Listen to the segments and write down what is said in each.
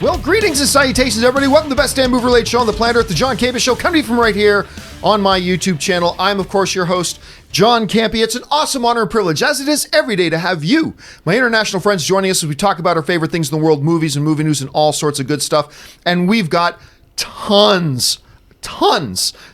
Well, greetings and salutations, everybody. Welcome to the best damn movie-related show on the planet Earth, the John Campea Show, coming from right here on my YouTube channel. I'm, of course, your host, John Campea. It's an awesome honor and privilege, as it is every day, to have you, my international friends, joining us as we talk about our favorite things in the world, movies and movie news and all sorts of good stuff. And we've got tons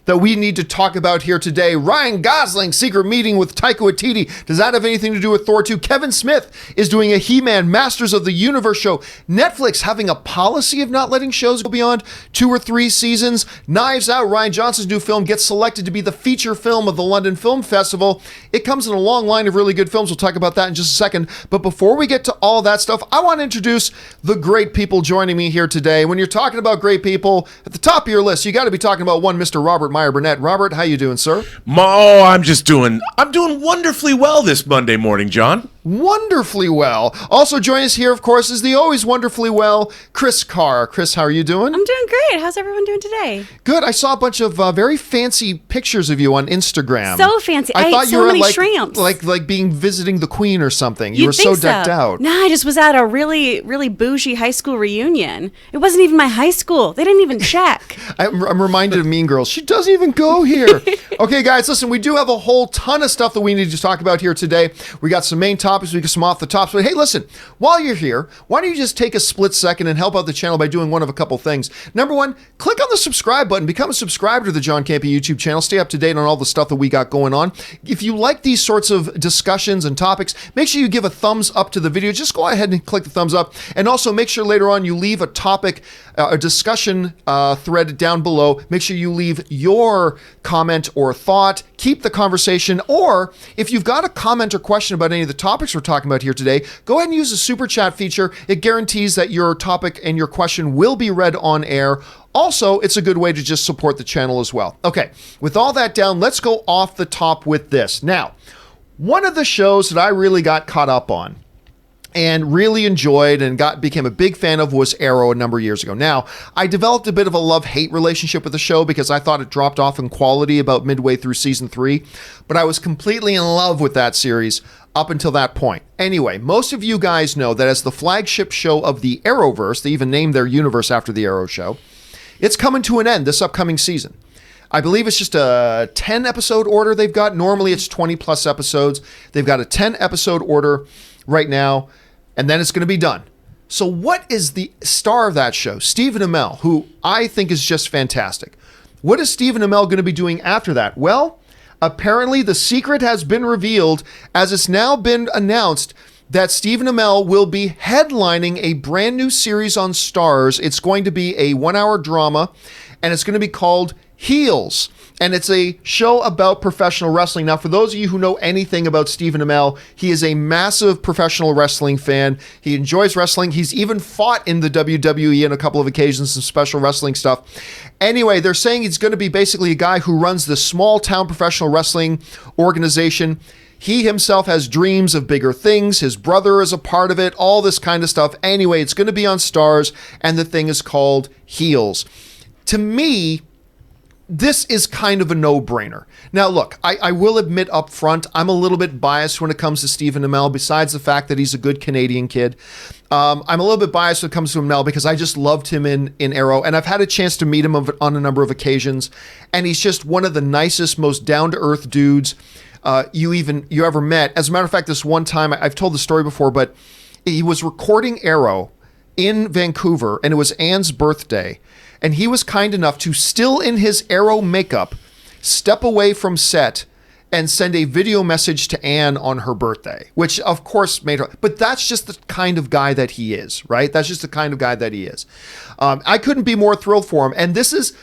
that we need to talk about here today. Ryan Gosling, secret meeting with Taika Waititi. Does that have anything to do with Thor 2? Kevin Smith is doing a He-Man Masters of the Universe show. Netflix having a policy of not letting shows go beyond 2 or 3 seasons. Knives Out, Rian Johnson's new film, gets selected to be the feature film of the London Film Festival. It comes in a long line of really good films. We'll talk about that in just a second. But before we get to all that stuff, I want to introduce the great people joining me here today. When you're talking about great people, at the top of your list, you got to be talking about one Mr. Robert Meyer Burnett. Robert, how you doing, sir? I'm doing wonderfully well this Monday morning, John. Wonderfully well. Also joining us here, of course, is the always wonderfully well Kris Carr. Kris, how are you doing? I'm doing great. How's everyone doing today? Good. I saw a bunch of very fancy pictures of you on Instagram. So fancy. I thought you were many shrimps. Like being visiting the Queen or something. You were so decked out. No, I just was at a really, really bougie high school reunion. It wasn't even my high school. They didn't even check. I'm reminded of Mean Girls. She doesn't even go here. Okay, guys, listen, we do have a whole ton of stuff that we need to talk about here today. We got some main topics, we got some off the tops. But hey, listen, while you're here, why don't you just take a split second and help out the channel by doing one of a couple things. Number one, click on the subscribe button, become a subscriber to the John Campea YouTube channel, stay up to date on all the stuff that we got going on. If you like these sorts of discussions and topics, make sure you give a thumbs up to the video. Just go ahead and click the thumbs up. And also make sure later on you leave a topic, a discussion thread down below. Make sure you leave your comment or thought. Keep the conversation. Or if you've got a comment or question about any of the topics we're talking about here today, go ahead and use the super chat feature. It guarantees that your topic and your question will be read on air. Also, it's a good way to just support the channel as well. Okay, with all that down, let's go off the top with this. Now, one of the shows that I really got caught up on and really enjoyed and became a big fan of was Arrow a number of years ago. Now, I developed a bit of a love-hate relationship with the show because I thought it dropped off in quality about midway through season 3, but I was completely in love with that series up until that point. Anyway, most of you guys know that as the flagship show of the Arrowverse, they even named their universe after the Arrow show, it's coming to an end this upcoming season. I believe it's just a 10-episode order they've got. Normally, it's 20-plus episodes. They've got a 10-episode order right now, and then it's going to be done. So what is the star of that show? Stephen Amell, who I think is just fantastic. What is Stephen Amell going to be doing after that? Well, apparently the secret has been revealed, as it's now been announced that Stephen Amell will be headlining a brand new series on Starz. It's going to be a 1-hour drama, and it's going to be called Heels. And it's a show about professional wrestling. Now, for those of you who know anything about Stephen Amell, he is a massive professional wrestling fan. He enjoys wrestling. He's even fought in the WWE on a couple of occasions, some special wrestling stuff. Anyway, they're saying he's going to be basically a guy who runs this small-town professional wrestling organization. He himself has dreams of bigger things. His brother is a part of it, all this kind of stuff. Anyway, it's going to be on Starz, and the thing is called Heels. To me, this is kind of a no-brainer. Now, look, I will admit up front, I'm a little bit biased when it comes to Stephen Amell, besides the fact that he's a good Canadian kid. I'm a little bit biased when it comes to Amell because I just loved him in Arrow, and I've had a chance to meet him on a number of occasions, and he's just one of the nicest, most down-to-earth dudes you ever met. As a matter of fact, this one time, I've told the story before, but he was recording Arrow in Vancouver, and it was Anne's birthday. And he was kind enough to, still in his Arrow makeup, step away from set and send a video message to Anne on her birthday, which of course made her, but that's just the kind of guy that he is, right? That's just the kind of guy that he is. I couldn't be more thrilled for him. And this is,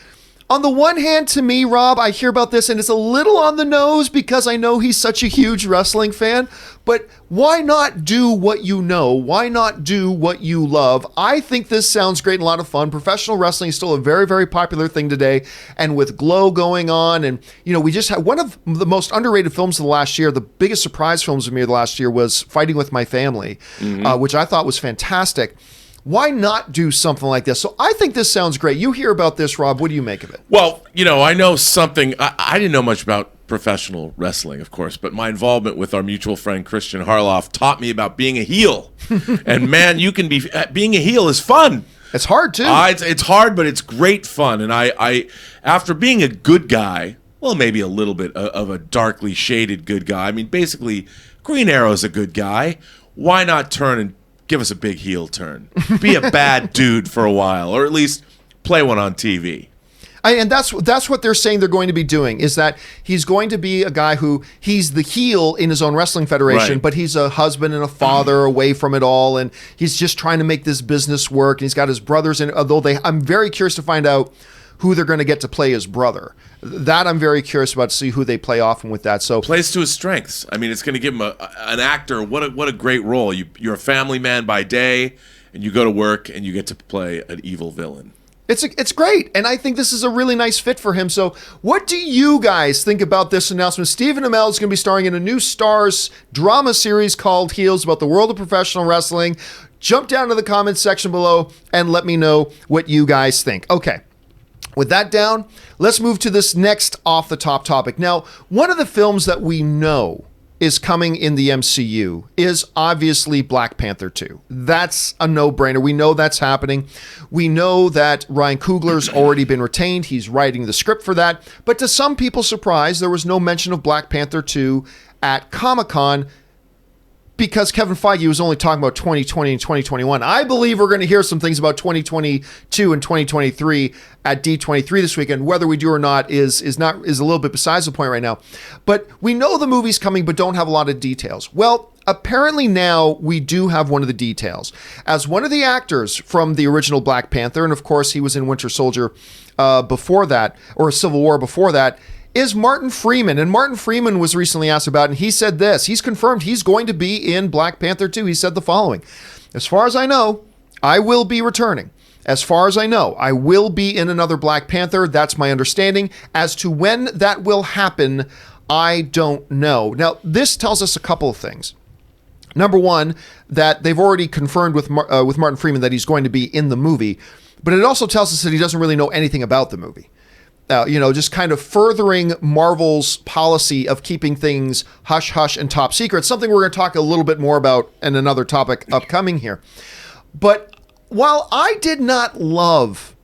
on the one hand, to me, Rob, I hear about this and it's a little on the nose because I know he's such a huge wrestling fan, but why not do what you know? Why not do what you love? I think this sounds great and a lot of fun. Professional wrestling is still a very, very popular thing today. And with Glow going on, and, you know, we just had one of the most underrated films of the last year, the biggest surprise films of me the last year was Fighting with My Family, which I thought was fantastic. Why not do something like this? So I think this sounds great. You hear about this, Rob. What do you make of it? Well, you know, I know something. I didn't know much about professional wrestling, of course, but my involvement with our mutual friend Christian Harloff taught me about being a heel. And man, you can be being a heel is fun. It's hard too. It's hard, but it's great fun. And I after being a good guy, well, maybe a little bit of a darkly shaded good guy. I mean, basically, Green Arrow's a good guy. Why not turn and give us a big heel turn? Be a bad dude for a while, or at least play one on TV. And that's what they're saying they're going to be doing, is that he's going to be a guy who he's the heel in his own wrestling federation, Right. but he's a husband and a father away from it all, and he's just trying to make this business work. And he's got his brothers in it, although I'm very curious to find out who they're going to get to play his brother. That I'm very curious about, to see who they play off him with that. So Plays to his strengths. I mean, it's going to give him an actor. What a great role. You're a family man by day, and you go to work and you get to play an evil villain. It's great, and I think this is a really nice fit for him. So what do you guys think about this announcement? Stephen Amell is going to be starring in a new Starz drama series called Heels, about the world of professional wrestling. Jump down to the comments section below and let me know what you guys think. Okay. With that down, let's move to this next off-the-top topic. Now, one of the films that we know is coming in the MCU is obviously Black Panther 2. That's a no-brainer. We know that's happening. We know that Ryan Coogler's already been retained. He's writing the script for that. But to some people's surprise, there was no mention of Black Panther 2 at Comic-Con, because Kevin Feige was only talking about 2020 and 2021. I believe we're going to hear some things about 2022 and 2023 at D23 this weekend. Whether we do or not is a little bit besides the point right now. But we know the movie's coming, but don't have a lot of details. Well, apparently now we do have one of the details. As one of the actors from the original Black Panther, and of course he was in Winter Soldier before that, or Civil War before that, is Martin Freeman. And Martin Freeman was recently asked about it, and he said this. He's confirmed he's going to be in Black Panther 2. He said the following: as far as I know, I will be returning. As far as I know, I will be in another Black Panther. That's my understanding. As to when that will happen, I don't know. Now, this tells us a couple of things. Number one, that they've already confirmed with Martin Freeman that he's going to be in the movie, but it also tells us that he doesn't really know anything about the movie. Just kind of furthering Marvel's policy of keeping things hush-hush and top secret, something we're going to talk a little bit more about in another topic upcoming here. But while I did not love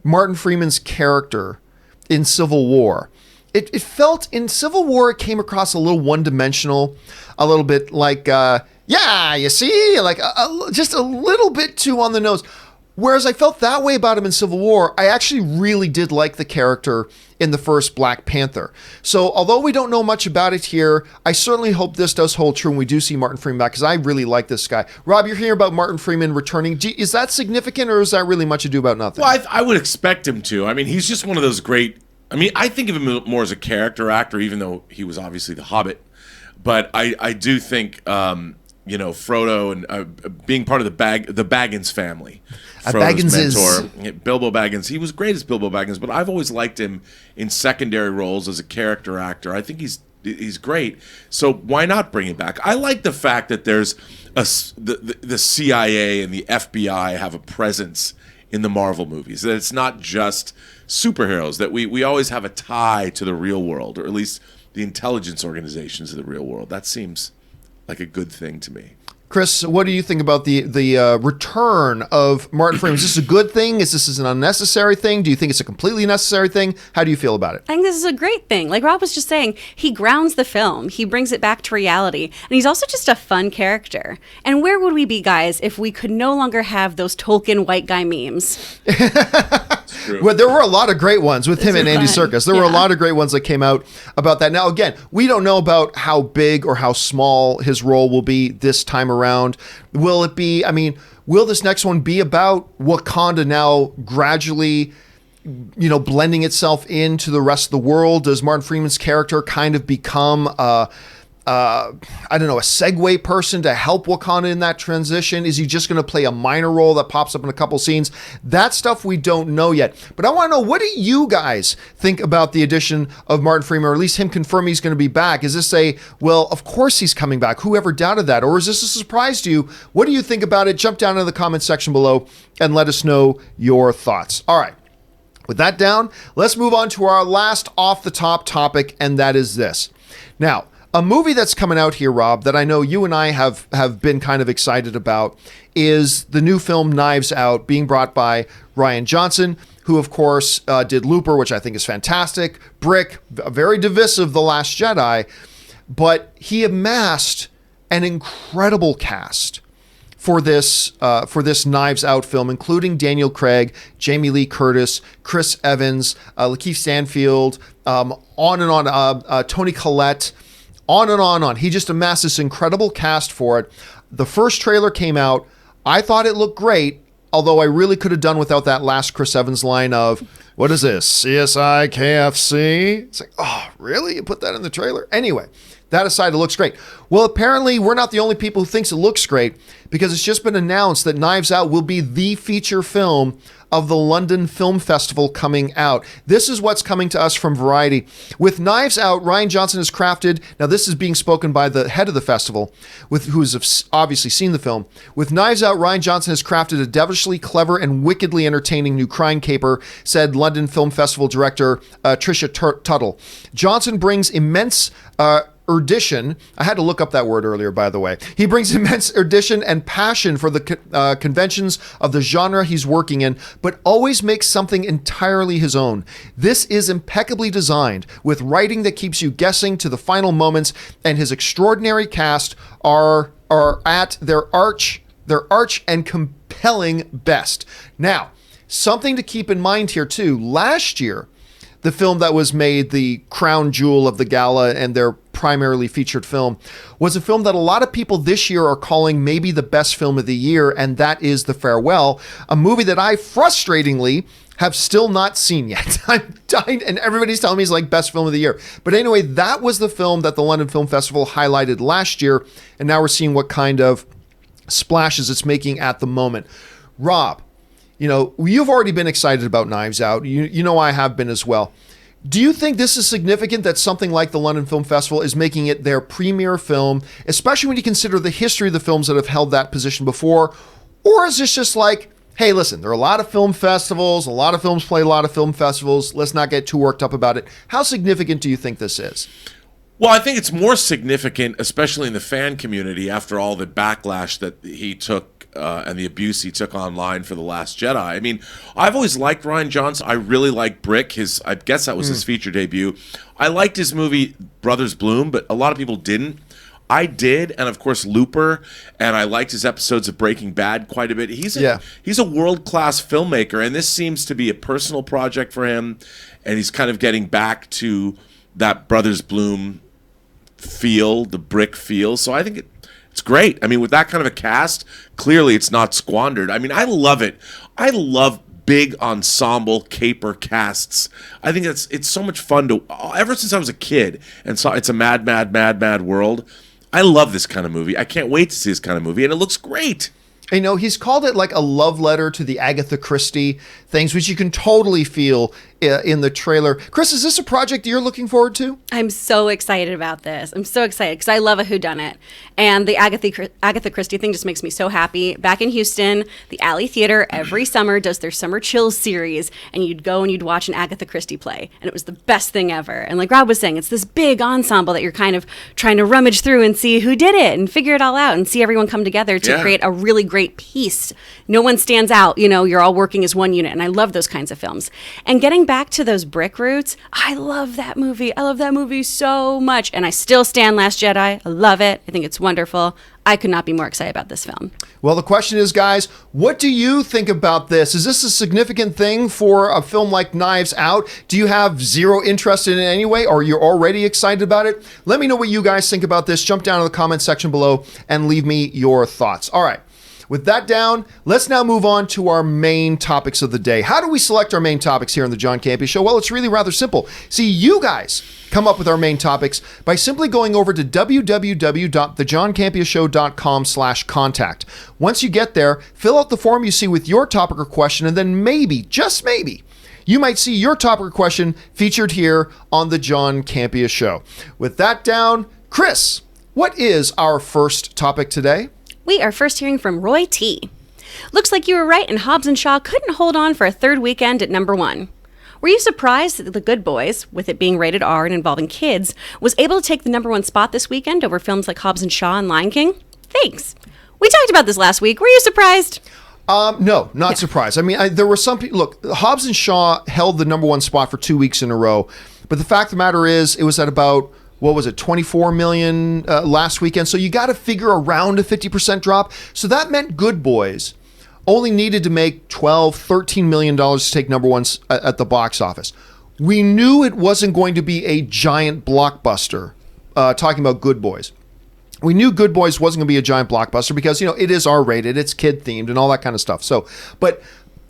Martin Freeman's character in Civil War, it felt in Civil War it came across a little one-dimensional, a little bit like, you see, like just a little bit too on the nose. Whereas I felt that way about him in Civil War, I actually really did like the character in the first Black Panther. So although we don't know much about it here, I certainly hope this does hold true when we do see Martin Freeman back, because I really like this guy. Rob, you're hearing about Martin Freeman returning. Is that significant, or is that really much ado about nothing? Well, I would expect him to. I mean, he's just one of those great... I mean, I think of him more as a character actor, even though he was obviously the Hobbit. But I do think... Frodo and being part of the Baggins family. Frodo's mentor, Bilbo Baggins. He was great as Bilbo Baggins, but I've always liked him in secondary roles as a character actor. I think he's great. So why not bring him back? I like the fact that there's the CIA and the FBI have a presence in the Marvel movies. That it's not just superheroes. That we always have a tie to the real world, or at least the intelligence organizations of the real world. That seems like a good thing to me. Kris, what do you think about the return of Martin Freeman? Is this a good thing? Is this an unnecessary thing? Do you think it's a completely necessary thing? How do you feel about it? I think this is a great thing. Like Rob was just saying, he grounds the film. He brings it back to reality. And he's also just a fun character. And where would we be, guys, if we could no longer have those Tolkien white guy memes? Well, there were a lot of great ones with him and Andy Serkis. There were a lot of great ones that came out about that. Now, again, we don't know about how big or how small his role will be this time around. Will it be, will this next one be about Wakanda now gradually, blending itself into the rest of the world? Does Martin Freeman's character kind of become a segue person to help Wakanda in that transition? Is he just going to play a minor role that pops up in a couple scenes? That stuff we don't know yet. But I want to know, what do you guys think about the addition of Martin Freeman, or at least him confirming he's going to be back? Is this of course he's coming back? Whoever doubted that? Or is this a surprise to you? What do you think about it? Jump down in the comments section below and let us know your thoughts. All right. With that down, let's move on to our last off-the-top topic, and that is this. Now, A movie that's coming out here, Rob, that I know you and I have been kind of excited about is the new film Knives Out, being brought by Rian Johnson, who, of course, did Looper, which I think is fantastic, Brick, very divisive, The Last Jedi, but he amassed an incredible cast for this Knives Out film, including Daniel Craig, Jamie Lee Curtis, Chris Evans, Lakeith Stanfield, on and on, Toni Collette, on and on. He just amassed this incredible cast for it. The first trailer came out. I thought it looked great, although I really could have done without that last Chris Evans line of, what is this, CSI KFC? It's like, oh, really? You put that in the trailer? Anyway, that aside, it looks great. Well, apparently, we're not the only people who thinks it looks great, because it's just been announced that Knives Out will be the feature film of the London Film Festival coming out. This is what's coming to us from Variety. With Knives Out, Rian Johnson has crafted, now this is being spoken by the head of the festival, who's obviously seen the film. With Knives Out, Rian Johnson has crafted a devilishly clever and wickedly entertaining new crime caper, said London Film Festival director Trisha Tuttle. Johnson brings immense erudition. I had to look up that word earlier, by the way. He brings immense erudition and passion for the conventions of the genre he's working in, but always makes something entirely his own. This is impeccably designed, with writing that keeps you guessing to the final moments, and his extraordinary cast are at their arch and compelling best. Now, something to keep in mind here too. Last year, the film that was made the crown jewel of the gala and their primarily featured film was a film that a lot of people this year are calling maybe the best film of the year, and that is The Farewell, a movie that I frustratingly have still not seen yet. I'm dying, and everybody's telling me it's like best film of the year. But anyway, that was the film that the London Film Festival highlighted last year, and now we're seeing what kind of splashes it's making at the moment. Rob, you've already been excited about Knives Out. You know I have been as well. Do you think this is significant that something like the London Film Festival is making it their premiere film, especially when you consider the history of the films that have held that position before? Or is this just like, hey, listen, there are a lot of film festivals, a lot of films play a lot of film festivals, let's not get too worked up about it. How significant do you think this is? Well, I think it's more significant, especially in the fan community, after all the backlash that he took and the abuse he took online for The Last Jedi. I mean, I've always liked Rian Johnson. I really like Brick. I guess that was his feature debut. I liked his movie Brothers Bloom, but a lot of people didn't. I did, and of course Looper, and I liked his episodes of Breaking Bad quite a bit. He's a world-class filmmaker, and this seems to be a personal project for him, and he's kind of getting back to that Brothers Bloom feel, the Brick feel. So I think it's great. I mean, with that kind of a cast, clearly it's not squandered. I mean, I love it. I love big ensemble caper casts. I think it's so much fun to, ever since I was a kid and saw It's a Mad, Mad, Mad, Mad World, I love this kind of movie. I can't wait to see this kind of movie, and it looks great. He's called it like a love letter to the Agatha Christie things, which you can totally feel in the trailer. Kris, is this a project you're looking forward to? I'm so excited about this. I'm so excited because I love a whodunit. And the Agatha Christie thing just makes me so happy. Back in Houston, the Alley Theater every summer does their Summer Chills series, and you'd go and you'd watch an Agatha Christie play. And it was the best thing ever. And like Rob was saying, it's this big ensemble that you're kind of trying to rummage through and see who did it and figure it all out and see everyone come together to create a really great piece. No one stands out. You're all working as one unit. And I love those kinds of films. And getting back to those Brick roots, I love that movie. I love that movie so much. And I still stand Last Jedi. I love it. I think it's wonderful. I could not be more excited about this film. Well, the question is, guys, what do you think about this? Is this a significant thing for a film like Knives Out? Do you have zero interest in it anyway, or you're already excited about it? Let me know what you guys think about this. Jump down to the comment section below and leave me your thoughts. All right. With that down, let's now move on to our main topics of the day. How do we select our main topics here on the John Campea Show? Well, it's really rather simple. See, you guys come up with our main topics by simply going over to www.thejohncampeashow.com/contact. Once you get there, fill out the form you see with your topic or question, and then maybe, just maybe, you might see your topic or question featured here on the John Campea Show. With that down, Kris, what is our first topic today? We are first hearing from Roy T. Looks like you were right, and Hobbs and Shaw couldn't hold on for a third weekend at number 1. Were you surprised that The Good Boys, with it being rated R and involving kids, was able to take the #1 spot this weekend over films like Hobbs and Shaw and Lion King? Thanks. We talked about this last week. Were you surprised? No, not surprised. I mean, there were some people. Look, Hobbs and Shaw held the #1 spot for 2 weeks in a row, but the fact of the matter is, it was at about, what was it, 24 million last weekend. So you got to figure around a 50% drop. So that meant Good Boys only needed to make $12, $13 million to take #1 at the box office. We knew it wasn't going to be a giant blockbuster. Talking about Good Boys. We knew Good Boys wasn't going to be a giant blockbuster because, it is R-rated, it's kid-themed, and all that kind of stuff. So, but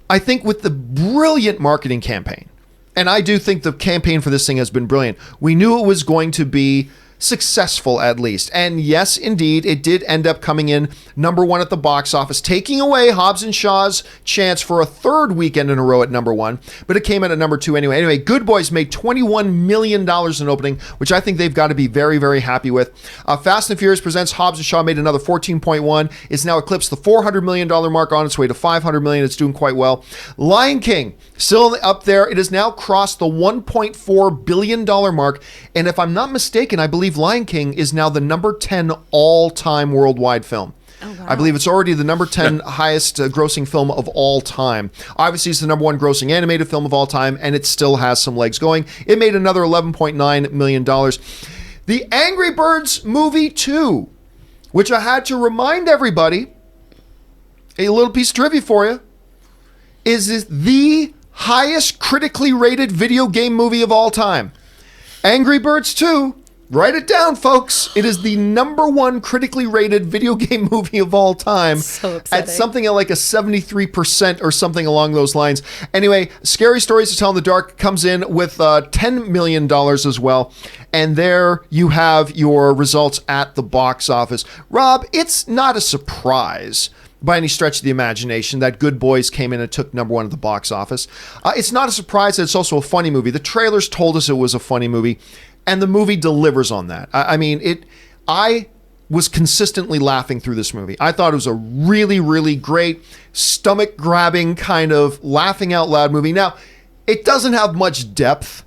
I think with the brilliant marketing campaign, and I do think the campaign for this thing has been brilliant, we knew it was going to be successful at least. And yes, indeed, it did end up coming in #1 at the box office, taking away Hobbs and Shaw's chance for a third weekend in a row at #1, but it came in at #2 anyway. Anyway, Good Boys made $21 million in opening, which I think they've got to be very, very happy with. Fast and Furious Presents Hobbs and Shaw made another 14.1. It's now eclipsed the $400 million mark, on its way to $500 million. It's doing quite well. Lion King, still up there. It has now crossed the $1.4 billion mark. And if I'm not mistaken, I believe Lion King is now the #10 all-time worldwide film. Oh, wow. I believe it's already the #10 highest grossing film of all time. Obviously, it's the #1 grossing animated film of all time, and it still has some legs going. It made another $11.9 million. The Angry Birds movie 2, which I had to remind everybody, a little piece of trivia for you, is the highest critically rated video game movie of all time. Angry Birds 2, write it down, folks. It is the #1 critically rated video game movie of all time. So upsetting. At something like a 73% or something along those lines. Anyway, Scary Stories to Tell in the Dark comes in with $10 million as well. And there you have your results at the box office. Rob, it's not a surprise by any stretch of the imagination that Good Boys came in and took #1 at the box office. It's not a surprise that it's also a funny movie. The trailers told us it was a funny movie, and the movie delivers on that. I was consistently laughing through this movie. I thought it was a really, really great, stomach-grabbing kind of laughing out loud movie. Now, it doesn't have much depth.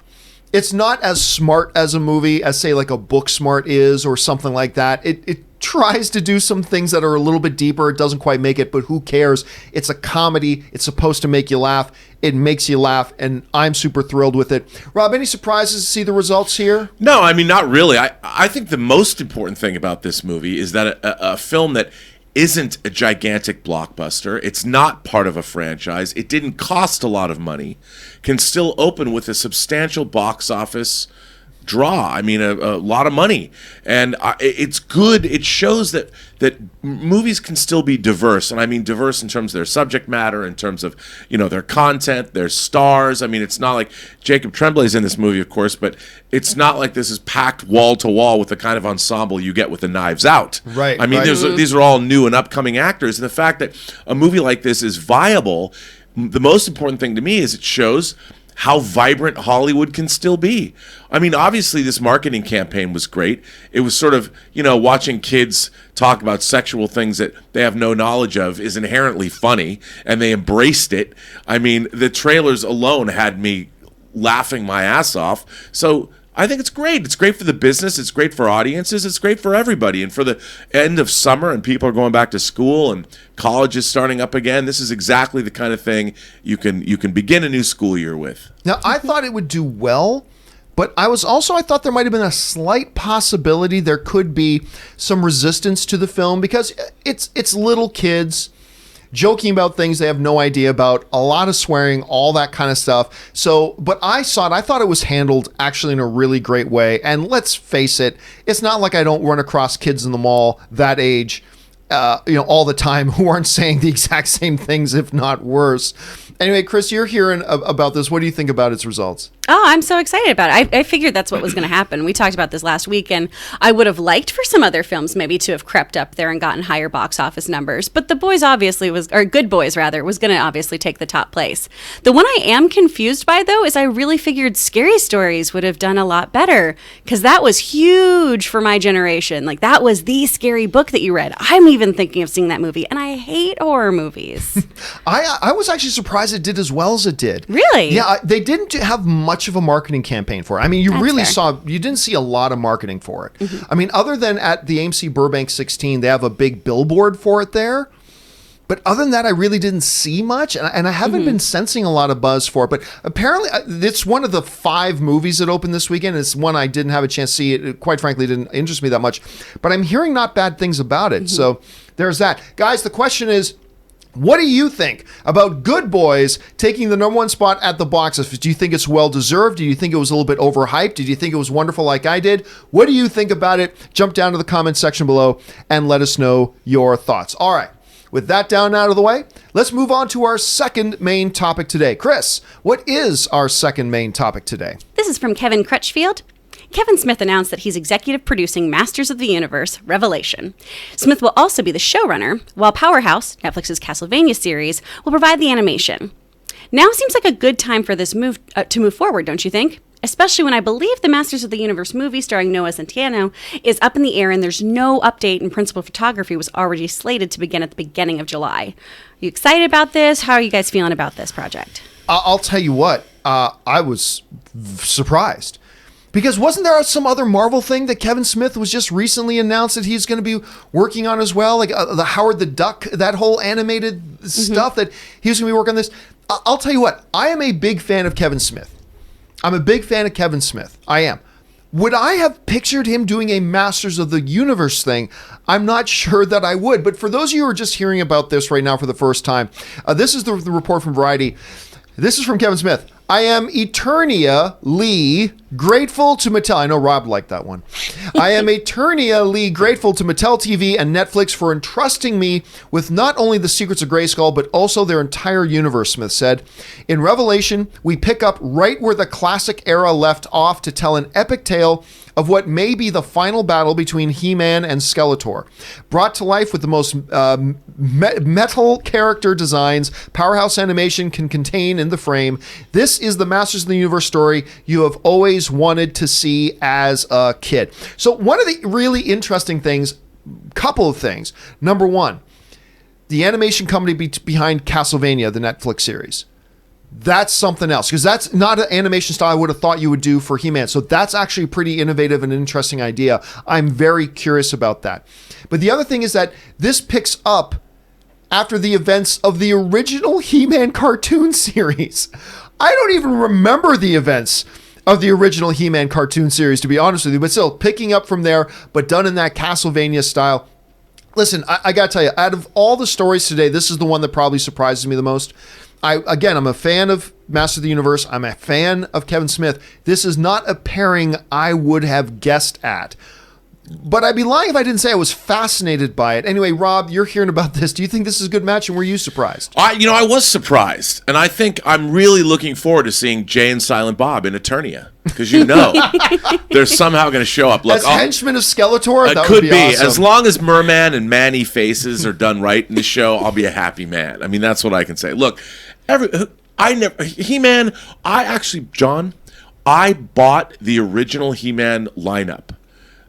It's not as smart as a movie as, say, like a Booksmart is or something like that. It tries to do some things that are a little bit deeper. It doesn't quite make it, but who cares? It's a comedy. It's supposed to make you laugh. It makes you laugh, and I'm super thrilled with it. Rob, any surprises to see the results here? No, I mean, not really. I think the most important thing about this movie is that a film that isn't a gigantic blockbuster, it's not part of a franchise, it didn't cost a lot of money, can still open with a substantial box office draw. I mean, a lot of money, and it's good. It shows that movies can still be diverse, and I mean diverse in terms of their subject matter, in terms of their content, their stars. I mean, it's not like Jacob Tremblay's in this movie, of course, but it's not like this is packed wall to wall with the kind of ensemble you get with the Knives Out. Right. I mean, right. These are all new and upcoming actors, and the fact that a movie like this is viable, the most important thing to me is it shows how vibrant Hollywood can still be. I mean, obviously this marketing campaign was great. It was sort of, watching kids talk about sexual things that they have no knowledge of is inherently funny, and they embraced it. I mean, the trailers alone had me laughing my ass off. So I think it's great. It's great for the business. It's great for audiences. It's great for everybody. And for the end of summer and people are going back to school and college is starting up again, this is exactly the kind of thing you can begin a new school year with. Now, I thought it would do well, but I thought there might have been a slight possibility there could be some resistance to the film because it's little kids joking about things they have no idea about, a lot of swearing, all that kind of stuff. So, but I thought it was handled actually in a really great way. And let's face it, it's not like I don't run across kids in the mall that age, all the time who aren't saying the exact same things, if not worse. Anyway, Kris, you're hearing about this. What do you think about its results? Oh, I'm so excited about it. I figured that's what was going to happen. We talked about this last week, and I would have liked for some other films maybe to have crept up there and gotten higher box office numbers. But The Boys Good Boys rather, was going to obviously take the top place. The one I am confused by, though, is I really figured Scary Stories would have done a lot better, because that was huge for my generation. Like, that was the scary book that you read. I'm even thinking of seeing that movie, and I hate horror movies. I was actually surprised it did as well as it did. Really? Yeah, they didn't have much of a marketing campaign for it. I mean, you didn't see a lot of marketing for it. Mm-hmm. I mean, other than at the AMC Burbank 16, they have a big billboard for it there. But other than that, I really didn't see much, and I haven't been sensing a lot of buzz for it. But apparently, it's one of the 5 movies that opened this weekend. It's one I didn't have a chance to see. It quite frankly didn't interest me that much. But I'm hearing not bad things about it. So there's that. Guys, the question is, what do you think about Good Boys taking the #1 spot at the box office? Do you think it's well-deserved? Do you think it was a little bit overhyped? Did you think it was wonderful like I did? What do you think about it? Jump down to the comment section below and let us know your thoughts. All right. With that down out of the way, let's move on to our second main topic today. Kris, what is our second main topic today? This is from Kevin Crutchfield. Kevin Smith announced that he's executive producing Masters of the Universe: Revelation. Smith will also be the showrunner, while Powerhouse, Netflix's Castlevania series, will provide the animation. Now seems like a good time for this move to move forward, don't you think? Especially when I believe the Masters of the Universe movie starring Noah Centineo is up in the air and there's no update, and principal photography was already slated to begin at the beginning of July. Are you excited about this? How are you guys feeling about this project? I'll tell you what, I was surprised. Because wasn't there some other Marvel thing that Kevin Smith was just recently announced that he's going to be working on as well? Like the Howard the Duck, that whole animated stuff that he was going to be working on this. I'll tell you what, I am a big fan of Kevin Smith. I'm a big fan of Kevin Smith. I am. Would I have pictured him doing a Masters of the Universe thing? I'm not sure that I would. But for those of you who are just hearing about this right now for the first time, this is the report from Variety. This is from Kevin Smith. I am eternally grateful to Mattel. I know Rob liked that one. I am eternally grateful to Mattel TV and Netflix for entrusting me with not only the secrets of Grayskull, but also their entire universe, Smith said. In Revelation, we pick up right where the classic era left off to tell an epic tale of what may be the final battle between He-Man and Skeletor. Brought to life with the most metal character designs Powerhouse Animation can contain in the frame, this is the Masters of the Universe story you have always wanted to see as a kid. So one of the really interesting things, couple of things. Number one, the animation company behind Castlevania, the Netflix series. That's something else, because that's not an animation style I would have thought you would do for He-Man. So that's actually a pretty innovative and interesting idea. I'm very curious about that. But the other thing is that this picks up after the events of the original He-Man cartoon series. I don't even remember the events of the original He-Man cartoon series, to be honest with you, but still picking up from there, but done in that Castlevania style. Listen, I gotta tell you, out of all the stories today, this is the one that probably surprises me the most. I'm a fan of Master of the Universe. I'm a fan of Kevin Smith. This is not a pairing I would have guessed at. But I'd be lying if I didn't say I was fascinated by it. Anyway, Rob, you're hearing about this. Do you think this is a good match, and were you surprised? I was surprised, and I think I'm really looking forward to seeing Jay and Silent Bob in Eternia, because they're somehow going to show up. Look, as henchmen of Skeletor, that could would be awesome. As long as Merman and Manny faces are done right in the show, I'll be a happy man. I mean, that's what I can say. Look, He-Man. John, I bought the original He-Man lineup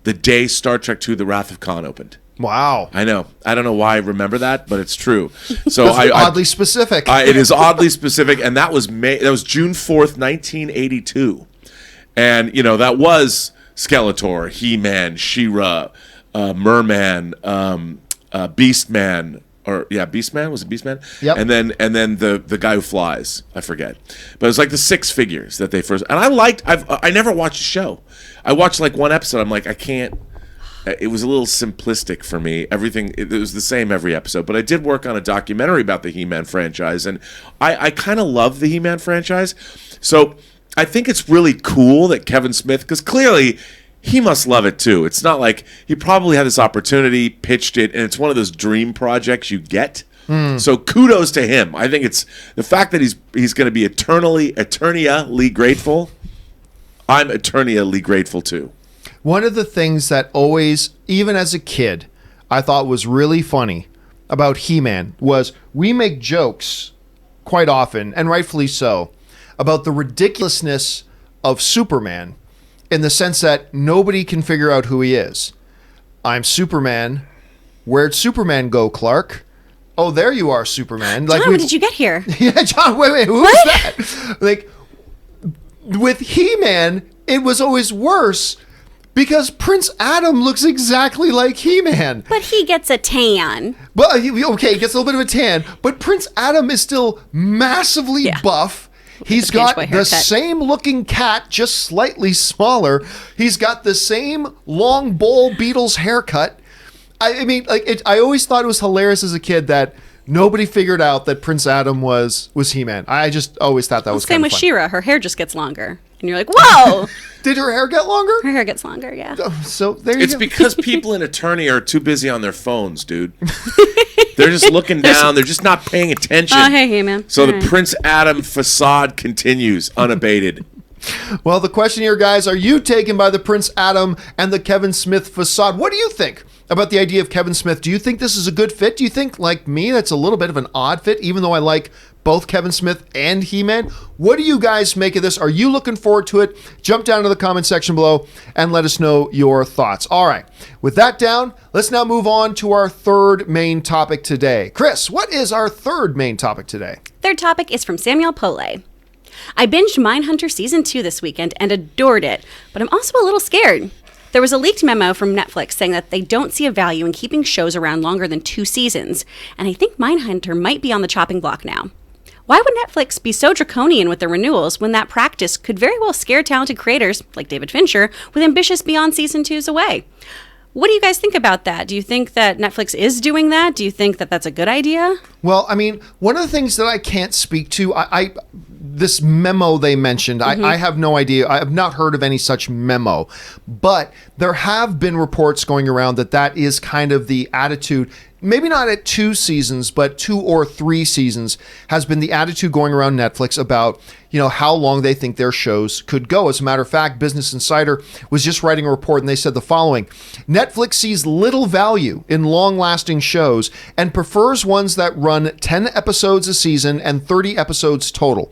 the day Star Trek II: The Wrath of Khan opened. Wow. I know. I don't know why I remember that, but it's true. So oddly specific. It is oddly specific, and that was June 4th, 1982. And that was Skeletor, He-Man, She-Ra, Merman, Beastman. Beastman? Was it Beastman? Yep. And then the guy who flies. I forget. But it was like the 6 figures that they first. And I never watched the show. I watched like one episode. I'm like, I can't. It was a little simplistic for me. Everything, it was the same every episode. But I did work on a documentary about the He-Man franchise. And I kind of love the He-Man franchise. So I think it's really cool that Kevin Smith, because clearly he must love it too. It's not like he probably had this opportunity, pitched it, and it's one of those dream projects you get. So kudos to him. I think it's the fact that he's going to be eternally grateful. I'm eternally grateful too. One of the things that always, even as a kid, I thought was really funny about He-Man was we make jokes quite often, and rightfully so, about the ridiculousness of Superman in the sense that nobody can figure out who he is. I'm Superman. Where'd Superman go, Clark? Oh, there you are, Superman. John, when did you get here? Yeah, John, wait, who was that? Like, with He-Man, it was always worse because Prince Adam looks exactly like He-Man. But he gets a tan. Well, okay, he gets a little bit of a tan, but Prince Adam is still massively buff. He's got the same looking cat, just slightly smaller. He's got the same long bowl Beatles haircut. I mean, like, I always thought it was hilarious as a kid that nobody figured out that Prince Adam was He-Man. I just always thought that was kind of fun. Same with She-Ra. Her hair just gets longer. And you're like, whoa! Did her hair get longer? Her hair gets longer, yeah. So there you go. It's because people in Attorney are too busy on their phones, dude. They're just looking down. They're just not paying attention. Oh, hey, man. So the Prince Adam facade continues unabated. Well, the question here, guys, are you taken by the Prince Adam and the Kevin Smith facade? What do you think about the idea of Kevin Smith? Do you think this is a good fit? Do you think, like me, that's a little bit of an odd fit, even though I like both Kevin Smith and He-Man? What do you guys make of this? Are you looking forward to it? Jump down to the comment section below and let us know your thoughts. All right, with that down, let's now move on to our third main topic today. Kris, what is our third main topic today? Third topic is from Samuel Pole. I binged Mindhunter Season 2 this weekend and adored it, but I'm also a little scared. There was a leaked memo from Netflix saying that they don't see a value in keeping shows around longer than 2 seasons, and I think Mindhunter might be on the chopping block now. Why would Netflix be so draconian with their renewals when that practice could very well scare talented creators, like David Fincher, with ambitious Beyond Season 2s away? What do you guys think about that? Do you think that Netflix is doing that? Do you think that that's a good idea? Well, I mean, one of the things that I can't speak to, this memo they mentioned, I have no idea. I have not heard of any such memo, but there have been reports going around that is kind of the attitude. Maybe not at 2 seasons, but 2 or 3 seasons has been the attitude going around Netflix about, how long they think their shows could go. As a matter of fact, Business Insider was just writing a report and they said the following: Netflix sees little value in long-lasting shows and prefers ones that run 10 episodes a season and 30 episodes total.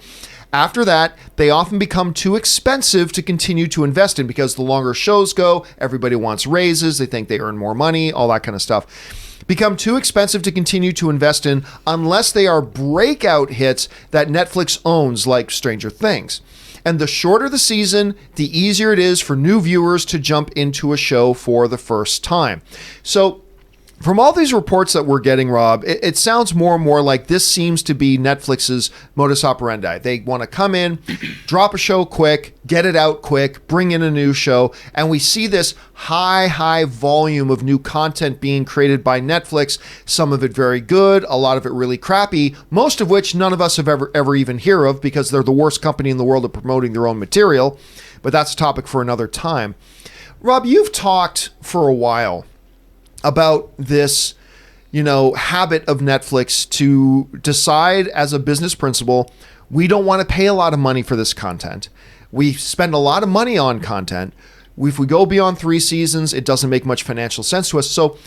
After that, they often become too expensive to continue to invest in because the longer shows go, everybody wants raises, they think they earn more money, all that kind of stuff. Become too expensive to continue to invest in unless they are breakout hits that Netflix owns, like Stranger Things. And the shorter the season, the easier it is for new viewers to jump into a show for the first time. So, from all these reports that we're getting, Rob, it sounds more and more like this seems to be Netflix's modus operandi. They want to come in, drop a show quick, get it out quick, bring in a new show, and we see this high volume of new content being created by Netflix, some of it very good, a lot of it really crappy, most of which none of us have ever even heard of because they're the worst company in the world at promoting their own material, but that's a topic for another time. Rob, you've talked for a while about this, habit of Netflix to decide as a business principle, we don't want to pay a lot of money for this content. We spend a lot of money on content. If we go beyond 3 seasons, it doesn't make much financial sense to us. So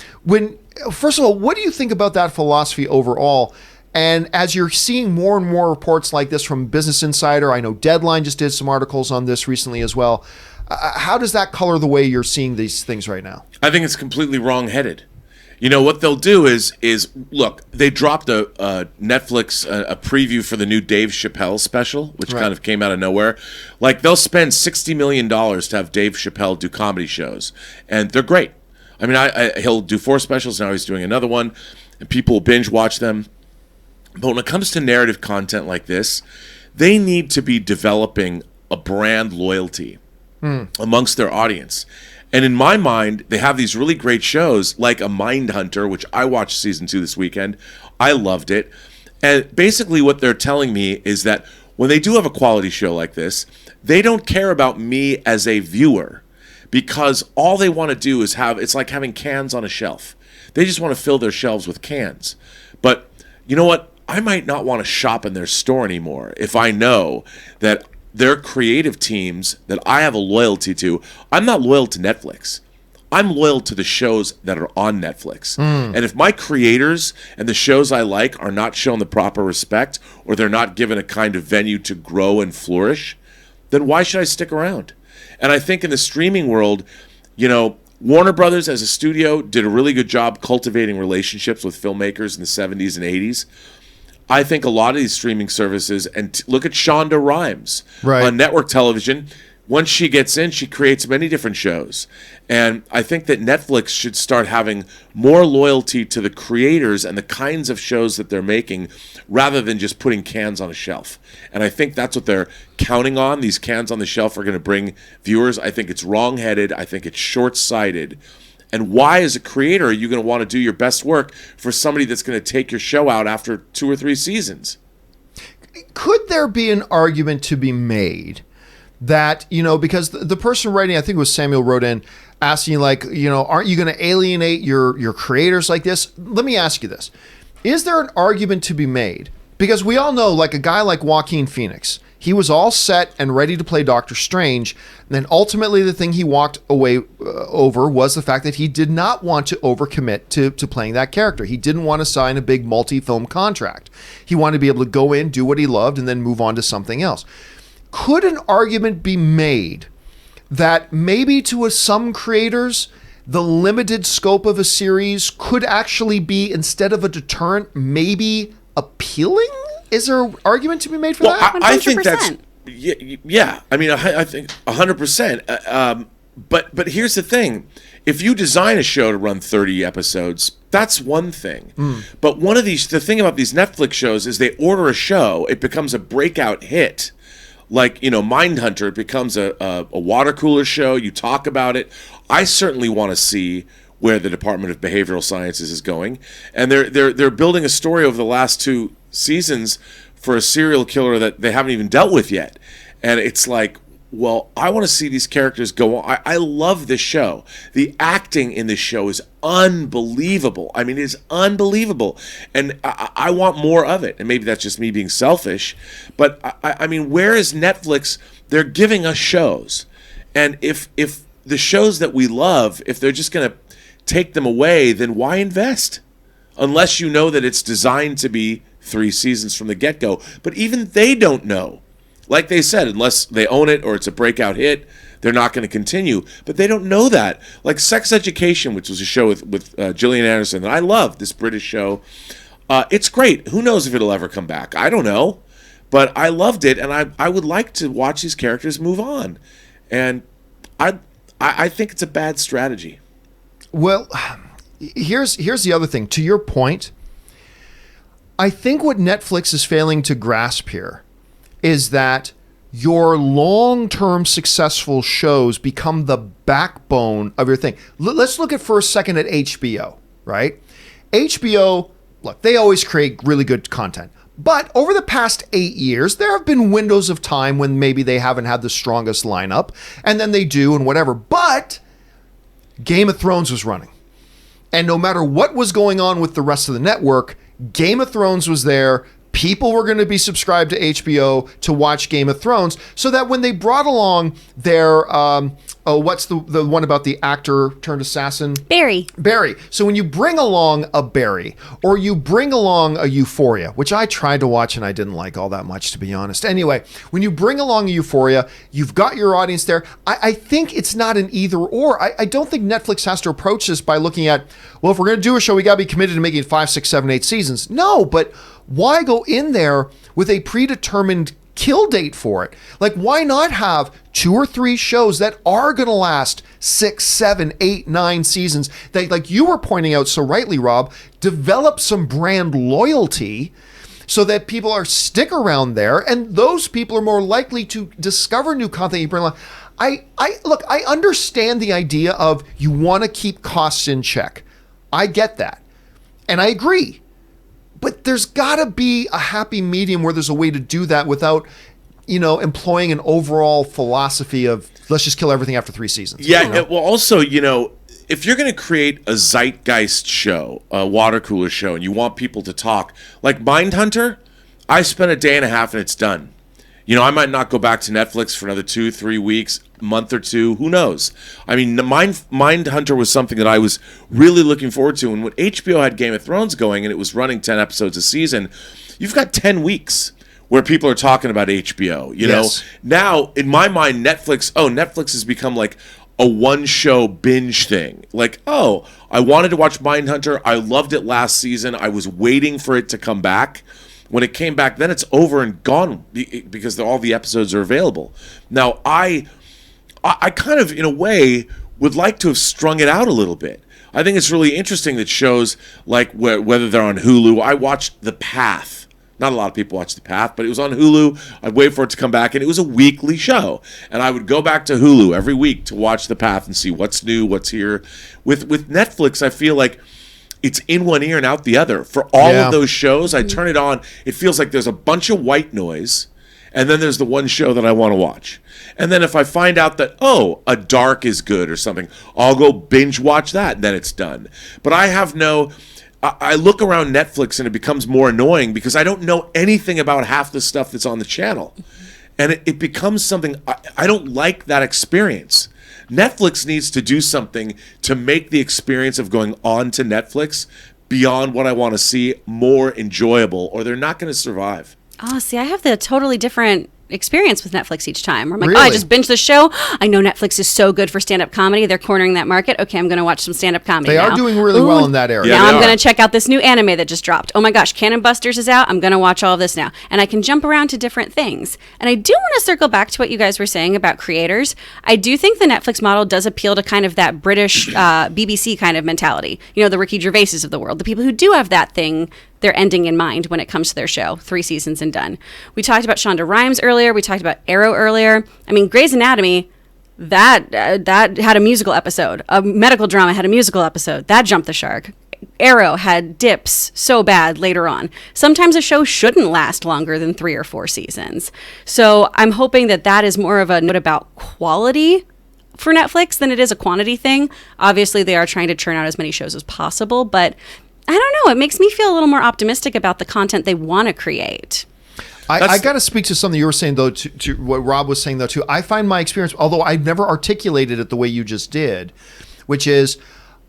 first of all, what do you think about that philosophy overall? And as you're seeing more and more reports like this from Business Insider, I know Deadline just did some articles on this recently as well. How does that color the way you're seeing these things right now? I think it's completely wrong-headed. What they'll do is look, they dropped a Netflix a preview for the new Dave Chappelle special, which kind of came out of nowhere. Like, they'll spend $60 million to have Dave Chappelle do comedy shows, and they're great. I mean, he'll do 4 specials, now he's doing another one, and people will binge watch them. But when it comes to narrative content like this, they need to be developing a brand loyalty amongst their audience. And in my mind, they have these really great shows like a Mindhunter, which I watched season 2 this weekend. I loved it. And basically what they're telling me is that when they do have a quality show like this, they don't care about me as a viewer because all they want to do is it's like having cans on a shelf. They just want to fill their shelves with cans. But you know what? I might not want to shop in their store anymore if I know that their creative teams that I have a loyalty to. I'm not loyal to Netflix. I'm loyal to the shows that are on Netflix. And if my creators and the shows I like are not shown the proper respect, or they're not given a kind of venue to grow and flourish, then why should I stick around? And I think in the streaming world, Warner Brothers as a studio did a really good job cultivating relationships with filmmakers in the 70s and 80s. I think a lot of these streaming services, and look at Shonda Rhimes on network television. Once she gets in, she creates many different shows. And I think that Netflix should start having more loyalty to the creators and the kinds of shows that they're making, rather than just putting cans on a shelf. And I think that's what they're counting on. These cans on the shelf are going to bring viewers. I think it's wrong-headed. I think it's short-sighted. And why, as a creator, are you going to want to do your best work for somebody that's going to take your show out after 2 or 3 seasons? Could there be an argument to be made that, because the person writing, I think it was Samuel, wrote in asking, aren't you going to alienate your creators like this? Let me ask you this. Is there an argument to be made? Because we all know, a guy like Joaquin Phoenix, he was all set and ready to play Doctor Strange. And then ultimately the thing he walked away over was the fact that he did not want to overcommit to playing that character. He didn't want to sign a big multi-film contract. He wanted to be able to go in, do what he loved, and then move on to something else. Could an argument be made that maybe to some creators, the limited scope of a series could actually be, instead of a deterrent, maybe appealing? Is there an argument to be made for that? I think that's, yeah. I mean, I think 100%. But here's the thing. If you design a show to run 30 episodes, that's one thing. But the thing about these Netflix shows is they order a show, it becomes a breakout hit. Like, Mindhunter, it becomes a water cooler show. You talk about it. I certainly want to see where the Department of Behavioral Sciences is going. And they're building a story over the last 2 seasons for a serial killer that they haven't even dealt with yet. And it's like, well, I want to see these characters go on. I love this show. The acting in this show is unbelievable. I mean, it's unbelievable. And I want more of it. And maybe that's just me being selfish. But, I mean, where is Netflix? They're giving us shows. And if the shows that we love, if they're just going to take them away, then why invest? Unless you know that it's designed to be 3 seasons from the get-go. But even they don't know. Like they said, unless they own it or it's a breakout hit, they're not going to continue. But they don't know that. Like Sex Education, which was a show with Gillian Anderson that I love, this British show. It's great. Who knows if it'll ever come back? I don't know. But I loved it, and I would like to watch these characters move on. And I think it's a bad strategy. Well, here's the other thing. To your point, I think what Netflix is failing to grasp here is that your long-term successful shows become the backbone of your thing. Let's look at for a second at HBO, right? HBO, look, they always create really good content. But over the past 8 years, there have been windows of time when maybe they haven't had the strongest lineup, and then they do and whatever. But Game of Thrones was running. And no matter what was going on with the rest of the network, Game of Thrones was there. People were going to be subscribed to HBO to watch Game of Thrones, so that when they brought along their, what's the one about the actor turned assassin? Barry. So when you bring along a Barry, or you bring along a Euphoria, which I tried to watch and I didn't like all that much, to be honest. Anyway, when you bring along a Euphoria, you've got your audience there. I think it's not an either or. I don't think Netflix has to approach this by looking at, well, if we're going to do a show, we got to be committed to making it 5, 6, 7, 8 seasons. No, but why go in there with a predetermined kill date for it? Like, why not have 2 or 3 shows that are going to last 6, 7, 8, 9 seasons? That, like you were pointing out so rightly, Rob, develop some brand loyalty so that people are stick around there, and those people are more likely to discover new content you bring along. I understand the idea of you want to keep costs in check. I get that. And I agree. But there's got to be a happy medium where there's a way to do that without, employing an overall philosophy of let's just kill everything after 3 seasons. Yeah. Well, also, if you're going to create a zeitgeist show, a water cooler show, and you want people to talk, like Mindhunter, I spent a day and a half and it's done. You know, I might not go back to Netflix for another 2-3 weeks, month or two. Who knows? I mean, Mindhunter was something that I was really looking forward to. And when HBO had Game of Thrones going and it was running 10 episodes a season, you've got 10 weeks where people are talking about HBO. You know, now in my mind, Netflix has become like a one-show binge thing. Like, oh, I wanted to watch Mindhunter. I loved it last season. I was waiting for it to come back. When it came back, then it's over and gone because all the episodes are available. Now, I kind of, in a way, would like to have strung it out a little bit. I think it's really interesting that shows like whether they're on Hulu. I watched The Path. Not a lot of people watch The Path, but it was on Hulu. I'd wait for it to come back, and it was a weekly show. And I would go back to Hulu every week to watch The Path and see what's new, what's here. With Netflix, I feel like it's in one ear and out the other. For all of those shows, I turn it on. It feels like there's a bunch of white noise, and then there's the one show that I want to watch. And then if I find out that, oh, A Dark is good or something, I'll go binge watch that, and then it's done. But I look around Netflix and it becomes more annoying because I don't know anything about half the stuff that's on the channel. And it becomes something, I don't like that experience. Netflix needs to do something to make the experience of going on to Netflix beyond what I want to see more enjoyable, or they're not going to survive. Oh, see, I have the totally different experience with Netflix each time. I'm like, Really? oh, I just binged the show. I know Netflix is so good for stand-up comedy. They're cornering that market. Okay, I'm going to watch some stand-up comedy They now. are doing really well in that area. Yeah, now they I'm are. going to check out this new anime that just dropped. Oh my gosh, Cannon Busters is out. I'm going to watch all of this now. And I can jump around to different things. And I do want to circle back to what you guys were saying about creators. I do think the Netflix model does appeal to kind of that British BBC kind of mentality. You know, the Ricky Gervaises of the world, the people who do have that thing, their ending in mind when it comes to their show. 3 seasons and done. We talked about Shonda Rhimes earlier. We talked about Arrow earlier. I mean, Grey's Anatomy, that had a musical episode. A medical drama had a musical episode. That jumped the shark. Arrow had dips so bad later on. Sometimes a show shouldn't last longer than 3 or 4 seasons. So I'm hoping that is more of a note about quality for Netflix than it is a quantity thing. Obviously, they are trying to churn out as many shows as possible, but I don't know. It makes me feel a little more optimistic about the content they want to create. I got to speak to something you were saying, though, to what Rob was saying, though, too. I find my experience, although I've never articulated it the way you just did, which is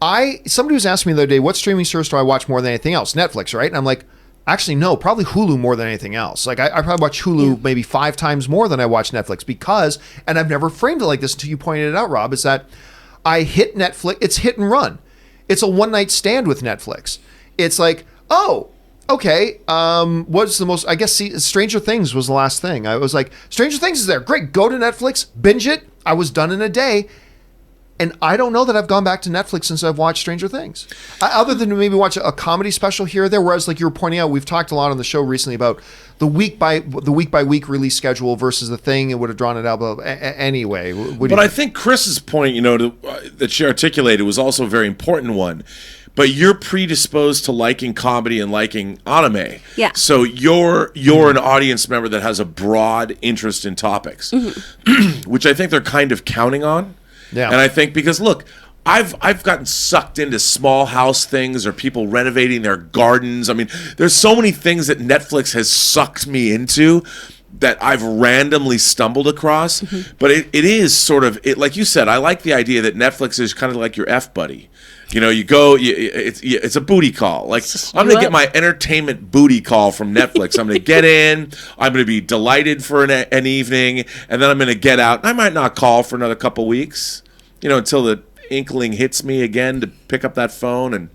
somebody was asking me the other day, what streaming service do I watch more than anything else? Netflix, right? And I'm like, actually, no, probably Hulu more than anything else. Like, I probably watch Hulu maybe 5 times more than I watch Netflix because, and I've never framed it like this until you pointed it out, Rob, is that I hit Netflix, it's hit and run. It's a one-night stand with Netflix. It's like, oh, okay, what's the most, I guess, Stranger Things was the last thing. I was like, Stranger Things is there. Great, go to Netflix, binge it. I was done in a day. And I don't know that I've gone back to Netflix since I've watched Stranger Things. Other than to maybe watch a comedy special here or there, whereas like you were pointing out, we've talked a lot on the show recently about the week by week release schedule versus the thing. It would have drawn it out anyway. But I think Kris's point, that she articulated was also a very important one. But you're predisposed to liking comedy and liking anime. Yeah. So you're an audience member that has a broad interest in topics, which I think they're kind of counting on. Yeah. And I think because look, I've gotten sucked into small house things or people renovating their gardens. I mean, there's so many things that Netflix has sucked me into that I've randomly stumbled across. But it is sort of, like you said, I like the idea that Netflix is kind of like your F buddy. You know, you go, it's a booty call. Like, I'm going to get my entertainment booty call from Netflix. I'm going to get in, I'm going to be delighted for an evening, and then I'm going to get out. I might not call for another couple weeks, until the inkling hits me again to pick up that phone and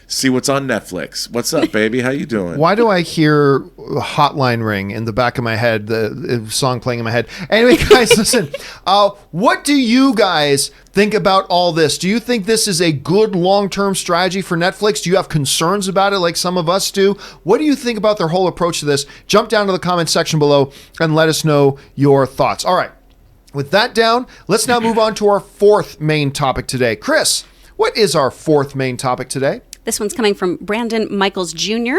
see what's on Netflix. What's up, baby? How you doing? Why do I hear Hotline ring in the back of my head, the song playing in my head? Anyway, guys, listen. What do you guys think about all this? Do you think this is a good long-term strategy for Netflix? Do you have concerns about it like some of us do? What do you think about their whole approach to this? Jump down to the comment section below and let us know your thoughts. All right. With that down, let's now move on to our 4th main topic today. Kris, what is our 4th main topic today? This one's coming from Brandon Michaels Jr.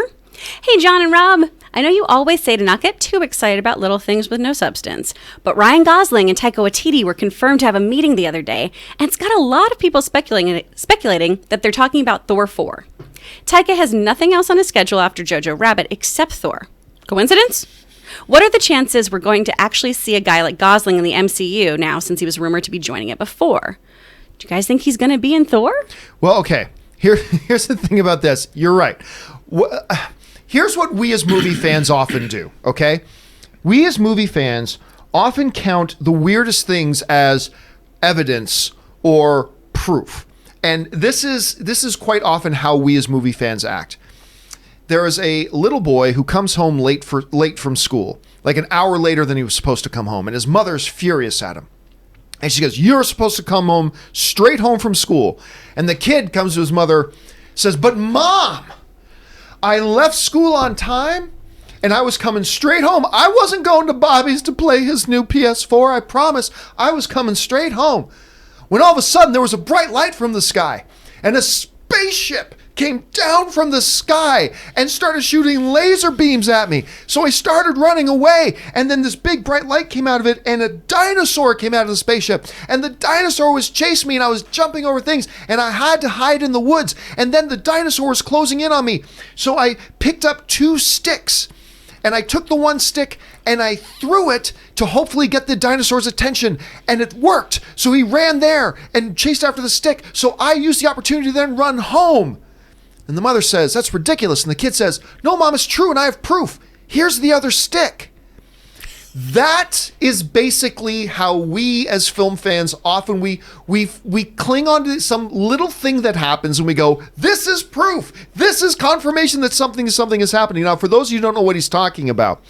Hey, John and Rob. I know you always say to not get too excited about little things with no substance, but Ryan Gosling and Taika Waititi were confirmed to have a meeting the other day, and it's got a lot of people speculating that they're talking about Thor 4. Taika has nothing else on his schedule after Jojo Rabbit except Thor. Coincidence? What are the chances we're going to actually see a guy like Gosling in the MCU now, since he was rumored to be joining it before? Do you guys think he's going to be in Thor? Well, okay. Here's the thing about this. You're right. Here's what we as movie fans often do, okay? We as movie fans often count the weirdest things as evidence or proof. And this is quite often how we as movie fans act. There is a little boy who comes home late from school, like an hour later than he was supposed to come home, and his mother's furious at him. And she goes, "You're supposed to come home straight home from school." And the kid comes to his mother, says, "But Mom, I left school on time and I was coming straight home. I wasn't going to Bobby's to play his new PS4. I promise. I was coming straight home." When all of a sudden there was a bright light from the sky and a spaceship came down from the sky and started shooting laser beams at me. So I started running away, and then this big bright light came out of it, and a dinosaur came out of the spaceship, and the dinosaur was chasing me, and I was jumping over things, and I had to hide in the woods, and then the dinosaur was closing in on me. So I picked up 2 sticks, and I took the one stick and I threw it to hopefully get the dinosaur's attention, and it worked. So he ran there and chased after the stick. So I used the opportunity to then run home. And the mother says, "That's ridiculous." And the kid says, "No, Mom, it's true, and I have proof. Here's the other stick." That is basically how we as film fans often we cling on to some little thing that happens and we go, "This is proof. This is confirmation that something is happening." Now, for those of you who don't know what he's talking about,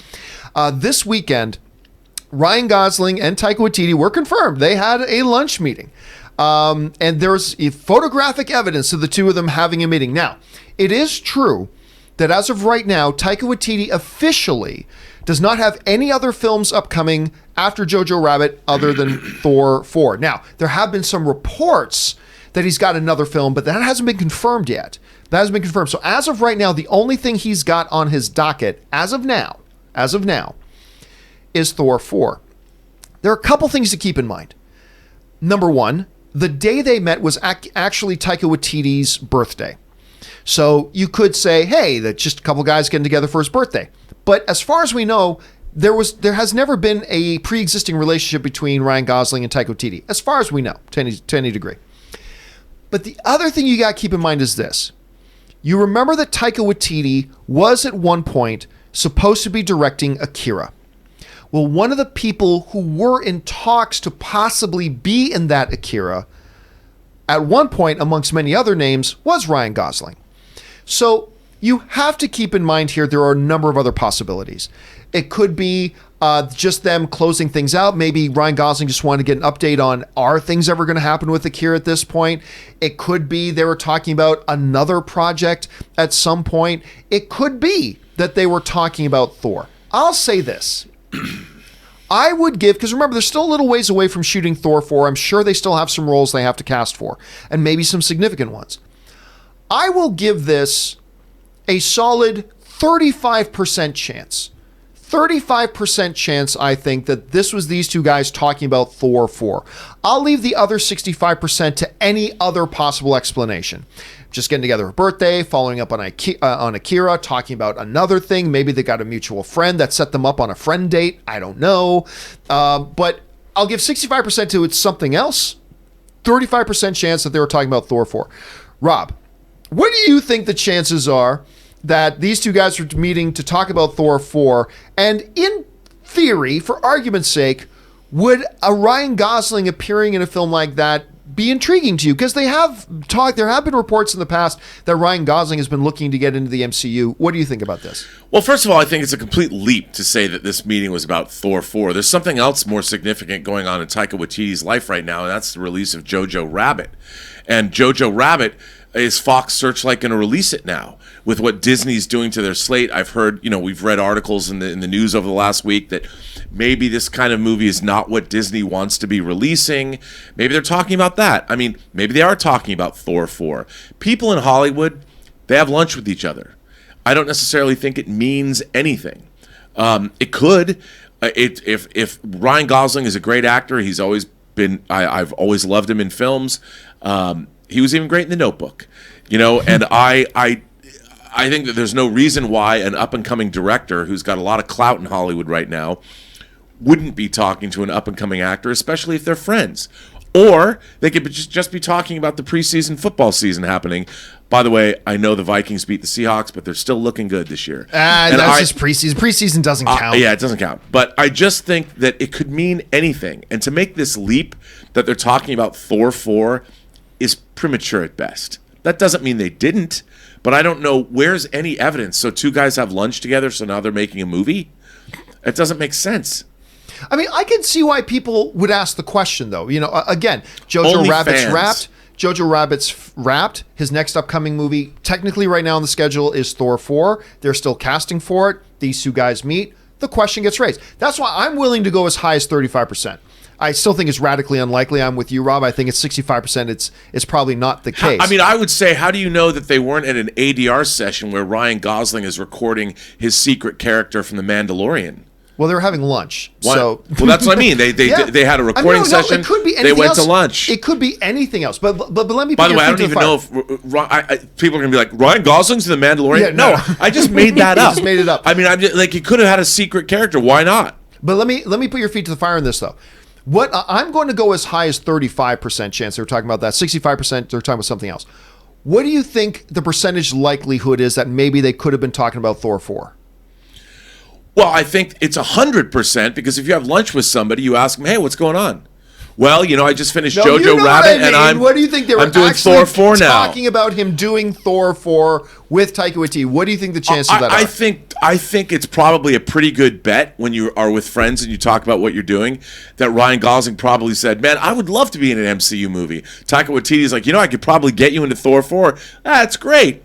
this weekend, Ryan Gosling and Taika Waititi were confirmed. They had a lunch meeting. And there's photographic evidence of the two of them having a meeting. Now, it is true that as of right now, Taika Waititi officially does not have any other films upcoming after Jojo Rabbit other than Thor 4. Now, there have been some reports that he's got another film, but that hasn't been confirmed yet. That hasn't been confirmed. So as of right now, the only thing he's got on his docket as of now, is Thor 4. There are a couple things to keep in mind. Number one, the day they met was actually Taika Waititi's birthday. So you could say, hey, that's just a couple guys getting together for his birthday. But as far as we know, there has never been a pre-existing relationship between Ryan Gosling and Taika Waititi, as far as we know, to any degree. But the other thing you got to keep in mind is this. You remember that Taika Waititi was at one point supposed to be directing Akira. Well, one of the people who were in talks to possibly be in that Akira, at one point, amongst many other names, was Ryan Gosling. So you have to keep in mind here, there are a number of other possibilities. It could be just them closing things out. Maybe Ryan Gosling just wanted to get an update on, are things ever going to happen with Akira at this point? It could be they were talking about another project at some point. It could be that they were talking about Thor. I'll say this. I would give, because remember, they're still a little ways away from shooting Thor 4. I'm sure they still have some roles they have to cast for, and maybe some significant ones. I will give this a solid 35% chance. 35% chance, I think, that this was these two guys talking about Thor 4. I'll leave the other 65% to any other possible explanation. Just getting together for a birthday, following up on Akira, talking about another thing. Maybe they got a mutual friend that set them up on a friend date. I don't know. But I'll give 65% to it's something else. 35% chance that they were talking about Thor 4. Rob, what do you think the chances are that these two guys are meeting to talk about Thor 4? And in theory, for argument's sake, would a Ryan Gosling appearing in a film like that be intriguing to you? Because there have been reports in the past that Ryan Gosling has been looking to get into the MCU. What do you think about this? Well, first of all, I think it's a complete leap to say that this meeting was about Thor 4. There's something else more significant going on in Taika Waititi's life right now, and that's the release of Jojo Rabbit. And Jojo Rabbit, is Fox Searchlight going to release it now? With what Disney's doing to their slate, I've heard, we've read articles in the news over the last week that maybe this kind of movie is not what Disney wants to be releasing. Maybe they're talking about that. I mean, maybe they are talking about Thor 4. People in Hollywood, they have lunch with each other. I don't necessarily think it means anything. It could. If Ryan Gosling is a great actor, he's always been. I've always loved him in films. He was even great in The Notebook, and I I think that there's no reason why an up-and-coming director who's got a lot of clout in Hollywood right now wouldn't be talking to an up-and-coming actor, especially if they're friends. Or they could just be talking about the preseason football season happening. By the way, I know the Vikings beat the Seahawks, but they're still looking good this year. That's just preseason. Preseason doesn't count. Yeah, it doesn't count. But I just think that it could mean anything. And to make this leap that they're talking about Thor 4 is premature at best. That doesn't mean they didn't, but I don't know where's any evidence. So two guys have lunch together, so now they're making a movie? It doesn't make sense. I mean, I can see why people would ask the question, though. You know, again, Jojo Only Rabbit's fans. wrapped. Jojo Rabbit's wrapped. His next upcoming movie, technically right now on the schedule, is Thor 4. They're still casting for it. These two guys meet. The question gets raised. That's why I'm willing to go as high as 35%. I still think it's radically unlikely. I'm with you, Rob. I think it's 65%. It's probably not the case. I mean, I would say, how do you know that they weren't at an ADR session where Ryan Gosling is recording his secret character from The Mandalorian? Well, they were having lunch. What? So well, that's what I mean. They had a recording session. It could be anything they went else. to lunch. It could be anything else. But let me. By the way, I don't even know if people are going to be like, Ryan Gosling's The Mandalorian. Yeah, no, I just made that up. You just made it up. I mean, he could have had a secret character. Why not? But let me put your feet to the fire on this, though. What I'm going to go as high as 35% chance. They were talking about that. 65%. They're talking about something else. What do you think the percentage likelihood is that maybe they could have been talking about Thor 4? Well, I think it's 100% because if you have lunch with somebody, you ask them, "Hey, what's going on?" Well, I just finished Jojo Rabbit, and What do you think they were I'm doing actually Thor 4 now. talking about him doing Thor 4 with Taika Waititi? What do you think the chances of that are? I think it's probably a pretty good bet when you are with friends and you talk about what you're doing that Ryan Gosling probably said, "Man, I would love to be in an MCU movie." Taika Waititi's like, "I could probably get you into Thor 4. That's great."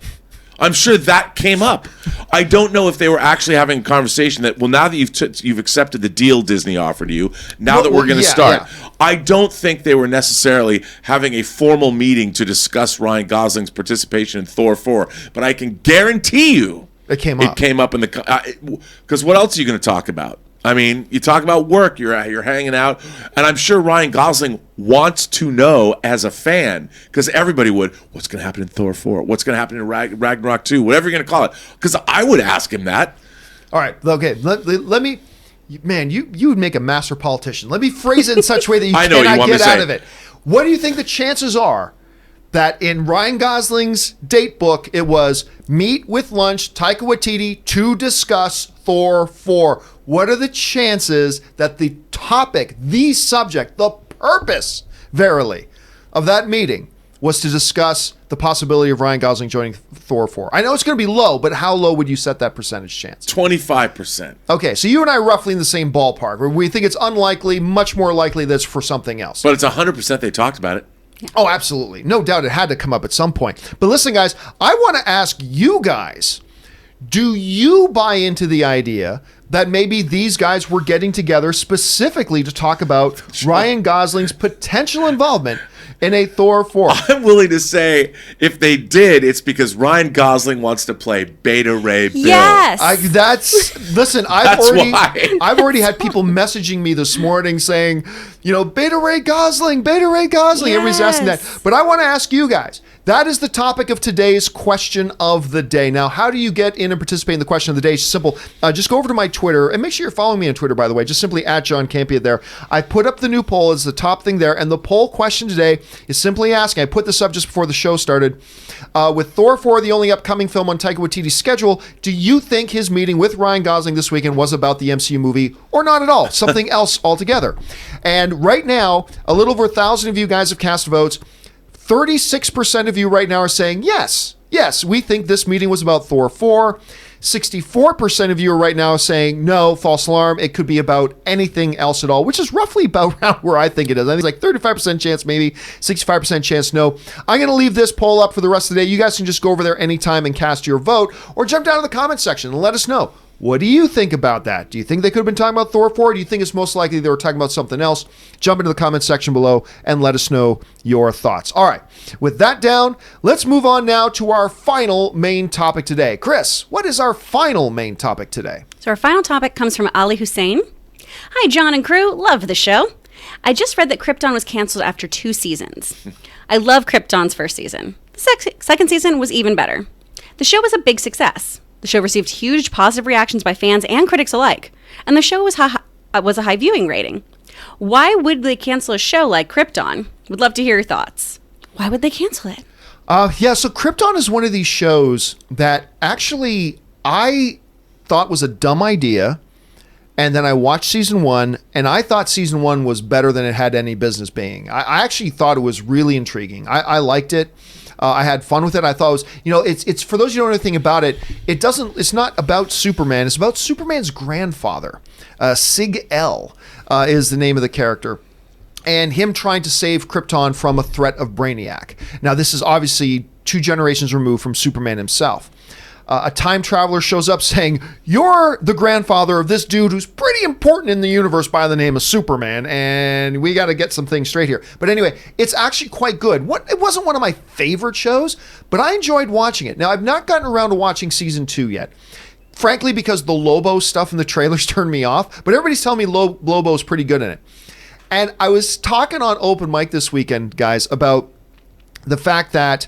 I'm sure that came up. I don't know if they were actually having a conversation that, well, now that you've accepted the deal Disney offered you, now that we're going to start. Yeah. I don't think they were necessarily having a formal meeting to discuss Ryan Gosling's participation in Thor 4, but I can guarantee you it came up in the because what else are you going to talk about? I mean, you talk about work, you're hanging out, and I'm sure Ryan Gosling wants to know as a fan, because everybody would, what's going to happen in Thor 4? What's going to happen in Ragnarok 2? Whatever you're going to call it. Because I would ask him that. All right, okay, let me, man, you would make a master politician. Let me phrase it in such a way that you cannot get out of it. What do you think the chances are that in Ryan Gosling's date book, it was meet with lunch, Taika Waititi, to discuss Thor 4? What are the chances that the topic, the subject, the purpose, verily, of that meeting was to discuss the possibility of Ryan Gosling joining Thor 4? I know it's going to be low, but how low would you set that percentage chance? 25%. Okay, so you and I are roughly in the same ballpark, where we think it's unlikely, much more likely that's for something else. But it's 100% they talked about it. Oh, absolutely. No doubt it had to come up at some point. But listen, guys, I want to ask you guys, do you buy into the idea that maybe these guys were getting together specifically to talk about Ryan Gosling's potential involvement in a Thor 4? I'm willing to say if they did, it's because Ryan Gosling wants to play Beta Ray Bill. Yes. I've already had people messaging me this morning saying, Beta Ray Gosling. Yes. Everybody's asking that. But I want to ask you guys, that is the topic of today's question of the day. Now, how do you get in and participate in the question of the day? It's simple. Just go over to my Twitter, and make sure you're following me on Twitter, by the way. Just simply at John Campea there. I put up the new poll as the top thing there, and the poll question today is simply asking, I put this up just before the show started, with Thor 4, the only upcoming film on Taika Waititi's schedule, do you think his meeting with Ryan Gosling this weekend was about the MCU movie, or not at all? Something else altogether. And right now, a little over 1,000 of you guys have cast votes. 36% of you right now are saying yes, we think this meeting was about Thor 4. 64% of you are right now saying no, false alarm. It could be about anything else at all, which is roughly about around where I think it is. I think it's like 35% chance maybe, 65% chance no. I'm going to leave this poll up for the rest of the day. You guys can just go over there anytime and cast your vote, or jump down to the comment section and let us know. What do you think about that? Do you think they could have been talking about Thor 4? Do you think it's most likely they were talking about something else? Jump into the comment section below and let us know your thoughts. All right, with that down, let's move on now to our final main topic today. Kris, what is our final main topic today? So our final topic comes from Ali Hussein. Hi, John and crew. Love the show. I just read that Krypton was canceled after 2 seasons. I love Krypton's first season. The second season was even better. The show was a big success. The show received huge positive reactions by fans and critics alike, and the show was a high viewing rating. Why would they cancel a show like Krypton? Would love to hear your thoughts. Why would they cancel it? So Krypton is one of these shows that actually I thought was a dumb idea, and then I watched season 1, and I thought season 1 was better than it had any business being. I actually thought it was really intriguing. I liked it. I had fun with it. I thought it was, it's for those who don't know anything about it, it's not about Superman. It's about Superman's grandfather. Sig-El is the name of the character. And him trying to save Krypton from a threat of Brainiac. Now, this is obviously 2 generations removed from Superman himself. A time traveler shows up saying, you're the grandfather of this dude who's pretty important in the universe by the name of Superman, and we got to get some things straight here. But anyway, it's actually quite good. It wasn't one of my favorite shows, but I enjoyed watching it. Now, I've not gotten around to watching season 2 yet. Frankly, because the Lobo stuff in the trailers turned me off, but everybody's telling me Lobo's pretty good in it. And I was talking on open mic this weekend, guys, about the fact that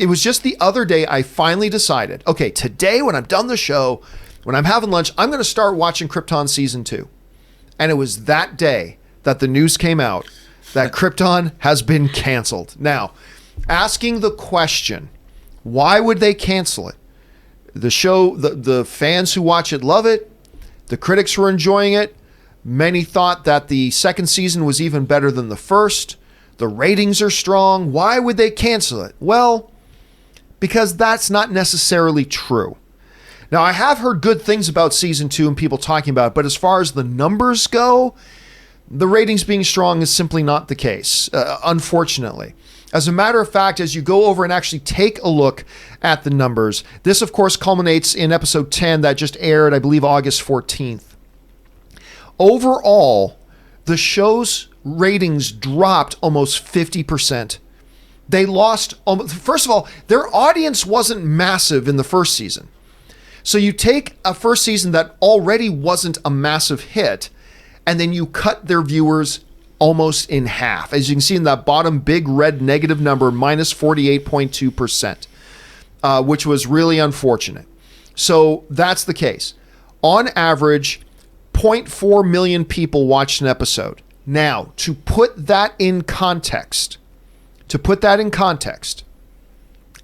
it was just the other day I finally decided, okay, today when I'm done the show, when I'm having lunch, I'm going to start watching Krypton season 2. And it was that day that the news came out that Krypton has been canceled. Now, asking the question, why would they cancel it? The show, the fans who watch it love it. The critics were enjoying it. Many thought that the second season was even better than the first. The ratings are strong. Why would they cancel it? Well, because that's not necessarily true. Now, I have heard good things about season 2 and people talking about it, but as far as the numbers go, the ratings being strong is simply not the case, unfortunately. As a matter of fact, as you go over and actually take a look at the numbers, this, of course, culminates in episode 10 that just aired, I believe, August 14th. Overall, the show's ratings dropped almost 50%. They lost, first of all, their audience wasn't massive in the first season. So you take a first season that already wasn't a massive hit, and then you cut their viewers almost in half. As you can see in that bottom big red negative number, minus 48.2%, which was really unfortunate. So that's the case. On average, 0.4 million people watched an episode. Now, to put that in context,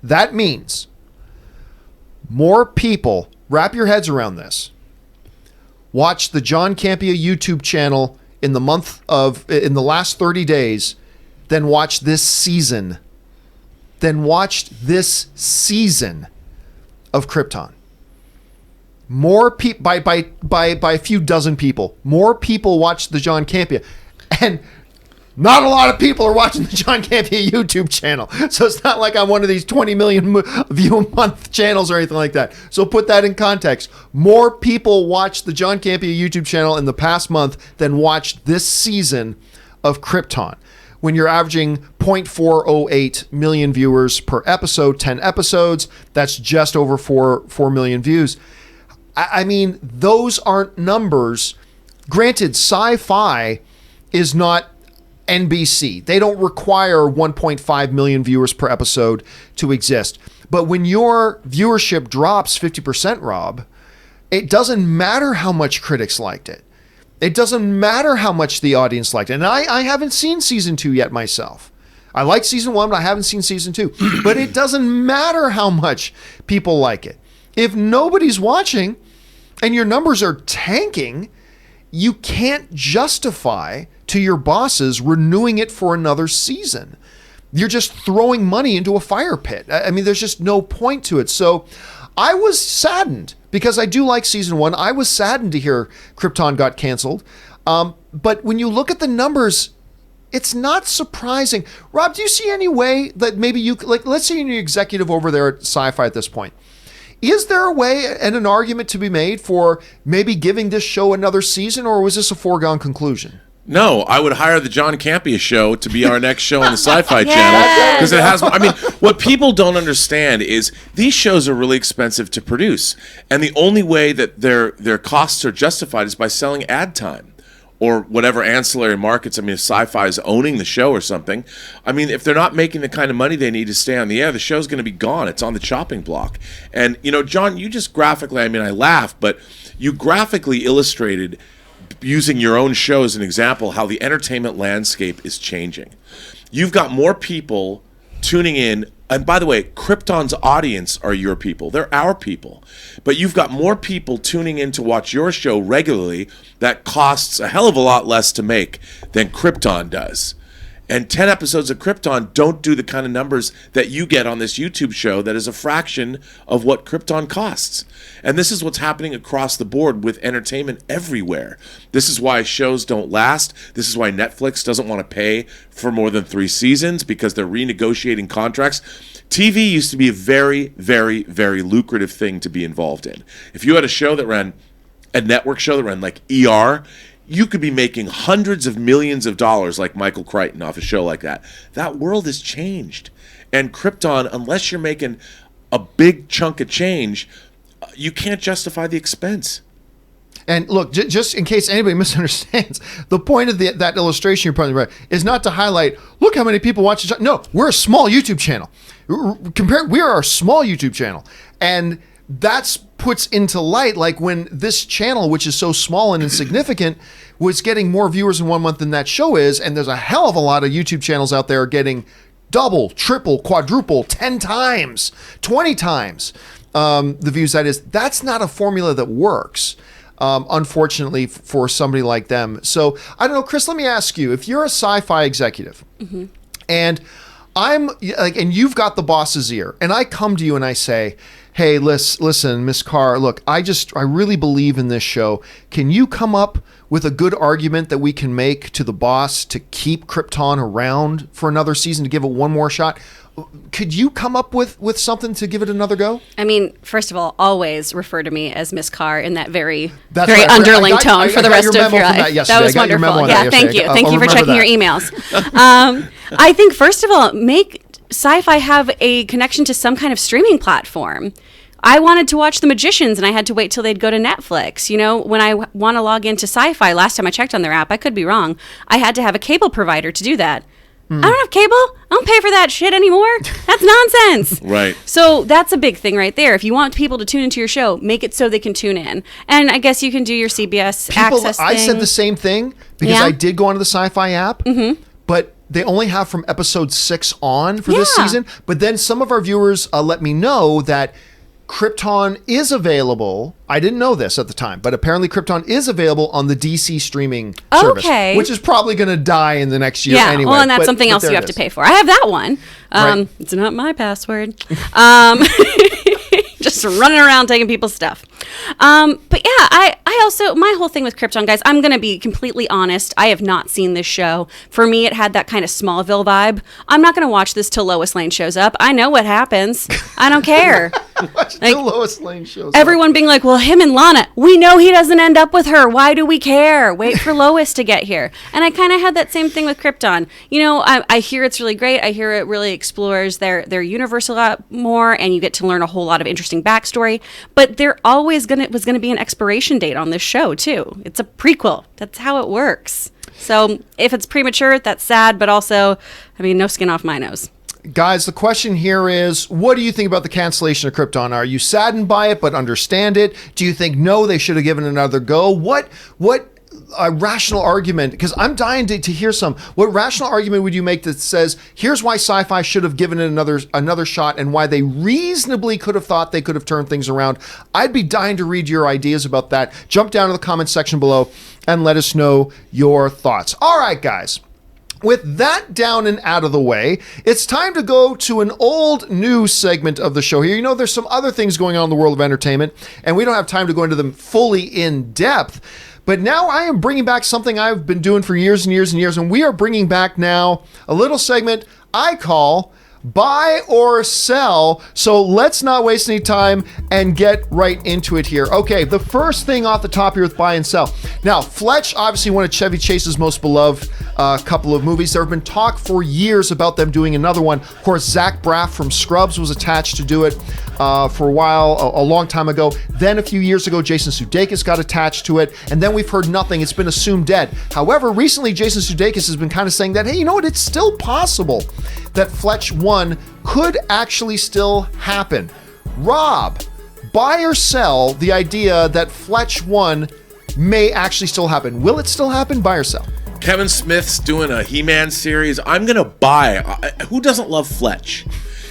that means more people, wrap your heads around this, watch the John Campea YouTube channel in the last 30 days than watched this season of Krypton. More people, by a few dozen people, more people watch the John Campea, and not a lot of people are watching the John Campea YouTube channel. So it's not like I'm one of these 20 million view a month channels or anything like that. So put that in context. More people watched the John Campea YouTube channel in the past month than watched this season of Krypton. When you're averaging 0.408 million viewers per episode, 10 episodes, that's just over 4 million views. I mean, those aren't numbers. Granted, Sci-Fi is not NBC. They don't require 1.5 million viewers per episode to exist. But when your viewership drops 50%, Rob, it doesn't matter how much critics liked it. It doesn't matter how much the audience liked it. And I haven't seen season 2 yet myself. I like season 1, but I haven't seen season 2. But it doesn't matter how much people like it. If nobody's watching and your numbers are tanking, you can't justify to your bosses renewing it for another season. You're just throwing money into a fire pit. I mean, there's just no point to it. So I was saddened because I do like season 1. I was saddened to hear Krypton got canceled. But when you look at the numbers, it's not surprising. Rob, do you see any way that maybe you, like, let's say you're an executive over there at Sci-Fi at this point. Is there a way and an argument to be made for maybe giving this show another season, or was this a foregone conclusion? No, I would hire the John Campea Show to be our next show on the Sci-Fi channel, because it has. I mean, what people don't understand is these shows are really expensive to produce, and the only way that their costs are justified is by selling ad time, or whatever ancillary markets. I mean, if Sci-Fi is owning the show or something, I mean, if they're not making the kind of money they need to stay on the air, the show's going to be gone. It's on the chopping block. And, John, you just graphically, I mean, I laugh, but you graphically illustrated, using your own show as an example, how the entertainment landscape is changing. You've got more people tuning in. And by the way, Krypton's audience are your people. They're our people. But you've got more people tuning in to watch your show regularly that costs a hell of a lot less to make than Krypton does. And 10 episodes of Krypton don't do the kind of numbers that you get on this YouTube show that is a fraction of what Krypton costs. And this is what's happening across the board with entertainment everywhere. This is why shows don't last. This is why Netflix doesn't want to pay for more than 3 seasons, because they're renegotiating contracts. TV used to be a very, very, very lucrative thing to be involved in. If you had a network show that ran like ER, you could be making hundreds of millions of dollars like Michael Crichton off a show like that. That world has changed. And Krypton, unless you're making a big chunk of change, you can't justify the expense. And look, just in case anybody misunderstands, the point of that illustration you're probably right is not to highlight, look how many people watch the show. No, we're a small YouTube channel. We are a small YouTube channel. And that's puts into light, like when this channel, which is so small and insignificant, was getting more viewers in 1 month than that show is, and there's a hell of a lot of YouTube channels out there getting double, triple, quadruple, 10 times, 20 times the views that is. That's not a formula that works, unfortunately, for somebody like them. So, I don't know, Kris, let me ask you, if you're a Sci-Fi executive, and I'm like, and you've got the boss's ear, and I come to you and I say, hey, listen, Miss Carr, look, I really believe in this show. Can you come up with a good argument that we can make to the boss to keep Krypton around for another season, to give it one more shot? Could you come up with something to give it another go? I mean, first of all, always refer to me as Miss Carr in that very right. underling tone for the rest of your life. That was wonderful. Yeah, thank you. Thank you for checking your emails. I think, first of all, make Sci-Fi have a connection to some kind of streaming platform. I wanted to watch The Magicians, and I had to wait till they'd go to Netflix. When I want to log into Sci-Fi, last time I checked on their app, I could be wrong, I had to have a cable provider to do that. I don't have cable. I don't pay for that shit anymore. That's nonsense. Right. So that's a big thing right there. If you want people to tune into your show, make it so they can tune in. And I guess you can do your CBS access thing. I said the same thing because I did go onto the Sci-Fi app, but they only have from episode 6 on for this season. But then some of our viewers let me know that Krypton is available. I didn't know this at the time, but apparently Krypton is available on the DC streaming service, which is probably going to die in the next year anyway. Well, and that's something else you have to pay for. I have that one. It's not my password. Just running around taking people's stuff. But yeah, I also, my whole thing with Krypton, guys, I'm going to be completely honest. I have not seen this show. For me, it had that kind of Smallville vibe. I'm not going to watch this till Lois Lane shows up. I know what happens. I don't care. Watch till Lois Lane shows up. Everyone being like, well, him and Lana, we know he doesn't end up with her. Why do we care? Wait for Lois to get here. And I kind of had that same thing with Krypton. I hear it's really great. I hear it really explores their universe a lot more, and you get to learn a whole lot of interesting backstory. But there always was going to be an expiration date on this show too. It's a prequel. That's how it works. So if it's premature, that's sad. But also, no skin off my nose. Guys, the question here is, what do you think about the cancellation of Krypton? Are you saddened by it but understand it? Do you think, no, they should have given it another go? What a rational argument, because I'm dying to hear some. What rational argument would you make that says, here's why Sci-Fi should have given it another shot and why they reasonably could have thought they could have turned things around? I'd be dying to read your ideas about that. Jump down to the comments section below and let us know your thoughts. All right, guys. With that down and out of the way, it's time to go to an old news segment of the show here. There's some other things going on in the world of entertainment, and we don't have time to go into them fully in depth. But now I am bringing back something I've been doing for years and years and years, and we are bringing back now a little segment I call Buy or sell? So let's not waste any time and get right into it here. Okay, the first thing off the top here with buy and sell. Now, Fletch, obviously one of Chevy Chase's most beloved couple of movies. There have been talk for years about them doing another one. Of course, Zach Braff from Scrubs was attached to do it for a while, a long time ago. Then a few years ago, Jason Sudeikis got attached to it, and then we've heard nothing. It's been assumed dead. However, recently Jason Sudeikis has been kind of saying that, hey, you know what? It's still possible that Fletch 1 could actually still happen. Rob, buy or sell the idea that Fletch 1 may actually still happen? Will it still happen? Buy or sell? Kevin Smith's doing a He-Man series. I'm going to buy. Who doesn't love Fletch?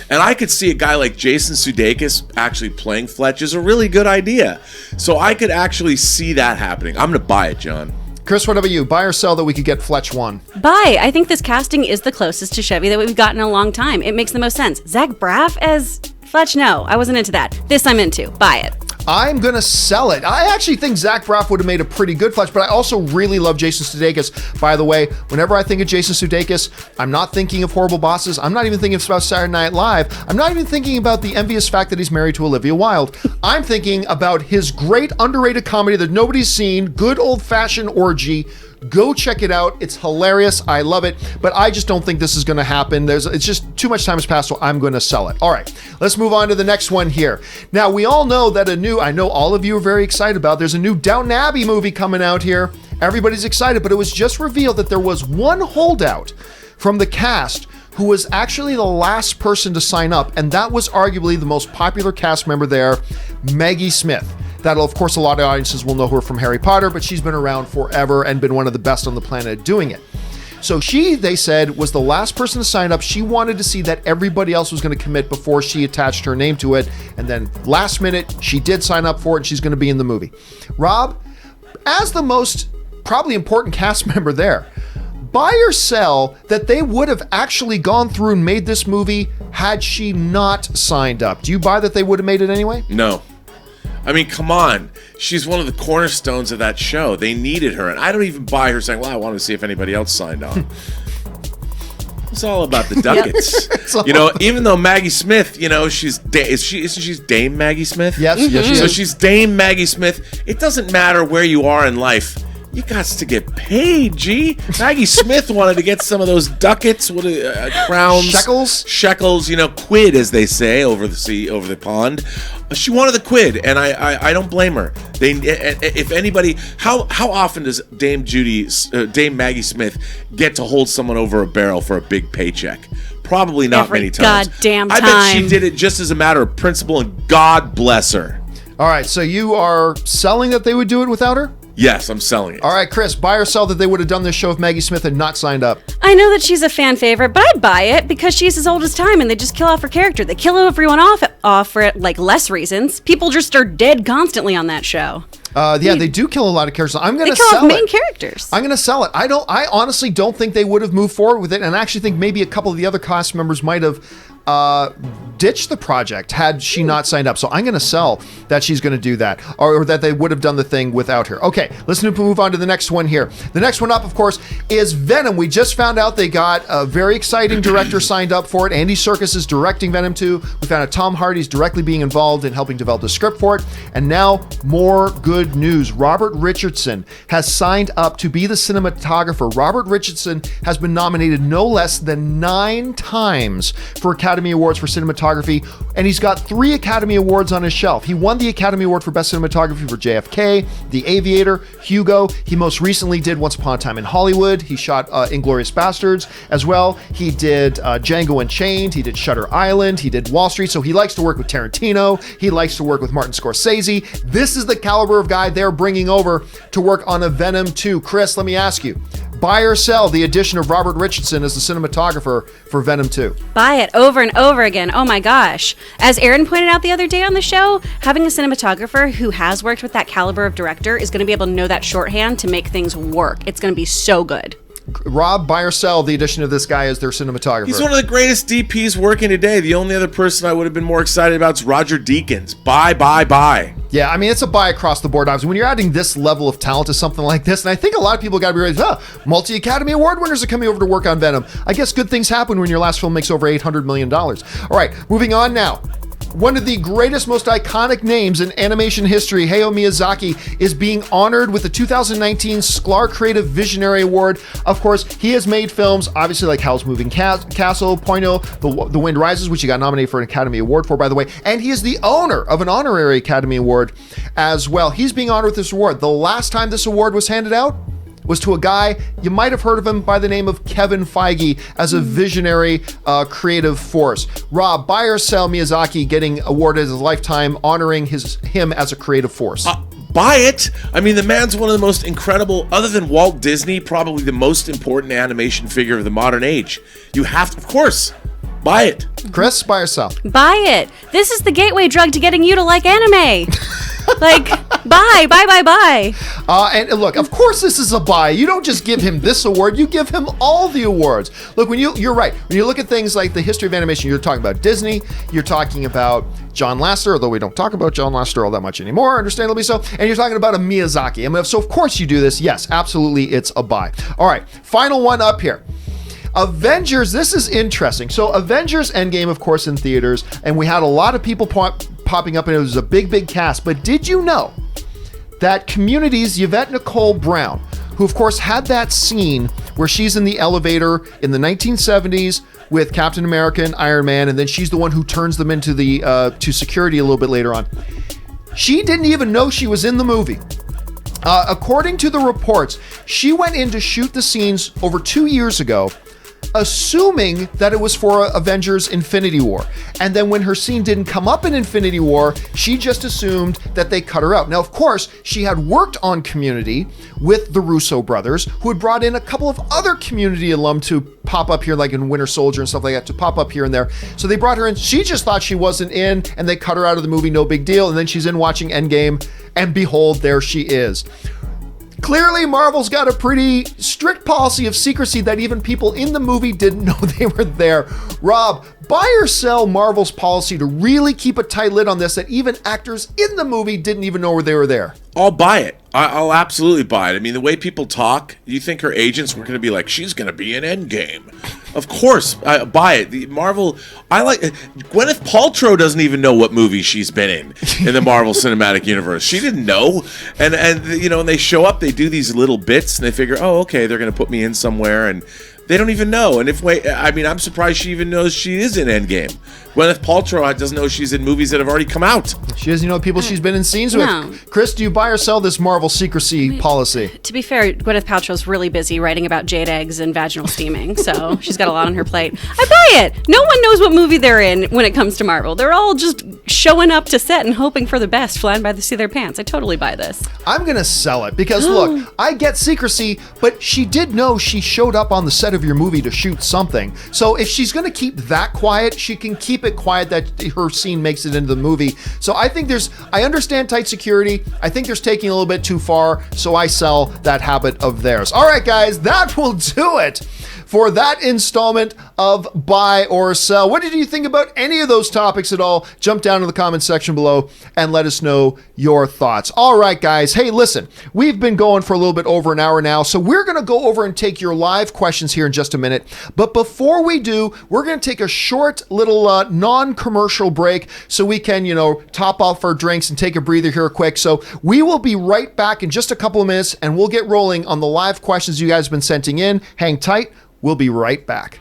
And I could see a guy like Jason Sudeikis actually playing Fletch is a really good idea. So I could actually see that happening. I'm going to buy it, John. Chris, what about you? Buy or sell that we could get Fletch 1? Buy. I think this casting is the closest to Chevy that we've gotten in a long time. It makes the most sense. Zach Braff as Fletch? No, I wasn't into that. This I'm into. Buy it. I'm going to sell it. I actually think Zach Braff would have made a pretty good Fletch, but I also really love Jason Sudeikis. By the way, whenever I think of Jason Sudeikis, I'm not thinking of Horrible Bosses. I'm not even thinking about Saturday Night Live. I'm not even thinking about the envious fact that he's married to Olivia Wilde. I'm thinking about his great underrated comedy that nobody's seen, Good Old-Fashioned Orgy. Go check it out. It's hilarious. I love it. But I just don't think this is going to happen. It's just too much time has passed, so I'm going to sell it. All right, let's move on to the next one here. Now, we all know that I know all of you are very excited about, there's a new Downton Abbey movie coming out here. Everybody's excited, but it was just revealed that there was one holdout from the cast who was actually the last person to sign up, and that was arguably the most popular cast member there, Maggie Smith. That'll, of course, a lot of audiences will know her from Harry Potter, but she's been around forever and been one of the best on the planet at doing it. So she, they said, was the last person to sign up. She wanted to see that everybody else was going to commit before she attached her name to it. And then last minute, she did sign up for it, and she's going to be in the movie. Rob, as the most probably important cast member there, buy or sell that they would have actually gone through and made this movie had she not signed up? Do you buy that they would have made it anyway? No. I mean, come on. She's one of the cornerstones of that show. They needed her. And I don't even buy her saying, well, I wanted to see if anybody else signed on. It's all about the ducats. You know, even though Maggie Smith, you know, isn't she Dame Maggie Smith? Yes, yes, she So is. she's Dame Maggie Smith. It doesn't matter where you are in life. You got to get paid, G. Maggie Smith wanted to get some of those ducats, crowns, shekels, you know, quid as they say over the pond. She wanted the quid, and I don't blame her. If anybody, how often does Dame Maggie Smith get to hold someone over a barrel for a big paycheck? Probably not Every many times. goddamn I time. bet she did it just as a matter of principle, and God bless her. All right, so you are selling that they would do it without her? Yes, I'm selling it. All right, Chris, buy or sell that they would have done this show if Maggie Smith had not signed up? I know that she's a fan favorite, but I'd buy it because she's as old as time and they just kill off her character. They kill everyone off for like less reasons. People just are dead constantly on that show. Yeah, they do kill a lot of characters. I'm going to kill sell off main it. characters. I'm going to sell it. I honestly don't think they would have moved forward with it, and I actually think maybe a couple of the other cast members might have ditched the project had she not signed up. So I'm going to sell that she's going to do that, or that they would have done the thing without her. Okay, let's move on to the next one here. The next one up, of course, is Venom. We just found out they got a very exciting director signed up for it. Andy Serkis is directing Venom 2. We found out Tom Hardy's directly being involved in helping develop the script for it. And now more good news. Robert Richardson has signed up to be the cinematographer. Robert Richardson has been nominated no less than 9 times for Academy Awards for cinematography, and he's got 3 Academy Awards on his shelf. He won the Academy Award for Best Cinematography for JFK, The Aviator, Hugo. He most recently did Once Upon a Time in Hollywood. He shot Inglourious Bastards as well. He did Django Unchained. He did Shutter Island. He did Wall Street. So he likes to work with Tarantino. He likes to work with Martin Scorsese. This is the caliber of guy they're bringing over to work on a Venom 2. Chris, let me ask you, buy or sell the addition of Robert Richardson as the cinematographer for Venom 2? Buy it over and over again. Oh my gosh. As Aaron pointed out the other day on the show, having a cinematographer who has worked with that caliber of director is going to be able to know that shorthand to make things work. It's going to be so good. Rob, buy or sell the addition of this guy as their cinematographer? He's one of the greatest DPs working today. The only other person I would have been more excited about is Roger Deakins. Buy. Yeah, I mean, it's a buy across the board. Obviously, when you're adding this level of talent to something like this, and I think a lot of people got to be ready, multi-Academy Award winners are coming over to work on Venom. I guess good things happen when your last film makes over $800 million. All right, moving on now. One of the greatest, most iconic names in animation history, Hayao Miyazaki, is being honored with the 2019 Sklar Creative Visionary Award. Of course, he has made films, obviously, like Howl's Moving Castle, Ponyo, The Wind Rises, which he got nominated for an Academy Award for, by the way, and he is the owner of an honorary Academy Award as well. He's being honored with this award. The last time this award was handed out was to a guy, you might have heard of him by the name of Kevin Feige, as a visionary creative force. Rob, buy or sell Miyazaki getting awarded as a lifetime, honoring him as a creative force? Buy it. I mean, the man's one of the most incredible, other than Walt Disney, probably the most important animation figure of the modern age. You have to, of course, buy it. Kris, buy or sell? Buy it. This is the gateway drug to getting you to like anime. Like, buy. And look, of course this is a buy. You don't just give him this award, you give him all the awards. Look, you're right. When you look at things like the history of animation, you're talking about Disney, you're talking about John Lasseter, although we don't talk about John Lasseter all that much anymore, understandably so, and you're talking about a Miyazaki. I mean, so of course you do this. Yes, absolutely, it's a buy. All right, final one up here. Avengers, this is interesting. So Avengers Endgame, of course, in theaters, and we had a lot of people popping up, and it was a big cast. But did you know that Community's Yvette Nicole Brown, who of course had that scene where she's in the elevator in the 1970s with Captain America and Iron Man, and then she's the one who turns them into the to security a little bit later on. She didn't even know she was in the movie. According to the reports, she went in to shoot the scenes over 2 years ago, assuming that it was for Avengers Infinity War. And then when her scene didn't come up in Infinity War, she just assumed that they cut her out. Now, of course, she had worked on Community with the Russo brothers, who had brought in a couple of other Community alum to pop up here, like in Winter Soldier and stuff like that, to pop up here and there. So they brought her in. She just thought she wasn't in, and they cut her out of the movie, no big deal. And then she's in watching Endgame, and behold, there she is. Clearly, Marvel's got a pretty strict policy of secrecy that even people in the movie didn't know they were there. Rob, buy or sell Marvel's policy to really keep a tight lid on this, that even actors in the movie didn't even know they were there? I'll buy it. I'll absolutely buy it. I mean, the way people talk, you think her agents were going to be like, she's going to be in Endgame. Of course, I buy it. The Marvel, Gwyneth Paltrow doesn't even know what movie she's been in the Marvel Cinematic Universe. She didn't know. And you know, when they show up, they do these little bits, and they figure, oh, okay, they're going to put me in somewhere, and they don't even know. And I'm surprised she even knows she is in Endgame. Gwyneth Paltrow doesn't know she's in movies that have already come out. She doesn't know people she's been in scenes with. Kris, do you buy or sell this Marvel secrecy policy? To be fair, Gwyneth Paltrow's really busy writing about jade eggs and vaginal steaming, so she's got a lot on her plate. I buy it. No one knows what movie they're in when it comes to Marvel. They're all just showing up to set and hoping for the best, flying by the seat of their pants. I totally buy this. I'm going to sell it because, look, I get secrecy, but she did know she showed up on the set of your movie to shoot something. So if she's going to keep that quiet, she can keep it quiet that her scene makes it into the movie. So I think I understand tight security. I think there's taking a little bit too far, so I sell that habit of theirs. All right, guys, that will do it for that installment of Buy or Sell. What did you think about any of those topics at all? Jump down to the comment section below and let us know your thoughts. All right, guys. Hey, listen, we've been going for a little bit over an hour now, so we're going to go over and take your live questions here in just a minute. But before we do, we're going to take a short little non-commercial break so we can, top off our drinks and take a breather here quick. So we will be right back in just a couple of minutes, and we'll get rolling on the live questions you guys have been sending in. Hang tight. We'll be right back.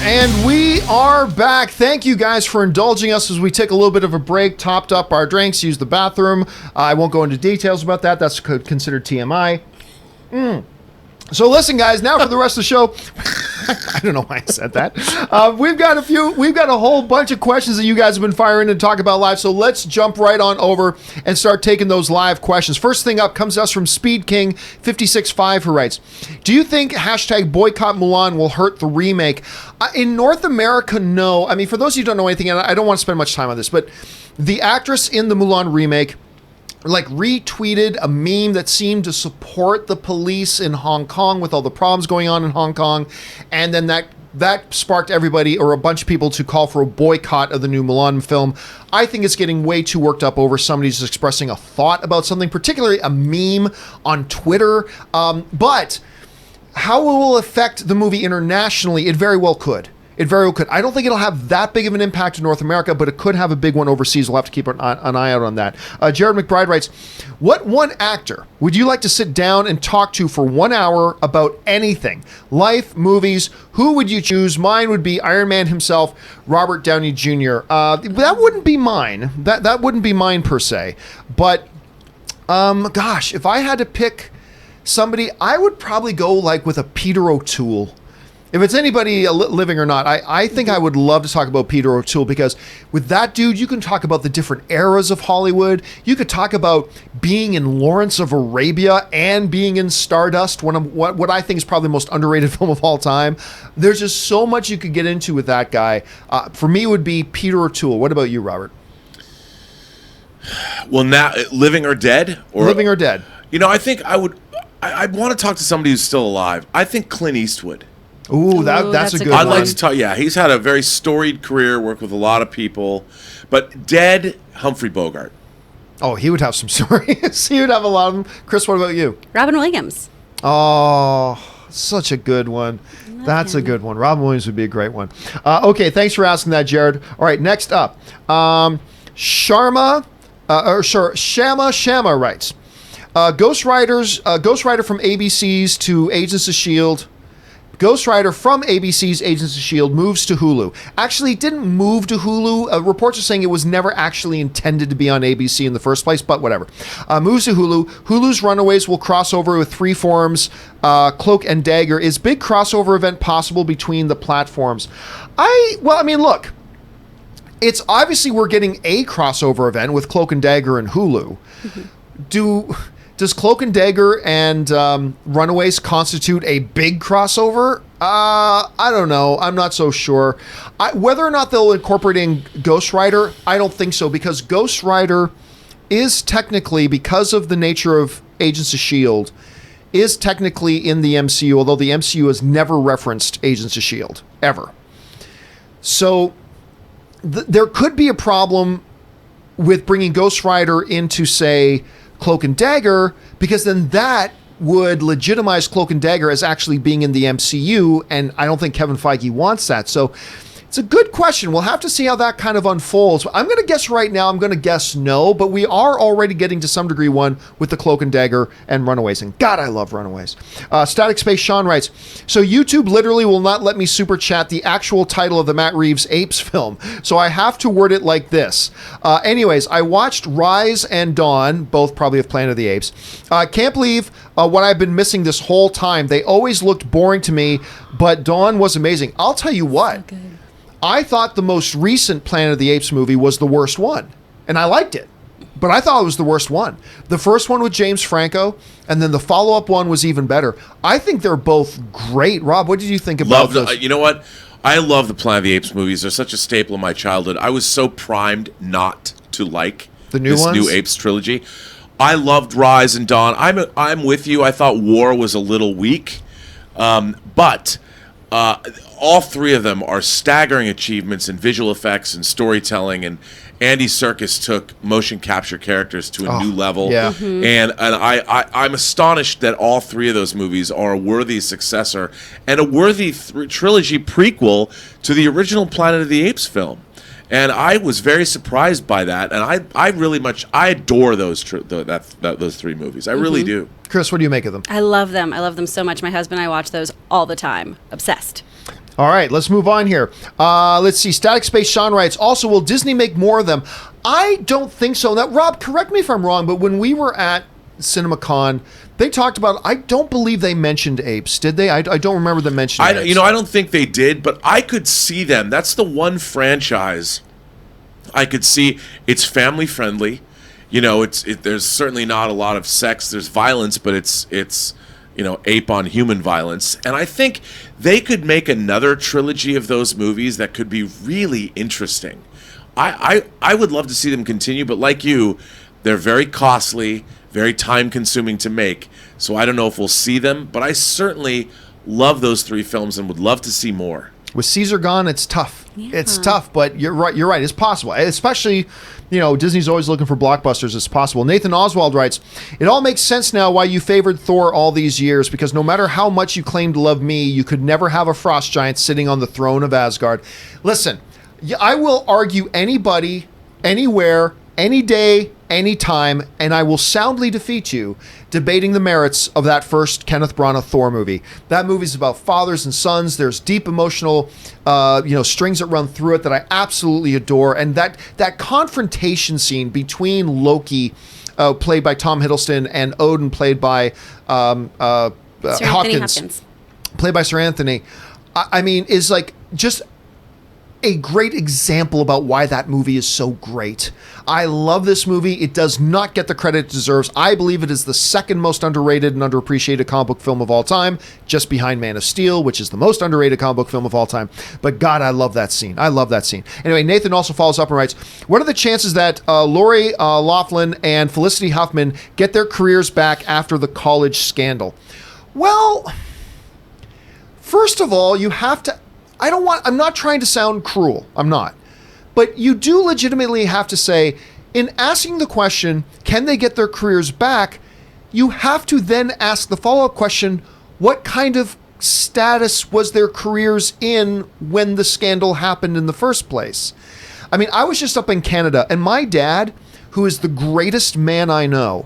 And we are back. Thank you guys for indulging us as we take a little bit of a break, topped up our drinks, used the bathroom. I won't go into details about that. That's considered TMI. So listen, guys, now for the rest of the show. I don't know why I said that. We've got a whole bunch of questions that you guys have been firing and talk about live. So let's jump right on over and start taking those live questions. First thing up comes to us from Speed King 565, who writes, do you think hashtag boycott Mulan will hurt the remake? In North America, no. I mean, for those of you who don't know anything, and I don't want to spend much time on this, but the actress in the Mulan remake retweeted a meme that seemed to support the police in Hong Kong with all the problems going on in Hong Kong. And then that sparked everybody, or a bunch of people, to call for a boycott of the new Mulan film. I think it's getting way too worked up over somebody just expressing a thought about something, particularly a meme on Twitter. But how it will affect the movie internationally, it very well could. It very well could. I don't think it'll have that big of an impact in North America, but it could have a big one overseas. We'll have to keep an eye out on that. Jared McBride writes, what one actor would you like to sit down and talk to for 1 hour about anything? Life, movies, who would you choose? Mine would be Iron Man himself, Robert Downey Jr. That wouldn't be mine. That wouldn't be mine per se. But, gosh, if I had to pick somebody, I would probably go with a Peter O'Toole. If it's anybody living or not, I think I would love to talk about Peter O'Toole, because with that dude, you can talk about the different eras of Hollywood. You could talk about being in Lawrence of Arabia and being in Stardust, what I think is probably the most underrated film of all time. There's just so much you could get into with that guy. For me, it would be Peter O'Toole. What about you, Robert? Well, now, living or dead? Living or dead. You know, I think I'd want to talk to somebody who's still alive. I think Clint Eastwood. Ooh, that's a good one. I'd like to tell you, he's had a very storied career, worked with a lot of people, but dead, Humphrey Bogart. Oh, he would have some stories. He would have a lot of them. Kris, what about you? Robin Williams. Oh, such a good one. That's a good one. Robin Williams would be a great one. Okay, thanks for asking that, Jared. All right, next up, Shama writes, Ghost Rider from ABC's to Agents of S.H.I.E.L.D. Ghost Rider from ABC's Agents of S.H.I.E.L.D. moves to Hulu. Actually, it didn't move to Hulu. Reports are saying it was never actually intended to be on ABC in the first place, but whatever. Moves to Hulu. Hulu's Runaways will cross over with Freeform's Cloak and Dagger. Is big crossover event possible between the platforms? Look. It's obviously we're getting a crossover event with Cloak and Dagger and Hulu. Mm-hmm. Does Cloak and Dagger and Runaways constitute a big crossover? I don't know. I'm not so sure. Whether or not they'll incorporate in Ghost Rider, I don't think so, because Ghost Rider is technically, because of the nature of Agents of S.H.I.E.L.D., is technically in the MCU, although the MCU has never referenced Agents of S.H.I.E.L.D., ever. So there could be a problem with bringing Ghost Rider into, say, Cloak and Dagger, because then that would legitimize Cloak and Dagger as actually being in the MCU, and I don't think Kevin Feige wants that. So it's a good question. We'll have to see how that kind of unfolds. I'm going to guess right now, I'm going to guess no, but we are already getting to some degree one with the Cloak and Dagger and Runaways, and God, I love Runaways. Static Space Sean writes, so YouTube literally will not let me super chat the actual title of the Matt Reeves Apes film, so I have to word it like this. Anyways, I watched Rise and Dawn, both probably of Planet of the Apes. Can't believe what I've been missing this whole time. They always looked boring to me, but Dawn was amazing. I'll tell you what. So good. I thought the most recent Planet of the Apes movie was the worst one, and I liked it, but I thought it was the worst one. The first one with James Franco, and then the follow-up one was even better. I think they're both great. Rob, what did you think about this? You know what? I love the Planet of the Apes movies. They're such a staple of my childhood. I was so primed not to like this new Apes trilogy. I loved Rise and Dawn. I'm with you. I thought War was a little weak, but all three of them are staggering achievements in visual effects and storytelling, and Andy Serkis took motion capture characters to a new level. Yeah. Mm-hmm. And I'm astonished that all three of those movies are a worthy successor and a worthy trilogy prequel to the original Planet of the Apes film. And I was very surprised by that, and I adore those three movies. I really do. Kris, what do you make of them? I love them. I love them so much. My husband and I watch those all the time. Obsessed. All right, let's move on here. Let's see. Static Space Sean writes, also, will Disney make more of them? I don't think so. Now, Rob, correct me if I'm wrong, but when we were at CinemaCon, they talked about, I don't believe they mentioned apes, did they? I don't remember them mentioning apes. I don't think they did, but I could see them. That's the one franchise I could see. It's family friendly. There's certainly not a lot of sex. There's violence, but it's ape on human violence. And I think they could make another trilogy of those movies that could be really interesting. I would love to see them continue, but like you, they're very costly, very time consuming to make. So I don't know if we'll see them, but I certainly love those 3 films and would love to see more. With Caesar gone, it's tough. Yeah. It's tough, but you're right. It's possible. Especially, Disney's always looking for blockbusters. It's possible. Nathan Oswald writes, it all makes sense now why you favored Thor all these years, because no matter how much you claim to love me, you could never have a frost giant sitting on the throne of Asgard. Listen, I will argue anybody, anywhere, any day, any time, and I will soundly defeat you debating the merits of that first Kenneth Branagh Thor movie. That movie is about fathers and sons. There's deep emotional, strings that run through it that I absolutely adore, and that confrontation scene between Loki, played by Tom Hiddleston, and Odin, played by Hopkins, played by Sir Anthony. I mean, is like just a great example about why that movie is so great. I love this movie. It does not get the credit it deserves. I believe it is the second most underrated and underappreciated comic book film of all time, just behind Man of Steel, which is the most underrated comic book film of all time. But God, I love that scene. I love that scene. Anyway, Nathan also follows up and writes, what are the chances that Lori Loughlin and Felicity Huffman get their careers back after the college scandal? Well, first of all, you have to... I'm not trying to sound cruel. I'm not. But you do legitimately have to say, in asking the question, can they get their careers back? You have to then ask the follow-up question, what kind of status was their careers in when the scandal happened in the first place? I mean, I was just up in Canada, and my dad, who is the greatest man I know,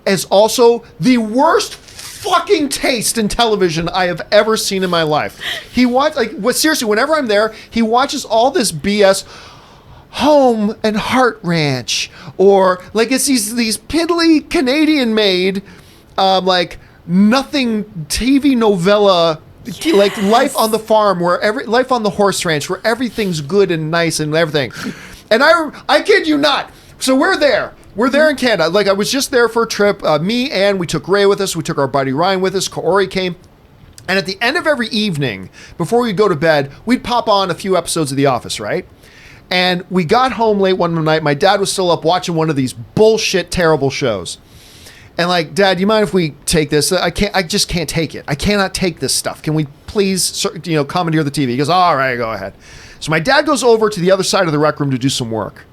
is also the worst fucking taste in television I have ever seen in my life. He seriously, whenever I'm there, he watches all this BS, Home and Heart Ranch, or like it's these piddly Canadian made, nothing TV novella, like Life on the Farm, Life on the Horse Ranch, where everything's good and nice and everything. And I kid you not. So we're there. We're there in Canada. Like, I was just there for a trip. Me and we took Ray with us. We took our buddy Rian with us. Kaori came. And at the end of every evening, before we'd go to bed, we'd pop on a few episodes of The Office, right? And we got home late one night. My dad was still up watching one of these bullshit, terrible shows. And like, Dad, you mind if we take this? I just can't take it. I cannot take this stuff. Can we please, commandeer the TV? He goes, all right, go ahead. So my dad goes over to the other side of the rec room to do some work.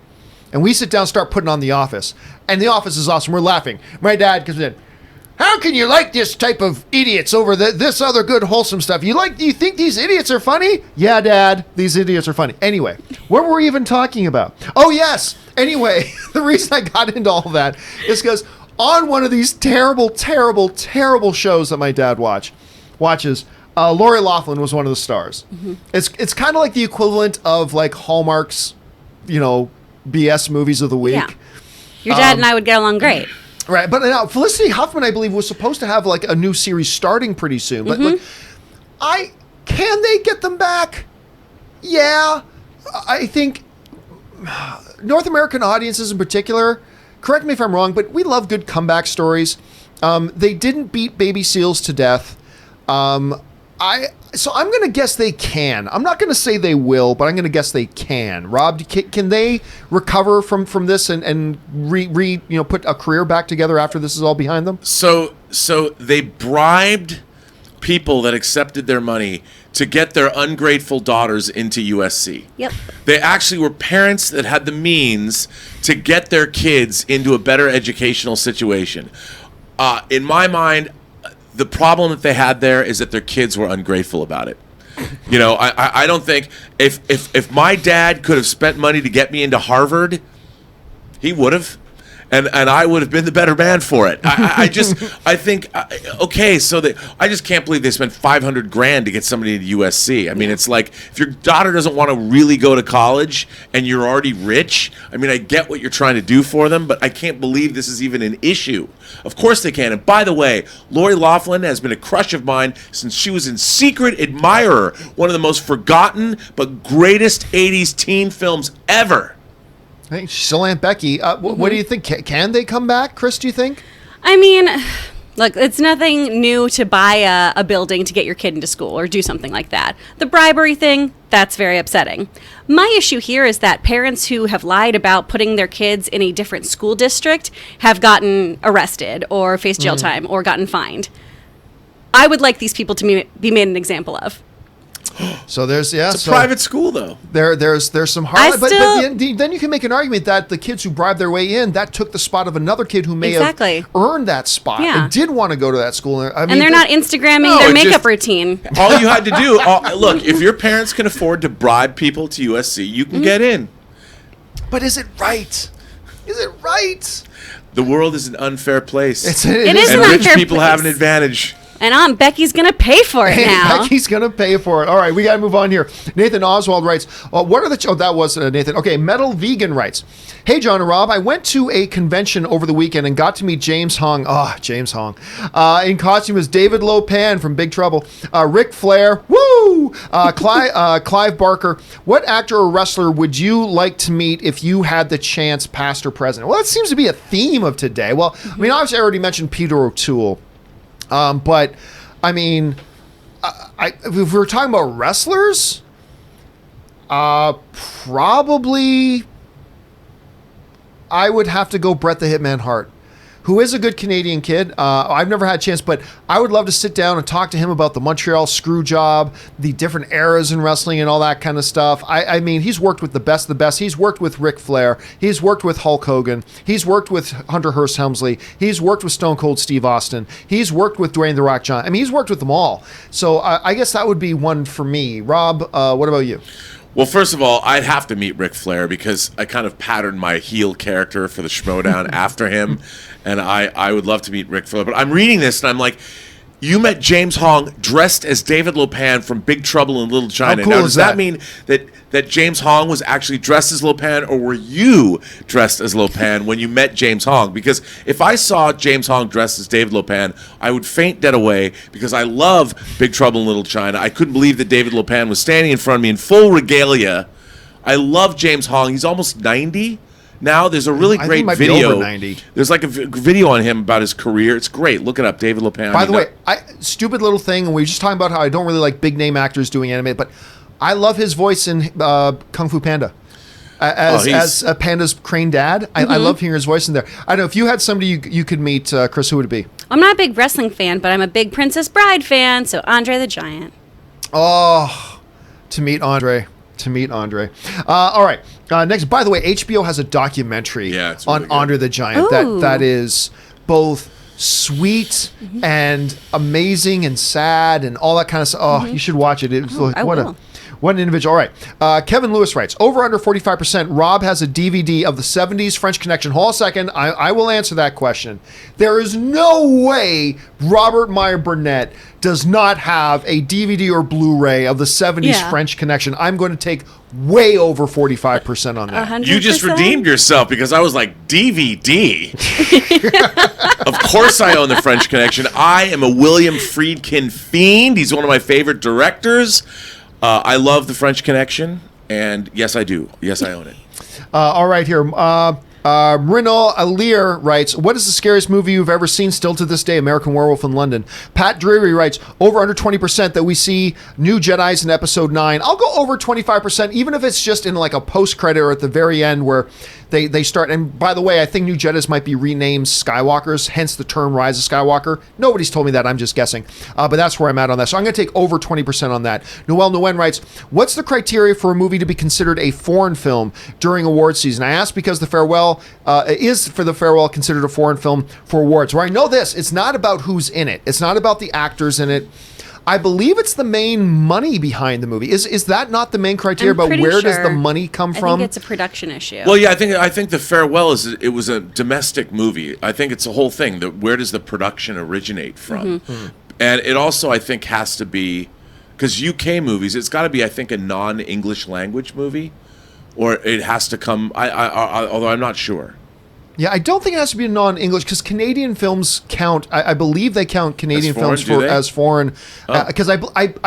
And we sit down, start putting on The Office. And The Office is awesome. We're laughing. My dad comes in. How can you like this type of idiots over this other good, wholesome stuff? You think these idiots are funny? Yeah, Dad, these idiots are funny. Anyway, what were we even talking about? Oh, yes. Anyway, the reason I got into all that is because on one of these terrible, terrible, terrible shows that my dad watches, Lori Loughlin was one of the stars. Mm-hmm. It's kind of like the equivalent of like Hallmark's, BS movies of the week. Yeah. Your dad and I would get along great. Right, but now Felicity Huffman, I believe, was supposed to have like a new series starting pretty soon. But can they get them back? Yeah, I think North American audiences in particular, correct me if I'm wrong, but we love good comeback stories. They didn't beat Baby Seals to death. So I'm going to guess they can. I'm not going to say they will, but I'm going to guess they can. Rob, can they recover from this and put a career back together after this is all behind them? So they bribed people that accepted their money to get their ungrateful daughters into USC. Yep. They actually were parents that had the means to get their kids into a better educational situation. In my mind, the problem that they had there is that their kids were ungrateful about it. I don't think if my dad could have spent money to get me into Harvard, he would have. and I would have been the better man for it. I think, okay, so I just can't believe they spent $500,000 to get somebody to USC. I mean, it's like, if your daughter doesn't want to really go to college and you're already rich, I mean, I get what you're trying to do for them, but I can't believe this is even an issue. Of course they can. And by the way, Lori Loughlin has been a crush of mine since she was in Secret Admirer, one of the most forgotten but greatest 80s teen films ever. Hey, still Aunt Becky. What do you think? Can they come back, Kris, do you think? I mean, look, it's nothing new to buy a building to get your kid into school or do something like that. The bribery thing, that's very upsetting. My issue here is that parents who have lied about putting their kids in a different school district have gotten arrested or faced jail time or gotten fined. I would like these people to be made an example of. So there's It's a private school though. There's some hard, but then you can make an argument that the kids who bribed their way in, that took the spot of another kid who may have earned that spot and did want to go to that school. I mean, and they're not Instagramming their makeup routine. All you had to do, look, if your parents can afford to bribe people to USC, you can get in. But is it right? Is it right? The world is an unfair place. It is an unfair place. And rich people have an advantage. And Aunt Becky's going to pay for it now. Becky's going to pay for it. All right, we got to move on here. Nathan Oswald writes, what are the... that was Nathan. Okay, Metal Vegan writes, hey, John and Rob, I went to a convention over the weekend and got to meet James Hong. James Hong. In costume as David Lopan from Big Trouble. Ric Flair. Woo! Clive Barker. What actor or wrestler would you like to meet if you had the chance, past or present? Well, that seems to be a theme of today. Well, I mean, obviously I already mentioned Peter O'Toole. But I mean, if we're talking about wrestlers, probably I would have to go Bret the Hitman Hart, who is a good Canadian kid. I've never had a chance, but I would love to sit down and talk to him about the Montreal screw job, the different eras in wrestling and all that kind of stuff. I mean, he's worked with the best of the best. He's worked with Ric Flair. He's worked with Hulk Hogan. He's worked with Hunter Hearst Helmsley. He's worked with Stone Cold Steve Austin. He's worked with Dwayne The Rock Johnson. I mean, he's worked with them all. So I guess that would be one for me. Rob, what about you? Well, first of all, I'd have to meet Ric Flair because I kind of patterned my heel character for the Schmodown after him, and I would love to meet Ric Flair. But I'm reading this, and I'm like, you met James Hong dressed as David Lopan from Big Trouble in Little China. How cool now, does that mean that James Hong was actually dressed as Lopan, or were you dressed as Lopan when you met James Hong? Because if I saw James Hong dressed as David Lopan, I would faint dead away because I love Big Trouble in Little China. I couldn't believe that David Lopan was standing in front of me in full regalia. I love James Hong. He's almost 90. Now there's a really great video. There's like a video on him about his career. It's great. Look it up, David Lopan. By the way, stupid little thing, and we were just talking about how I don't really like big name actors doing anime, but I love his voice in Kung Fu Panda. As Panda's crane dad. I love hearing his voice in there. I don't know, if you had somebody you could meet, Kris, who would it be? I'm not a big wrestling fan, but I'm a big Princess Bride fan, so Andre the Giant. Oh, to meet Andre. All right. Next, by the way, HBO has a documentary on Andre the Giant that is both sweet and amazing and sad and all that kind of stuff. Oh, you should watch it. What an individual. All right. Kevin Lewis writes, over under 45%. Rob has a DVD of the 70s French Connection. Hold on a second. I will answer that question. There is no way Robert Meyer Burnett does not have a DVD or Blu-ray of the 70s French Connection. I'm going to take way over 45% on that. 100%? You just redeemed yourself because I was like, DVD? Of course I own the French Connection. I am a William Friedkin fiend. He's one of my favorite directors. I love the French Connection, and yes, I do. Yes, I own it. All right, here. Rinal Alir writes, what is the scariest movie you've ever seen still to this day? American Werewolf in London. Pat Drury writes, over under 20% that we see new Jedis in episode 9. I'll go over 25%, even if it's just in like a post-credit or at the very end where they start. And by the way, I think new Jedis might be renamed Skywalkers, hence the term Rise of Skywalker. Nobody's told me that. I'm just guessing. But that's where I'm at on that. So I'm going to take over 20% on that. Noel Nguyen writes, what's the criteria for a movie to be considered a foreign film during award season? I ask because The Farewell is considered a foreign film for awards. Where I know this, it's not about who's in it. It's not about the actors in it. I believe it's the main money behind the movie. Is that not the main criteria? But where does the money come from? I think it's a production issue. Well, yeah, I think The Farewell it was a domestic movie. I think it's a whole thing. Where does the production originate from? And it also, I think, has to be, because UK movies, it's got to be, I think, a non-English language movie, or it has to come. Although I'm not sure. Yeah, I don't think it has to be non-English, because Canadian films count. I believe they count Canadian foreign, films as foreign. Oh. Because I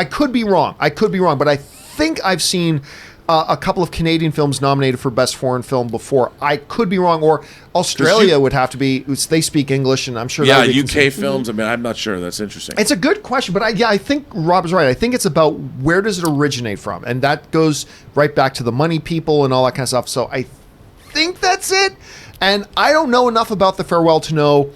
could be wrong. but I think I've seen a couple of Canadian films nominated for Best Foreign Film before. I could be wrong, or Australia would have to be. They speak English, and I'm sure. Yeah, UK films. I mean, I'm not sure. That's interesting. It's a good question, but I think Rob is right. I think it's about where does it originate from, and that goes right back to the money people and all that kind of stuff. So I think that's it. And I don't know enough about The Farewell to know.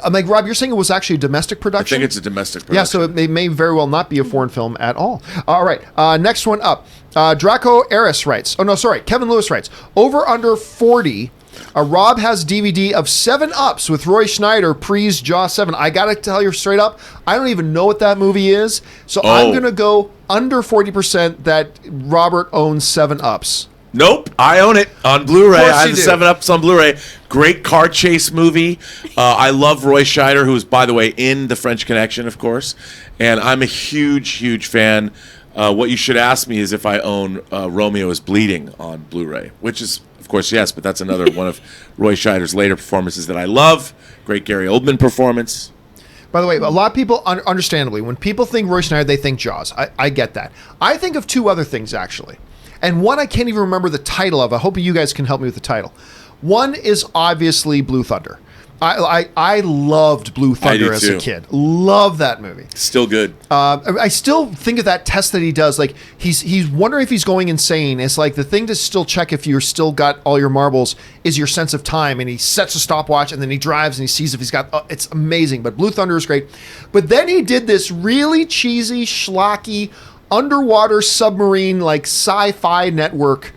I'm like, Rob, you're saying it was actually a domestic production? I think it's a domestic production. Yeah, so it may very well not be a foreign film at all. All right, next one up. Draco Eris writes. Oh, no, sorry. Kevin Lewis writes. Over under 40. Rob has DVD of 7-Ups with Roy Schneider, Pre's Jaw 7. I got to tell you straight up, I don't even know what that movie is. So I'm going to go under 40% that Robert owns 7-Ups. Nope, I own it on Blu-ray. I have the do. 7-Ups on Blu-ray. Great car chase movie. I love Roy Scheider, who is, by the way, in The French Connection, of course. And I'm a huge, huge fan. What you should ask me is if I own Romeo is Bleeding on Blu-ray, which is, of course, yes, but that's another one of Roy Scheider's later performances that I love. Great Gary Oldman performance. By the way, a lot of people, understandably, when people think Roy Schneider, they think Jaws. I get that. I think of two other things, actually. And one I can't even remember the title of. I hope you guys can help me with the title. One is obviously Blue Thunder. I loved Blue Thunder as a kid. Love that movie. Still good. I still think of that test that he does. Like he's wondering if he's going insane. It's like the thing to still check if you're still got all your marbles is your sense of time. And he sets a stopwatch and then he drives and he sees if he's got. It's amazing. But Blue Thunder is great. But then he did this really cheesy, schlocky underwater submarine like Sci-Fi network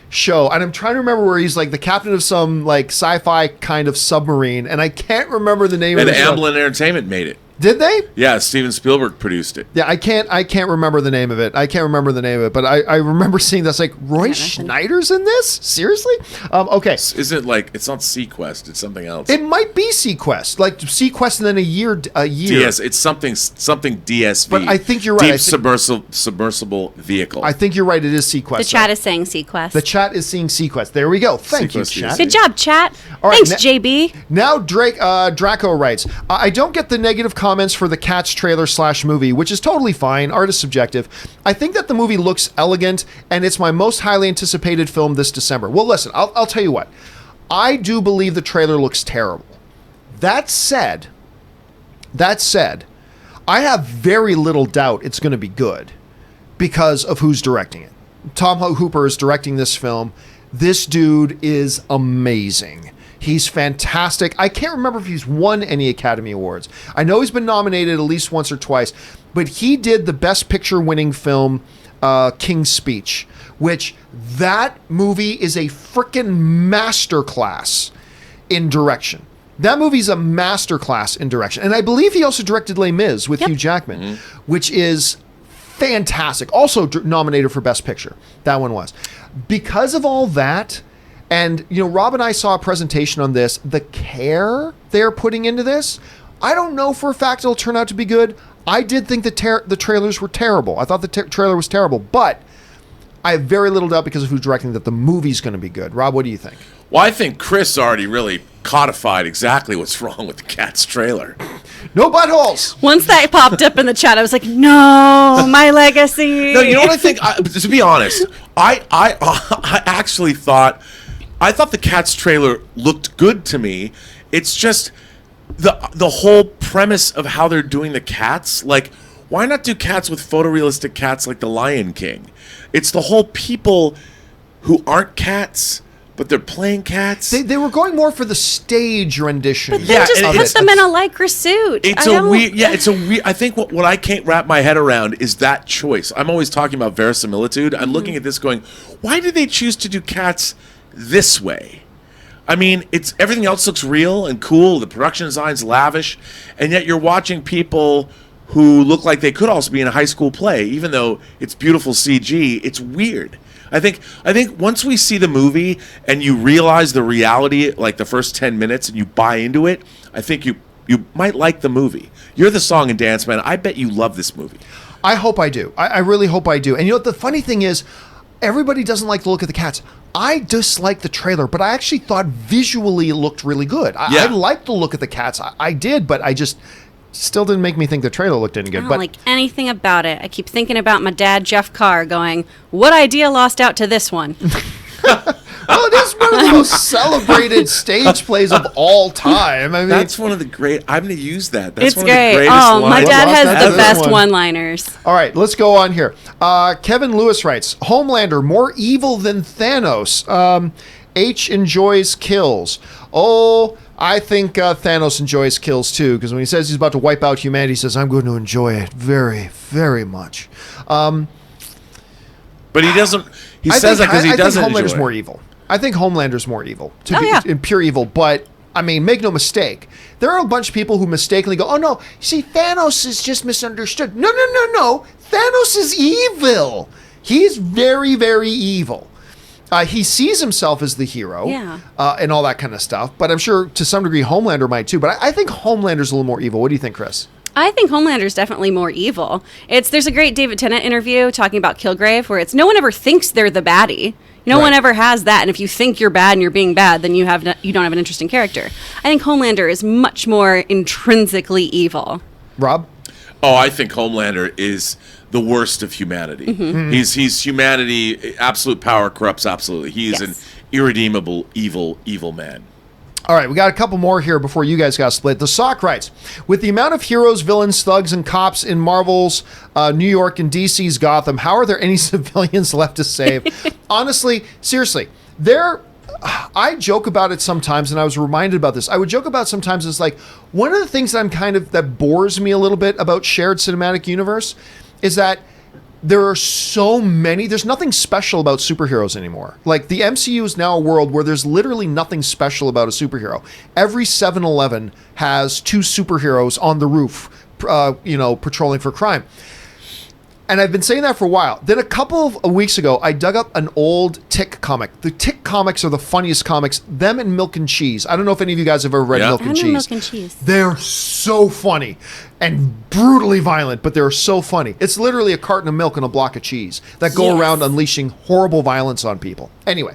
show, and I'm trying to remember where he's like the captain of some like sci-fi kind of submarine, and I can't remember the name of it. And Amblin Entertainment made it. Did they? Yeah, Steven Spielberg produced it. Yeah, I can't remember the name of it. But I remember seeing that's like Roy Schneider's in this? Seriously? Okay. Is it like, it's not Sequest, it's something else. It might be Sequest, like Sequest and then a year. DS, it's something DSV. But I think you're right. Deep submersible vehicle. I think you're right. It is Sequest. The chat is saying Sequest. The chat is seeing Sequest. There we go. Thank you, chat. Good job, chat. All right, thanks, JB. Now Draco writes, I don't get the negative comments for the Cats trailer / movie, which is totally fine. Art is subjective. I think that the movie looks elegant, and it's my most highly anticipated film this December. Well, listen, I'll tell you what. I do believe the trailer looks terrible. That said, I have very little doubt it's going to be good because of who's directing it. Tom Hooper is directing this film. This dude is amazing. He's fantastic. I can't remember if he's won any Academy Awards. I know he's been nominated at least once or twice, but he did the Best Picture winning film, King's Speech, which that movie is a freaking masterclass in direction. That movie's a masterclass in direction. And I believe he also directed Les Mis with Hugh Jackman, which is fantastic. Also nominated for Best Picture. That one was. Because of all that, and, you know, Rob and I saw a presentation on this. The care they're putting into this, I don't know for a fact it'll turn out to be good. I did think the trailers were terrible. I thought the trailer was terrible, but I have very little doubt because of who's directing that the movie's going to be good. Rob, what do you think? Well, I think Kris already really codified exactly what's wrong with the Cats trailer. No buttholes! Once that popped up in the chat, I was like, no, my legacy. No, you know what I think? To be honest, I actually thought the Cats trailer looked good to me. It's just the whole premise of how they're doing the cats. Like, why not do cats with photorealistic cats like the Lion King? It's the whole people who aren't cats, but they're playing cats. They were going more for the stage rendition. But then just put them in a lycra suit. It's a weird. Yeah, it's a weird. I think what I can't wrap my head around is that choice. I'm always talking about verisimilitude. I'm looking at this going, why did they choose to do cats this way? I mean, it's everything else looks real and cool. The production design's lavish, and yet you're watching people who look like they could also be in a high school play, even though it's beautiful CG. It's weird. I think once we see the movie and you realize the reality, like the first 10 minutes, and you buy into it, I think you might like the movie. You're the song and dance man. I bet you love this movie. I hope I do. I really hope I do. And you know what the funny thing is? Everybody doesn't like the look of the cats. I dislike the trailer, but I actually thought visually it looked really good. I liked the look of the cats. I did, but I just still didn't make me think the trailer looked any good. I don't like anything about it. I keep thinking about my dad, Jeff Carr, going, what idea lost out to this one? Well, it is one of the most celebrated stage plays of all time. I mean, that's one of the great. I'm going to use that. That's it's one great. Of the greatest oh, my dad has the best one. one-liners. All right, let's go on here. Kevin Lewis writes, Homelander, more evil than Thanos. H enjoys kills. Oh, I think Thanos enjoys kills too, because when he says he's about to wipe out humanity, he says, I'm going to enjoy it very, very much. But he doesn't. He says that because he doesn't enjoy it. I think Homelander's more evil. I think Homelander's more evil. Yeah. Pure evil. But, I mean, make no mistake. There are a bunch of people who mistakenly go, oh, no, see, Thanos is just misunderstood. No. Thanos is evil. He's very, very evil. He sees himself as the hero and all that kind of stuff. But I'm sure to some degree Homelander might too. But I think Homelander's a little more evil. What do you think, Kris? I think Homelander's definitely more evil. There's a great David Tennant interview talking about Kilgrave where it's no one ever thinks they're the baddie. No one ever has that. And if you think you're bad and you're being bad, then you don't have an interesting character. I think Homelander is much more intrinsically evil. Rob? Oh, I think Homelander is the worst of humanity. Mm-hmm. He's humanity. Absolute power corrupts absolutely. He is an irredeemable, evil man. All right, we got a couple more here before you guys got split. The Sock writes, with the amount of heroes, villains, thugs, and cops in Marvel's New York and DC's Gotham, how are there any civilians left to save? Honestly, seriously, I joke about it sometimes, and I was reminded about this. I would joke about sometimes it's like, one of the things that bores me a little bit about shared cinematic universe is that there are so many, there's nothing special about superheroes anymore. Like, the MCU is now a world where there's literally nothing special about a superhero. Every 7-Eleven has two superheroes on the roof, patrolling for crime. And I've been saying that for a while. Then a couple of weeks ago, I dug up an old Tick comic. The Tick comics are the funniest comics. Them and Milk and Cheese. I don't know if any of you guys have ever read Milk and Cheese. Milk and Cheese. They're so funny and brutally violent, but they're so funny. It's literally a carton of milk and a block of cheese that go around unleashing horrible violence on people. Anyway.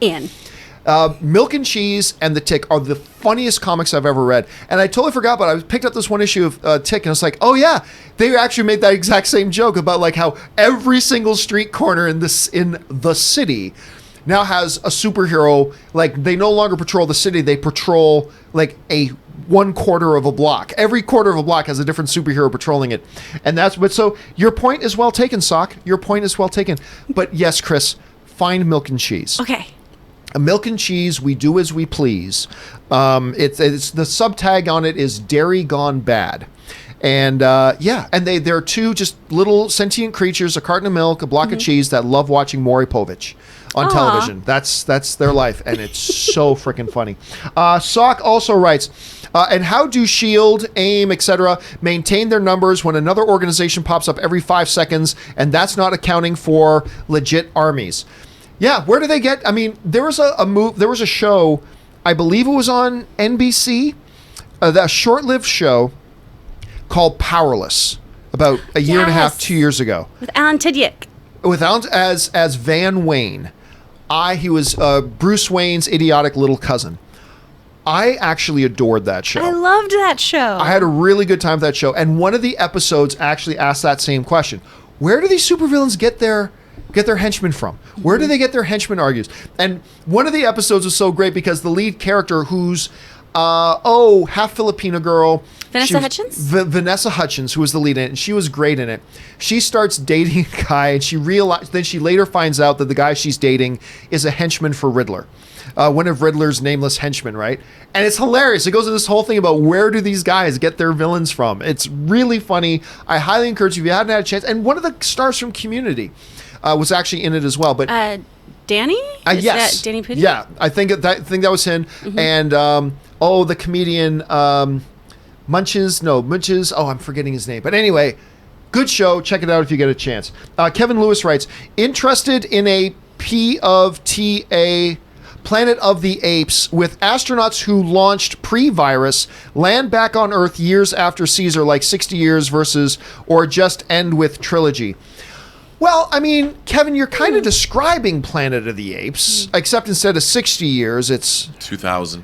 Milk and Cheese and The Tick are the funniest comics I've ever read. And I totally forgot, but I picked up this one issue of Tick, and it's like, oh yeah, they actually made that exact same joke about like how every single street corner in the city now has a superhero. Like, they no longer patrol the city, they patrol like a 1/4 of a block. Every quarter of a block has a different superhero patrolling it. And so your point is well taken, Sock. Your point is well taken. But yes, Kris, find Milk and Cheese. Okay. A Milk and Cheese, we do as we please. It's the subtag on it is Dairy Gone Bad. And and they're two just little sentient creatures, a carton of milk, a block of cheese that love watching Maury Povich on television. That's their life, and it's so freaking funny. Sock also writes, and how do S.H.I.E.L.D., AIM, etc. maintain their numbers when another organization pops up every 5 seconds, and that's not accounting for legit armies? Yeah, where do they get? I mean, there was a show, I believe it was on NBC, that short-lived show called Powerless, about a year and a half, 2 years ago. With Alan Tudyk. As Van Wayne. He was Bruce Wayne's idiotic little cousin. I actually adored that show. I loved that show. I had a really good time with that show, and one of the episodes actually asked that same question. Where do these supervillains get their henchmen from? Where do they get their henchmen argues? And one of the episodes was so great because the lead character, who's half Filipino girl, Vanessa Hudgens? Vanessa Hudgens, who was the lead in it, and she was great in it. She starts dating a guy, and she later finds out that the guy she's dating is a henchman for Riddler. One of Riddler's nameless henchmen, right? And it's hilarious. It goes into this whole thing about where do these guys get their villains from. It's really funny. I highly encourage you if you haven't had a chance. And one of the stars from Community was actually in it as well. But Danny? Yes. Danny Pudi? Yeah, I think that was him. Mm-hmm. And the comedian Munches. Oh, I'm forgetting his name. But anyway, Good show. Check it out if you get a chance. Kevin Lewis writes, interested in a P of TA Planet of the Apes with astronauts who launched pre-virus land back on Earth years after Caesar, like 60 years versus, or just end with trilogy. Well, I mean, Kevin, you're kind of describing Planet of the Apes, except instead of 60 years, it's 2000.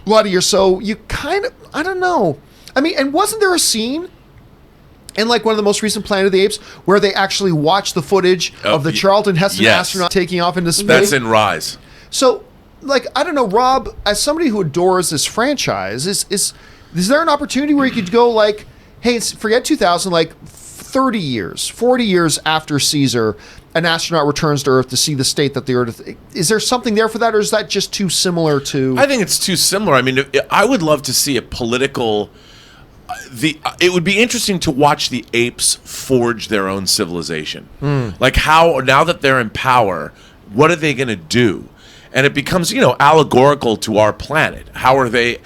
A lot of years. So you kind of, I don't know. I mean, and wasn't there a scene in like one of the most recent Planet of the Apes where they actually watched the footage of the Charlton Heston astronaut taking off into space? That's in Rise. So, like, I don't know, Rob, as somebody who adores this franchise, is there an opportunity where you could go like, hey, forget 2000, like 30 years, 40 years after Caesar, an astronaut returns to Earth to see the state that the Earth is there something there for that, or is that just too similar to? I think it's too similar. I mean, I would love to see a political. It would be interesting to watch the apes forge their own civilization. Like how now that they're in power, what are they going to do? And it becomes, allegorical to our planet. How are they?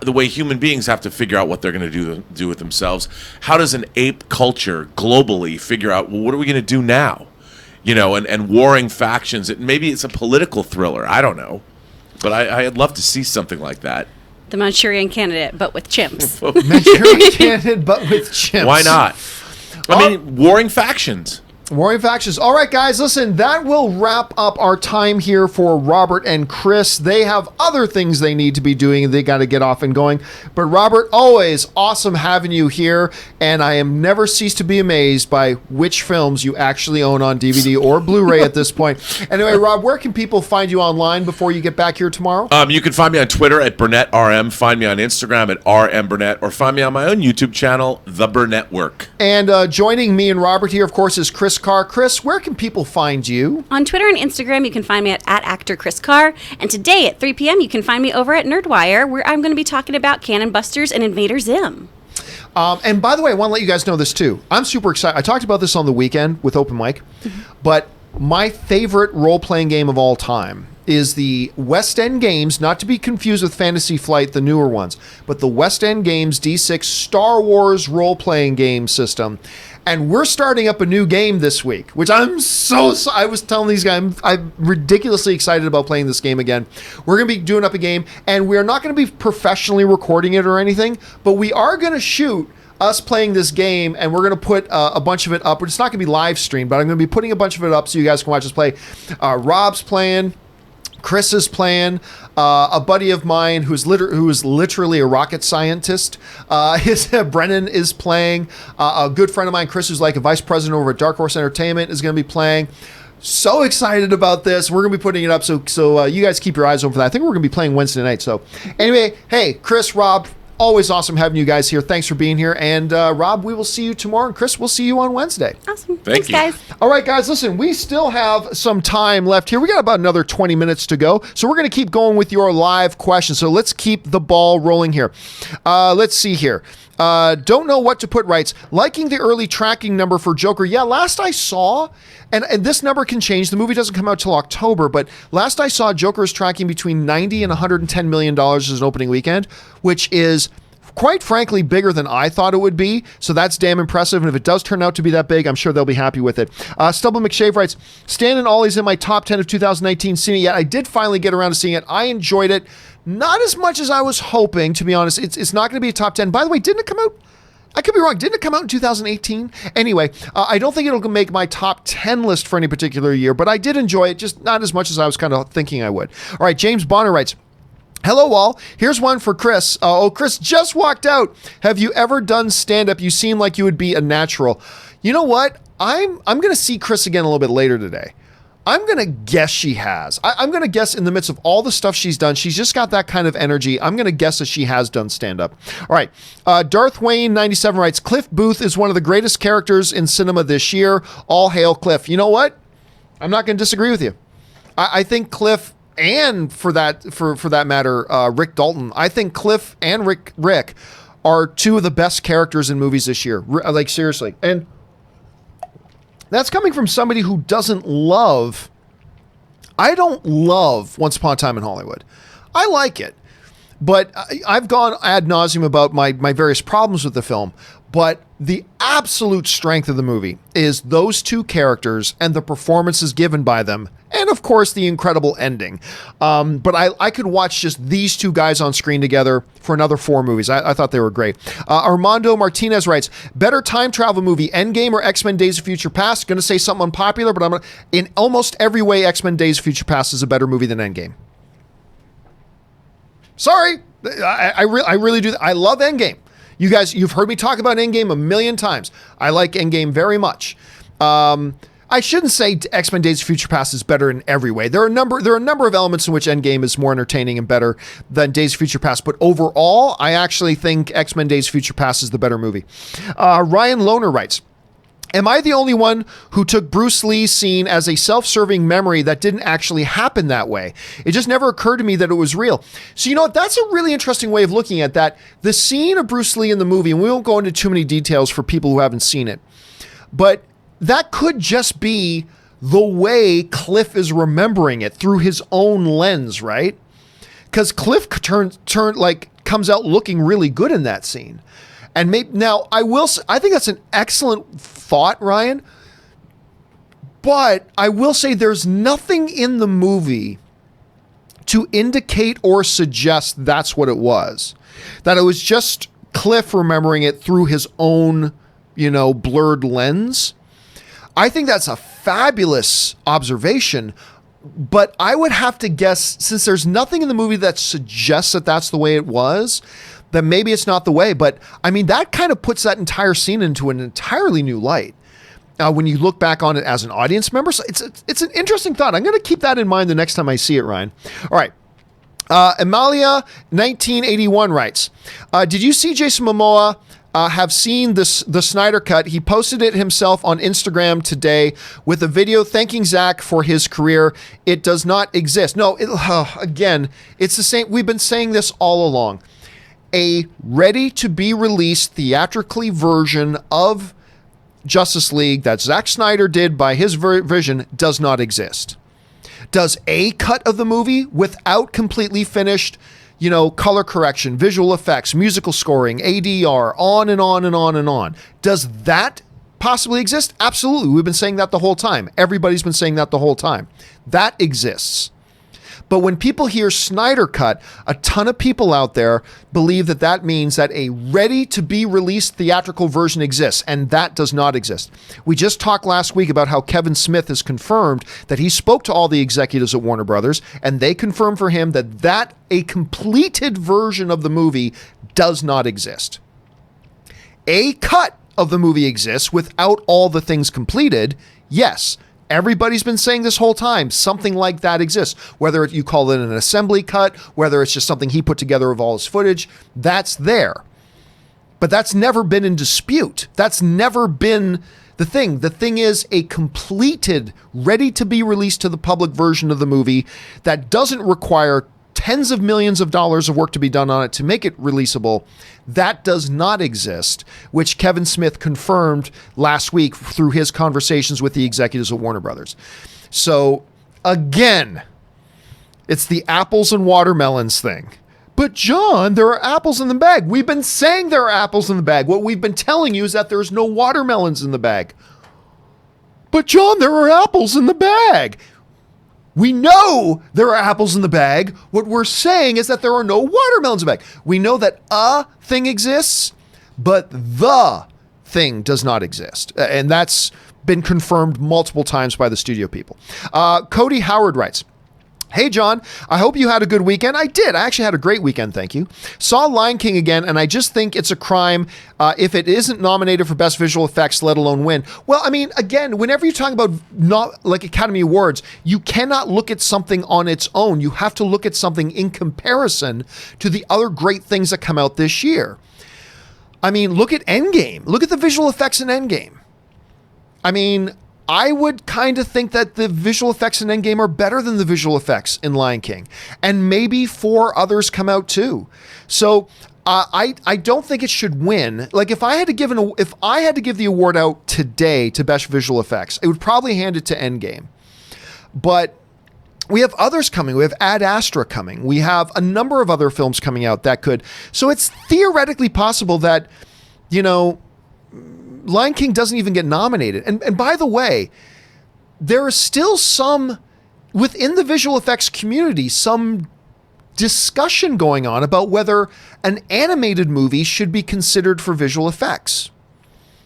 The way human beings have to figure out what they're going to do with themselves. How does an ape culture globally figure out? Well, what are we going to do now? And warring factions. Maybe it's a political thriller. I don't know, but I'd love to see something like that. The Manchurian Candidate, but with chimps. Manchurian Candidate, but with chimps. Why not? I mean, warring factions. Warring factions. All right, guys, listen, that will wrap up our time here for Robert and Kris. They have other things they need to be doing, and they got to get off and going. But Robert, always awesome having you here, and I am never cease to be amazed by which films you actually own on DVD or Blu-ray at this point. Anyway, Rob, where can people find you online before you get back here tomorrow? You can find me on Twitter at BurnettRM, find me on Instagram at RMBurnett, or find me on my own YouTube channel, The Burnett Work. And joining me and Robert here, of course, is Kris Carr. Kris, where can people find you? On Twitter and Instagram, you can find me at actor Kris Carr. And today at 3 p.m., you can find me over at Nerdwire, where I'm going to be talking about Cannon Busters and Invader Zim. And by the way, I want to let you guys know this too. I'm super excited. I talked about this on the weekend with Open Mic, but my favorite role-playing game of all time is the West End Games, not to be confused with Fantasy Flight, the newer ones, but the West End Games D6 Star Wars role-playing game system. And we're starting up a new game this week, which I was telling these guys, I'm ridiculously excited about playing this game again. We're going to be doing up a game, and we're not going to be professionally recording it or anything, but we are going to shoot us playing this game, and we're going to put a bunch of it up. It's not going to be live streamed, but I'm going to be putting a bunch of it up so you guys can watch us play. Rob's playing. Kris is playing. A buddy of mine who is literally a rocket scientist. Brennan is playing. A good friend of mine, Kris, who's like a vice president over at Dark Horse Entertainment, is going to be playing. So excited about this. We're going to be putting it up, so you guys keep your eyes open for that. I think we're going to be playing Wednesday night. So anyway, hey, Kris, Rob, always awesome having you guys here. Thanks for being here. And Rob, we will see you tomorrow. And Kris, we'll see you on Wednesday. Awesome. Thanks, guys. All right, guys, listen, we still have some time left here. We got about another 20 minutes to go. So we're going to keep going with your live questions. So let's keep the ball rolling here. Let's see here. Don't know what to put writes. Liking the early tracking number for Joker. Yeah, last I saw, and this number can change. The movie doesn't come out till October, but last I saw, Joker is tracking between $90 and $110 million as an opening weekend, which is quite frankly bigger than I thought it would be. So that's damn impressive. And if it does turn out to be that big, I'm sure they'll be happy with it. Stubble McShave writes, Stan and Ollie's in my top 10 of 2019. Seen it yet? I did finally get around to seeing it. I enjoyed it. Not as much as I was hoping, to be honest. It's not going to be a top 10. By the way, didn't it come out? I could be wrong. Didn't it come out in 2018? Anyway, I don't think it'll make my top 10 list for any particular year, but I did enjoy it, just not as much as I was kind of thinking I would. All right, James Bonner writes, hello all. Here's one for Kris. Kris just walked out. Have you ever done stand-up? You seem like you would be a natural. You know what? I'm going to see Kris again a little bit later today. I'm going to guess she has. I'm going to guess in the midst of all the stuff she's done, she's just got that kind of energy. I'm going to guess that she has done stand-up. All right. Darth Wayne 97 writes, Cliff Booth is one of the greatest characters in cinema this year. All hail Cliff. You know what? I'm not going to disagree with you. I think Cliff, and for that matter, Rick Dalton, I think Cliff and Rick are two of the best characters in movies this year. Like, seriously. And that's coming from somebody who doesn't love... I don't love Once Upon a Time in Hollywood. I like it. But I've gone ad nauseum about my various problems with the film. But the absolute strength of the movie is those two characters and the performances given by them. And of course, the incredible ending. But I could watch just these two guys on screen together for another 4 movies. I thought they were great. Armando Martinez writes, better time travel movie, Endgame or X-Men Days of Future Past? Going to say something unpopular, but in almost every way, X-Men Days of Future Past is a better movie than Endgame. Sorry. I really do. I love Endgame. You guys, you've heard me talk about Endgame a million times. I like Endgame very much. I shouldn't say X-Men Days of Future Past is better in every way. There are a number of elements in which Endgame is more entertaining and better than Days of Future Past. But overall, I actually think X-Men Days of Future Past is the better movie. Ryan Lohner writes, am I the only one who took Bruce Lee's scene as a self-serving memory that didn't actually happen that way? It just never occurred to me that it was real. So you know what? That's a really interesting way of looking at that. The scene of Bruce Lee in the movie, and we won't go into too many details for people who haven't seen it, but that could just be the way Cliff is remembering it through his own lens, right? Because Cliff comes out looking really good in that scene. And now I think that's an excellent thought, Ryan. But I will say there's nothing in the movie to indicate or suggest that's what it was. That it was just Cliff remembering it through his own, blurred lens. I think that's a fabulous observation, but I would have to guess, since there's nothing in the movie that suggests that that's the way it was, that maybe it's not the way. But I mean, that kind of puts that entire scene into an entirely new light. When you look back on it as an audience member, so it's an interesting thought. I'm going to keep that in mind the next time I see it, Ryan. All right. Amalia 1981 writes, did you see Jason Momoa have seen the Snyder Cut? He posted it himself on Instagram today with a video thanking Zack for his career. It does not exist. No, again, it's the same. We've been saying this all along. A ready-to-be-released theatrically version of Justice League that Zack Snyder did by his vision does not exist. Does a cut of the movie without completely finished color correction, visual effects, musical scoring, ADR, on and on and on and on. Does that possibly exist? Absolutely. We've been saying that the whole time. Everybody's been saying that the whole time. That exists. But when people hear Snyder Cut, a ton of people out there believe that that means that a ready-to-be-released theatrical version exists, and that does not exist. We just talked last week about how Kevin Smith has confirmed that he spoke to all the executives at Warner Brothers, and they confirmed for him that a completed version of the movie does not exist. A cut of the movie exists without all the things completed, yes. Everybody's been saying this whole time, something like that exists. Whether you call it an assembly cut, whether it's just something he put together of all his footage, that's there. But that's never been in dispute. That's never been the thing. The thing is a completed, ready to be released to the public version of the movie that doesn't require tens of millions of dollars of work to be done on it to make it releasable. That does not exist, which Kevin Smith confirmed last week through his conversations with the executives of Warner Brothers. So again, it's the apples and watermelons thing. But John, there are apples in the bag. We've been saying there are apples in the bag. What we've been telling you is that there's no watermelons in the bag. But John, there are apples in the bag. We know there are apples in the bag. What we're saying is that there are no watermelons in the bag. We know that a thing exists, but the thing does not exist. And that's been confirmed multiple times by the studio people. Cody Howard writes, hey, John, I hope you had a good weekend. I did. I actually had a great weekend, thank you. Saw Lion King again, and I just think it's a crime if it isn't nominated for Best Visual Effects, let alone win. Well, I mean, again, whenever you're talking about not like Academy Awards, you cannot look at something on its own. You have to look at something in comparison to the other great things that come out this year. I mean, look at Endgame. Look at the visual effects in Endgame. I mean, I would kind of think that the visual effects in Endgame are better than the visual effects in Lion King. And maybe 4 others come out too. So I don't think it should win. Like if I had to give the award out today to Best Visual Effects, it would probably hand it to Endgame. But we have others coming. We have Ad Astra coming. We have a number of other films coming out that could. So it's theoretically possible that, Lion King doesn't even get nominated. And by the way, there is still some, within the visual effects community, some discussion going on about whether an animated movie should be considered for visual effects.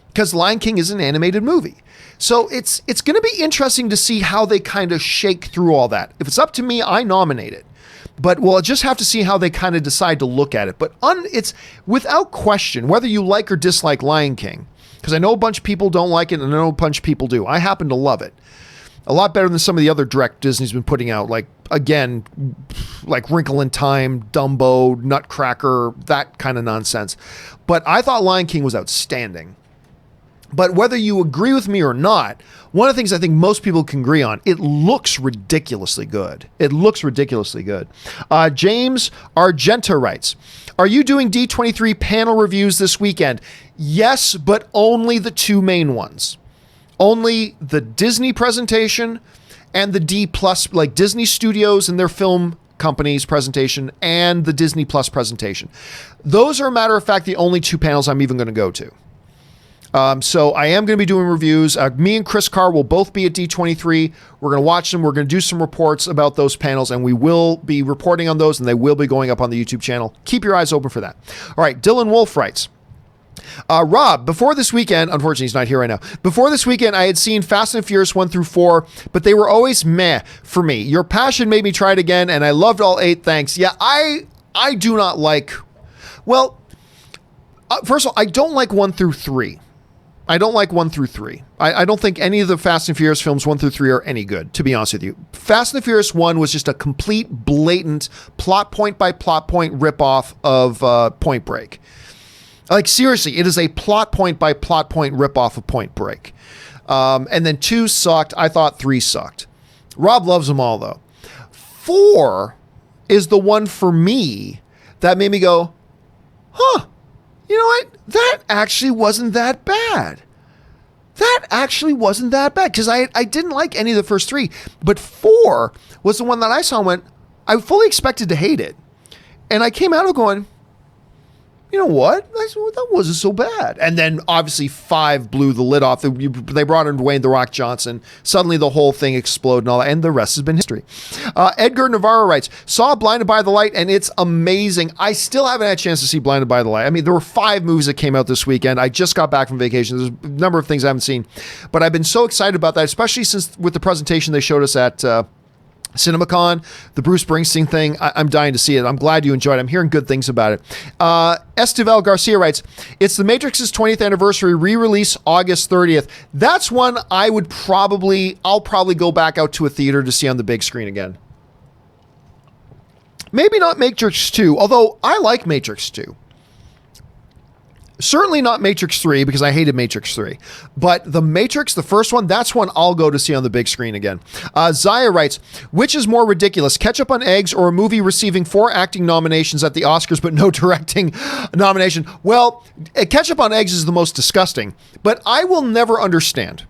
Because Lion King is an animated movie. So it's going to be interesting to see how they kind of shake through all that. If it's up to me, I nominate it. But we'll just have to see how they kind of decide to look at it. But it's without question, whether you like or dislike Lion King, because I know a bunch of people don't like it and I know a bunch of people do. I happen to love it. A lot better than some of the other direct Disney's been putting out, like Wrinkle in Time, Dumbo, Nutcracker, that kind of nonsense. But I thought Lion King was outstanding. But whether you agree with me or not, one of the things I think most people can agree on, it looks ridiculously good. It looks ridiculously good. James Argenta writes, are you doing D23 panel reviews this weekend? Yes, but only the two main ones. Only the Disney presentation and the D+, like Disney Studios and their film companies presentation and the Disney Plus presentation. Those are, a matter of fact, the only two panels I'm even going to go to. So I am going to be doing reviews. Me and Chris Carr will both be at D23. We're going to watch them. We're going to do some reports about those panels, and we will be reporting on those, and they will be going up on the YouTube channel. Keep your eyes open for that. All right, Dylan Wolf writes, Rob, before this weekend, unfortunately he's not here right now. Before this weekend, I had seen Fast and Furious 1 through 4, but they were always meh for me. Your passion made me try it again, and I loved all 8. Thanks. Yeah, I do not like, well, first of all, I don't like 1 through 3. I don't like 1 through 3. I don't think any of the Fast and Furious films 1 through 3 are any good, to be honest with you. Fast and the Furious 1 was just a complete, blatant, plot point by plot point ripoff of Point Break. Like, seriously, it is a plot point by plot point ripoff of Point Break. And then 2 sucked. I thought 3 sucked. Rob loves them all, though. 4 is the one for me that made me go, huh, you know what? That actually wasn't that bad. That actually wasn't that bad, because I didn't like any of the first 3. But 4 was the one that I saw and went, I fully expected to hate it. And I came out of going, you know what? That wasn't so bad. And then obviously 5 blew the lid off. They brought in Dwayne "The Rock" Johnson. Suddenly the whole thing exploded and all that. And the rest has been history. Edgar Navarro writes, saw Blinded by the Light and it's amazing. I still haven't had a chance to see Blinded by the Light. I mean, there were 5 movies that came out this weekend. I just got back from vacation. There's a number of things I haven't seen. But I've been so excited about that, especially since with the presentation they showed us at CinemaCon, the Bruce Springsteen thing. I'm dying to see it. I'm glad you enjoyed it. I'm hearing good things about it. Esteval Garcia writes, it's The Matrix's 20th anniversary re-release August 30th. That's one I'll probably go back out to a theater to see on the big screen again. Maybe not Matrix 2, although I like Matrix 2. Certainly not Matrix 3, because I hated Matrix 3. But The Matrix, the first one, that's one I'll go to see on the big screen again. Zaya writes, which is more ridiculous, Ketchup on Eggs or a movie receiving 4 acting nominations at the Oscars but no directing nomination? Well, Ketchup on Eggs is the most disgusting, but I will never understand.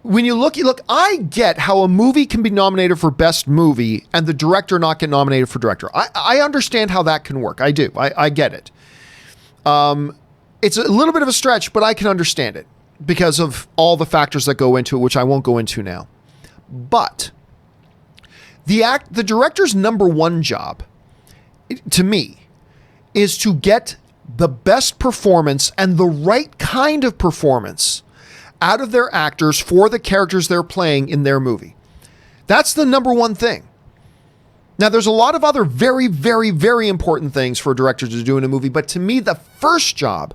When you look, I get how a movie can be nominated for best movie and the director not get nominated for director. I understand how that can work. I do. I get it. It's a little bit of a stretch, but I can understand it because of all the factors that go into it, which I won't go into now. But the director's number one job, to me, is to get the best performance and the right kind of performance out of their actors for the characters they're playing in their movie. That's the number one thing. Now, there's a lot of other very, very, very important things for a director to do in a movie, but to me, the first job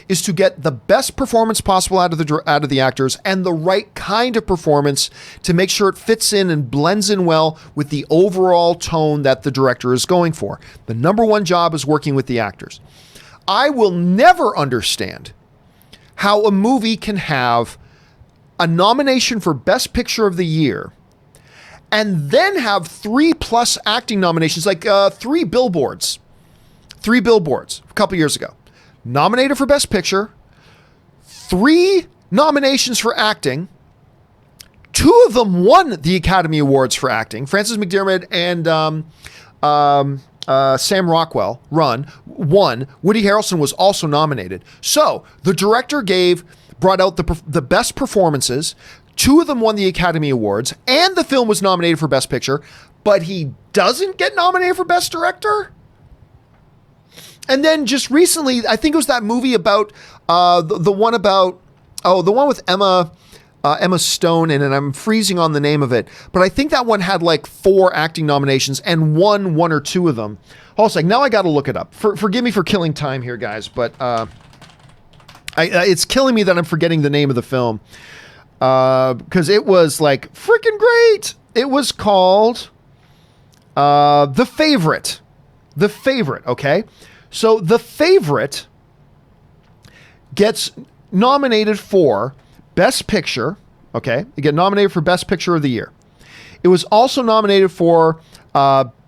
is to get the best performance possible out of the actors and the right kind of performance to make sure it fits in and blends in well with the overall tone that the director is going for. The number one job is working with the actors. I will never understand how a movie can have a nomination for Best Picture of the Year and then have 3+ acting nominations, like 3 Billboards a couple years ago. Nominated for Best Picture, 3 nominations for acting. 2 of them won the Academy Awards for acting. Frances McDormand and Sam Rockwell won. Woody Harrelson was also nominated. So the director brought out the best performances. 2 of them won the Academy Awards, and the film was nominated for Best Picture, but he doesn't get nominated for Best Director? And then just recently, I think it was that movie about the one with Emma Stone in it. I'm freezing on the name of it, but I think that one had like 4 acting nominations and won 1 or 2 of them. Also, now I got to look it up. Forgive me for killing time here, guys, but it's killing me that I'm forgetting the name of the film because it was like freaking great. It was called The Favorite. The Favorite. Okay, so The Favorite gets nominated for Best Picture, okay? It got nominated for Best Picture of the Year. It was also nominated for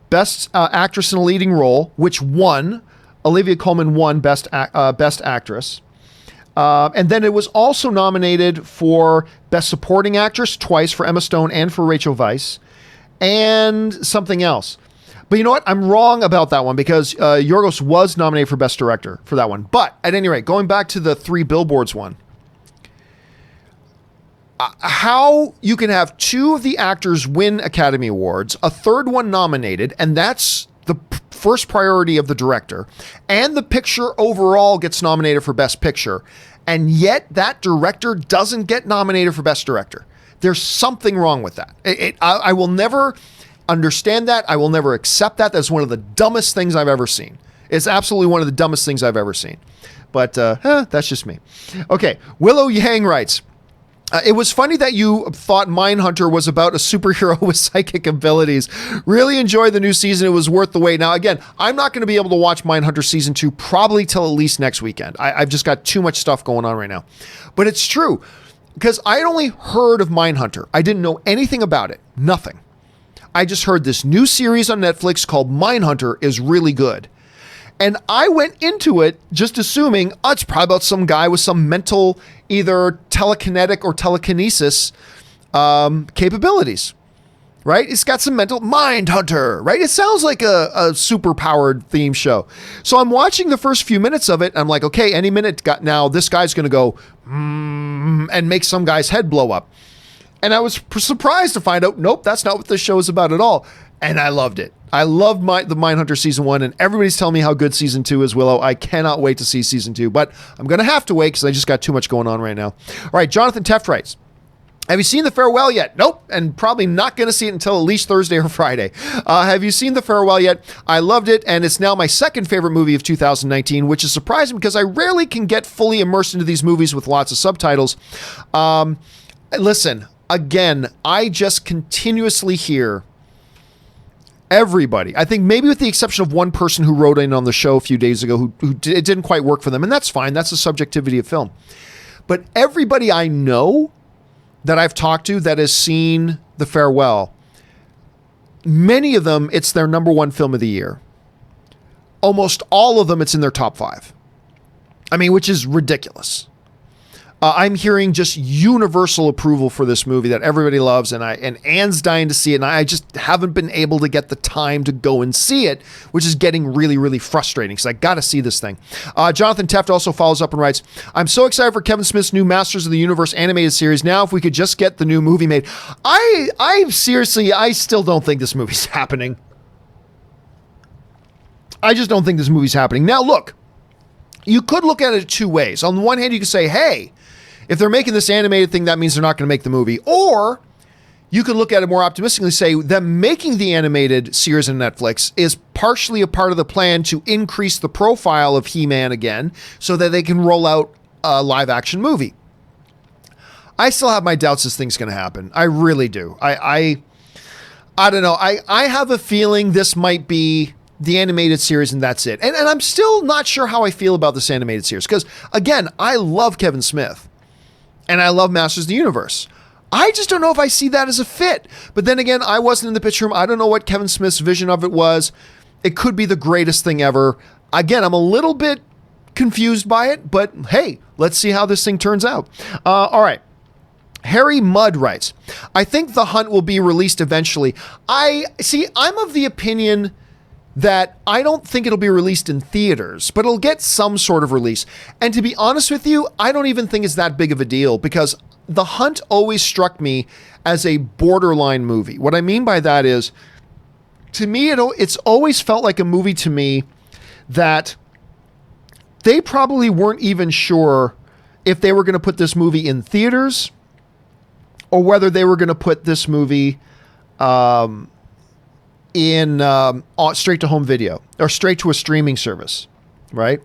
Best Actress in a Leading Role, which won. Olivia Colman won Best Actress. And then it was also nominated for Best Supporting Actress twice for Emma Stone and for Rachel Weisz, and something else. But you know what? I'm wrong about that one because Yorgos was nominated for Best Director for that one. But at any rate, going back to the 3 Billboards one, how you can have 2 of the actors win Academy Awards, a 3rd one nominated, and that's the first priority of the director, and the picture overall gets nominated for Best Picture, and yet that director doesn't get nominated for Best Director. There's something wrong with that. I will never understand that. I will never accept that. That's one of the dumbest things I've ever seen. It's absolutely one of the dumbest things I've ever seen. But that's just me. Okay, Willow Yang writes, it was funny that you thought Mindhunter was about a superhero with psychic abilities. Really enjoyed the new season. It was worth the wait. Now, again, I'm not going to be able to watch Mindhunter Season 2 probably till at least next weekend. I've just got too much stuff going on right now. But it's true, because I had only heard of Mindhunter. I didn't know anything about it. Nothing. I just heard this new series on Netflix called Mindhunter is really good. And I went into it just assuming, it's probably about some guy with some mental, either telekinetic or telekinesis capabilities, right? It's got some mental Mindhunter, right? It sounds like a super-powered theme show. So I'm watching the first few minutes of it. I'm like, okay, any minute now, this guy's going to go and make some guy's head blow up. And I was surprised to find out, nope, that's not what this show is about at all. And I loved it. I loved the Mindhunter Season 1, and everybody's telling me how good Season 2 is, Willow. I cannot wait to see Season 2, but I'm going to have to wait because I just got too much going on right now. All right, Jonathan Teft writes, have you seen The Farewell yet? Nope, and probably not going to see it until at least Thursday or Friday. Have you seen The Farewell yet? I loved it, and it's now my second favorite movie of 2019, which is surprising because I rarely can get fully immersed into these movies with lots of subtitles. Listen, again, I just continuously hear everybody, I think maybe with the exception of one person who wrote in on the show a few days ago who it didn't quite work for them, and that's fine. That's the subjectivity of film. But everybody I know that I've talked to that has seen The Farewell, many of them, it's their number 1 film of the year. Almost all of them, it's in their top 5. I mean, which is ridiculous. I'm hearing just universal approval for this movie that everybody loves, and Anne's dying to see it, and I just haven't been able to get the time to go and see it, which is getting really, really frustrating because I got to see this thing. Jonathan Teft also follows up and writes, I'm so excited for Kevin Smith's new Masters of the Universe animated series. Now, if we could just get the new movie made. I seriously, I still don't think this movie's happening. I just don't think this movie's happening. Now, look, you could look at it 2 ways. On the one hand, you could say, hey, if they're making this animated thing, that means they're not going to make the movie. Or you could look at it more optimistically and say them making the animated series on Netflix is partially a part of the plan to increase the profile of He-Man again so that they can roll out a live action movie. I still have my doubts this thing's going to happen. I really do. I don't know. I have a feeling this might be the animated series and that's it. And I'm still not sure how I feel about this animated series because, again, I love Kevin Smith. And I love Masters of the Universe. I just don't know if I see that as a fit. But then again, I wasn't in the pitch room. I don't know what Kevin Smith's vision of it was. It could be the greatest thing ever. Again, I'm a little bit confused by it, but hey, let's see how this thing turns out. All right. Harry Mudd writes, I think The Hunt will be released eventually. I'm of the opinion that I don't think it'll be released in theaters, but it'll get some sort of release. And to be honest with you, I don't even think it's that big of a deal because The Hunt always struck me as a borderline movie. What I mean by that is, to me, it's always felt like a movie to me that they probably weren't even sure if they were going to put this movie in theaters or whether they were going to put this movie in straight to home video or straight to a streaming service, right?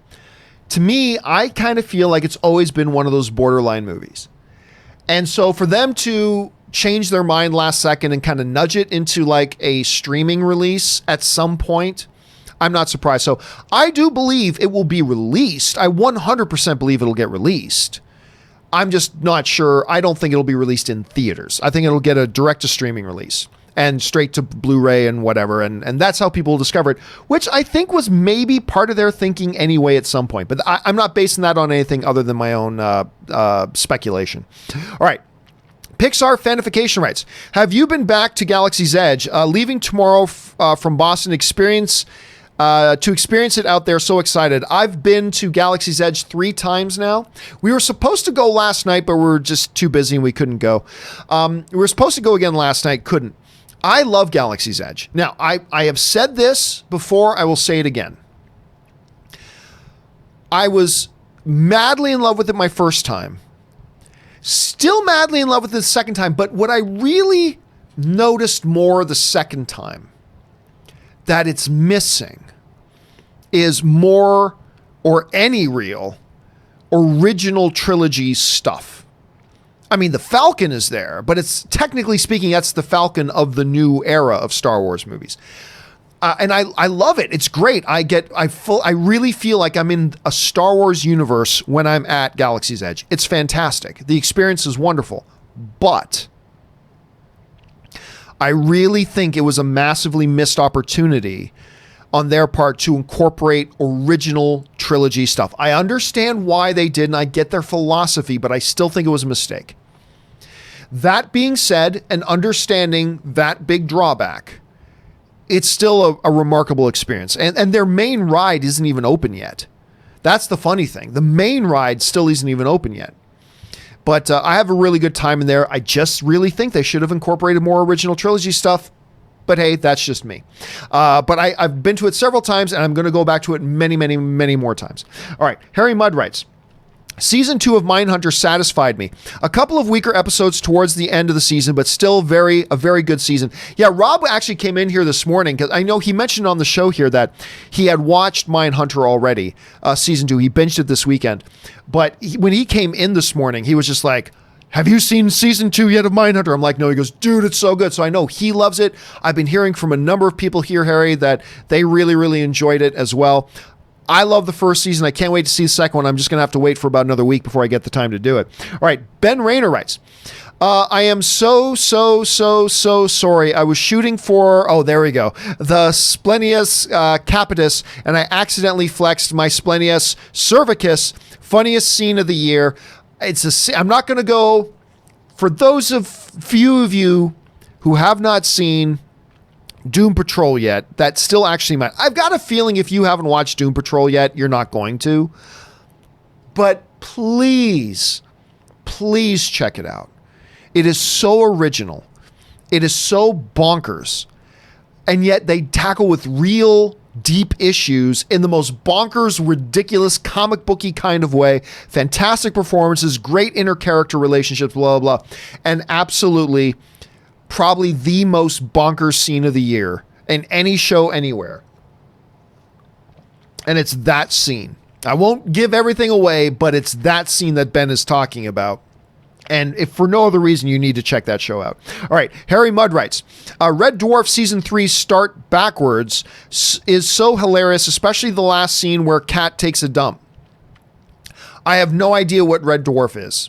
To me, I kind of feel like it's always been one of those borderline movies. And so for them to change their mind last second and kind of nudge it into like a streaming release at some point, I'm not surprised. So I do believe it will be released. I 100% believe it'll get released. I'm just not sure. I don't think it'll be released in theaters. I think it'll get a direct to streaming release and straight to Blu-ray and whatever. And that's how people will discover it, which I think was maybe part of their thinking anyway at some point. But I'm not basing that on anything other than my own speculation. All right. Pixar fanification rights. Have you been back to Galaxy's Edge? Leaving tomorrow from Boston to experience it out there. So excited. I've been to Galaxy's Edge 3 times now. We were supposed to go last night, but we were just too busy and we couldn't go. We were supposed to go again last night. Couldn't. I love Galaxy's Edge. Now, I have said this before. I will say it again. I was madly in love with it my first time. Still madly in love with it the second time. But what I really noticed more the second time that it's missing is more or any real original trilogy stuff. I mean, the Falcon is there, but it's technically speaking, that's the Falcon of the new era of Star Wars movies. And I love it. It's great. I really feel like I'm in a Star Wars universe when I'm at Galaxy's Edge. It's fantastic. The experience is wonderful, but I really think it was a massively missed opportunity on their part to incorporate original trilogy stuff. I understand why they did, and I get their philosophy, but I still think it was a mistake. That being said, and understanding that big drawback, it's still a remarkable experience. And their main ride isn't even open yet. That's the funny thing. The main ride still isn't even open yet. But I have a really good time in there. I just really think they should have incorporated more original trilogy stuff. But hey, that's just me. But I've been to it several times, and I'm going to go back to it many, many, many more times. All right. Harry Mudd writes, Season 2 of Mindhunter satisfied me. A couple of weaker episodes towards the end of the season, but still a very good season. Yeah, Rob actually came in here this morning because I know he mentioned on the show here that he had watched Mindhunter already, Season 2. He binged it this weekend. But when he came in this morning, he was just like, have you seen Season 2 yet of Mindhunter? I'm like, no. He goes, dude, it's so good. So I know he loves it. I've been hearing from a number of people here, Harry, that they really, really enjoyed it as well. I love the first season. I can't wait to see the second one. I'm just going to have to wait for about another week before I get the time to do it. All right. Ben Rayner writes, I am so sorry. I was shooting for, there we go, the splenius capitis, and I accidentally flexed my splenius cervicus. Funniest scene of the year. I'm not going to go, for those few of you who have not seen Doom Patrol yet, that still actually might. I've got a feeling if you haven't watched Doom Patrol yet, you're not going to. But please check it out. It is so original. It is so bonkers. And yet they tackle with real deep issues in the most bonkers, ridiculous, comic booky kind of way. Fantastic performances, great inter-character relationships, blah, blah, blah. And absolutely probably the most bonkers scene of the year in any show anywhere. And it's that scene. I won't give everything away, but it's that scene that Ben is talking about. And if for no other reason, you need to check that show out. All right. Harry Mudd writes, Red Dwarf Season 3 start backwards is so hilarious, especially the last scene where Kat takes a dump. I have no idea what Red Dwarf is.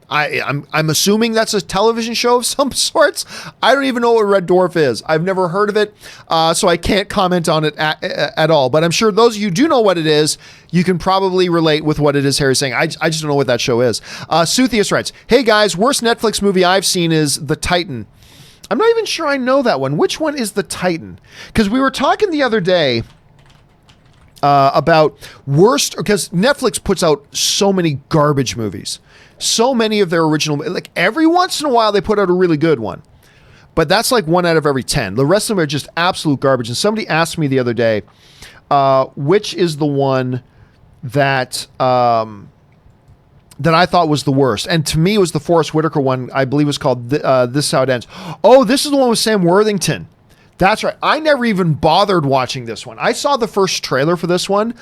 I'm assuming that's a television show of some sorts. I don't even know what Red Dwarf is. I've never heard of it, so I can't comment on it at all. But I'm sure those of you who do know what it is, you can probably relate with what it is Harry's saying. I just don't know what that show is. Suthius writes, hey guys, worst Netflix movie I've seen is The Titan. I'm not even sure I know that one. Which one is the Titan? Because we were talking the other day about worst, because Netflix puts out so many garbage movies. So many of their original, like every once in a while they put out a really good one. But that's like 1 out of every 10. The rest of them are just absolute garbage. And somebody asked me the other day, which is the one that that I thought was the worst. And to me, it was the Forrest Whitaker one. I believe was called This Is How It Ends. Oh, this is the one with Sam Worthington. That's right. I never even bothered watching this one. I saw the first trailer for this one,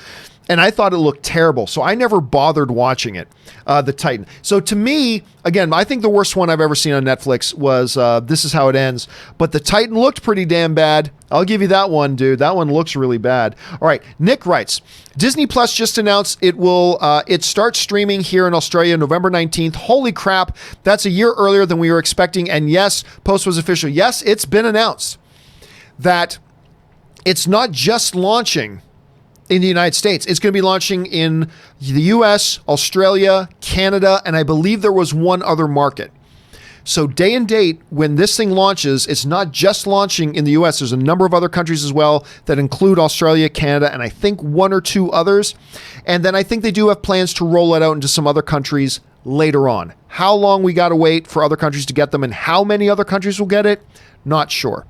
and I thought it looked terrible. So I never bothered watching it, The Titan. So to me, again, I think the worst one I've ever seen on Netflix was This Is How It Ends. But The Titan looked pretty damn bad. I'll give you that one, dude. That one looks really bad. All right. Nick writes, Disney Plus just announced it starts streaming here in Australia November 19th. Holy crap. That's a year earlier than we were expecting. And yes, post was official. Yes, it's been announced that it's not just launching in the United States. It's going to be launching in the US, Australia, Canada, and I believe there was one other market. So day and date, when this thing launches, it's not just launching in the US. There's a number of other countries as well that include Australia, Canada, and I think 1 or 2 others. And then I think they do have plans to roll it out into some other countries later on. How long we got to wait for other countries to get them and how many other countries will get it, not sure.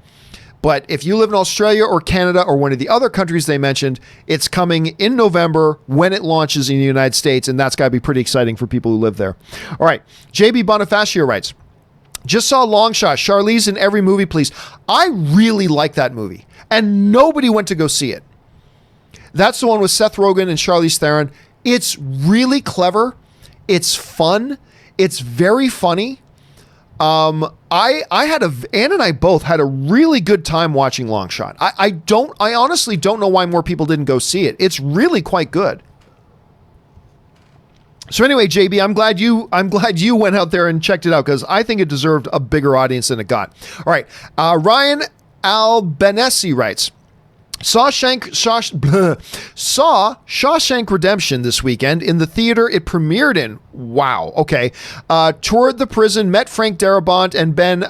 But if you live in Australia or Canada or one of the other countries they mentioned, it's coming in November when it launches in the United States, and that's got to be pretty exciting for people who live there. All right, JB Bonifacio writes, just saw Long Shot, Charlize in every movie, please. I really like that movie, and nobody went to go see it. That's the one with Seth Rogen and Charlize Theron. It's really clever. It's fun. It's very funny. Ann and I both had a really good time watching Long Shot. I honestly don't know why more people didn't go see it. It's really quite good. So anyway, JB, I'm glad you went out there and checked it out because I think it deserved a bigger audience than it got. All right. Ryan Albanesi writes, Saw Shawshank Redemption this weekend in the theater it premiered in. Wow. Okay. Toured the prison, met Frank Darabont and Ben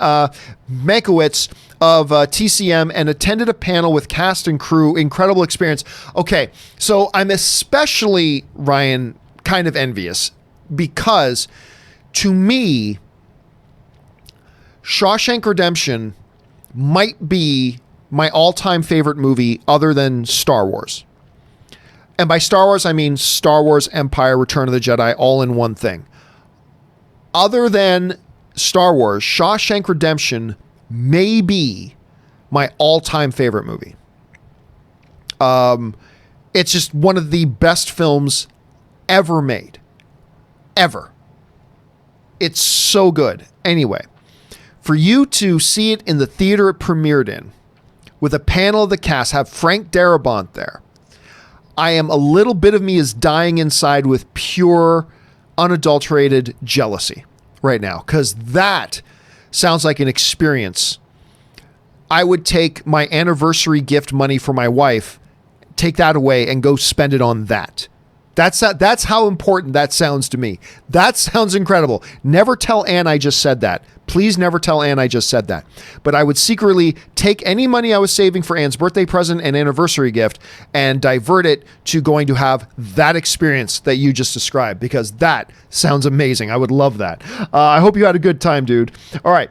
Mankiewicz of TCM and attended a panel with cast and crew. Incredible experience. Okay. So I'm especially, Ryan, kind of envious because to me, Shawshank Redemption might be my all-time favorite movie other than Star Wars. And by Star Wars, I mean Star Wars, Empire, Return of the Jedi, all in one thing. Other than Star Wars, Shawshank Redemption may be my all-time favorite movie. It's just one of the best films ever made. Ever. It's so good. Anyway, for you to see it in the theater it premiered in, with a panel of the cast, have Frank Darabont there. A little bit of me is dying inside with pure, unadulterated jealousy right now, because that sounds like an experience. I would take my anniversary gift money for my wife, take that away, and go spend it on that. That's how important that sounds to me. That sounds incredible. Never tell Ann I just said that. Please never tell Ann I just said that. But I would secretly take any money I was saving for Ann's birthday present and anniversary gift and divert it to going to have that experience that you just described, because that sounds amazing. I would love that. I hope you had a good time, dude. All right.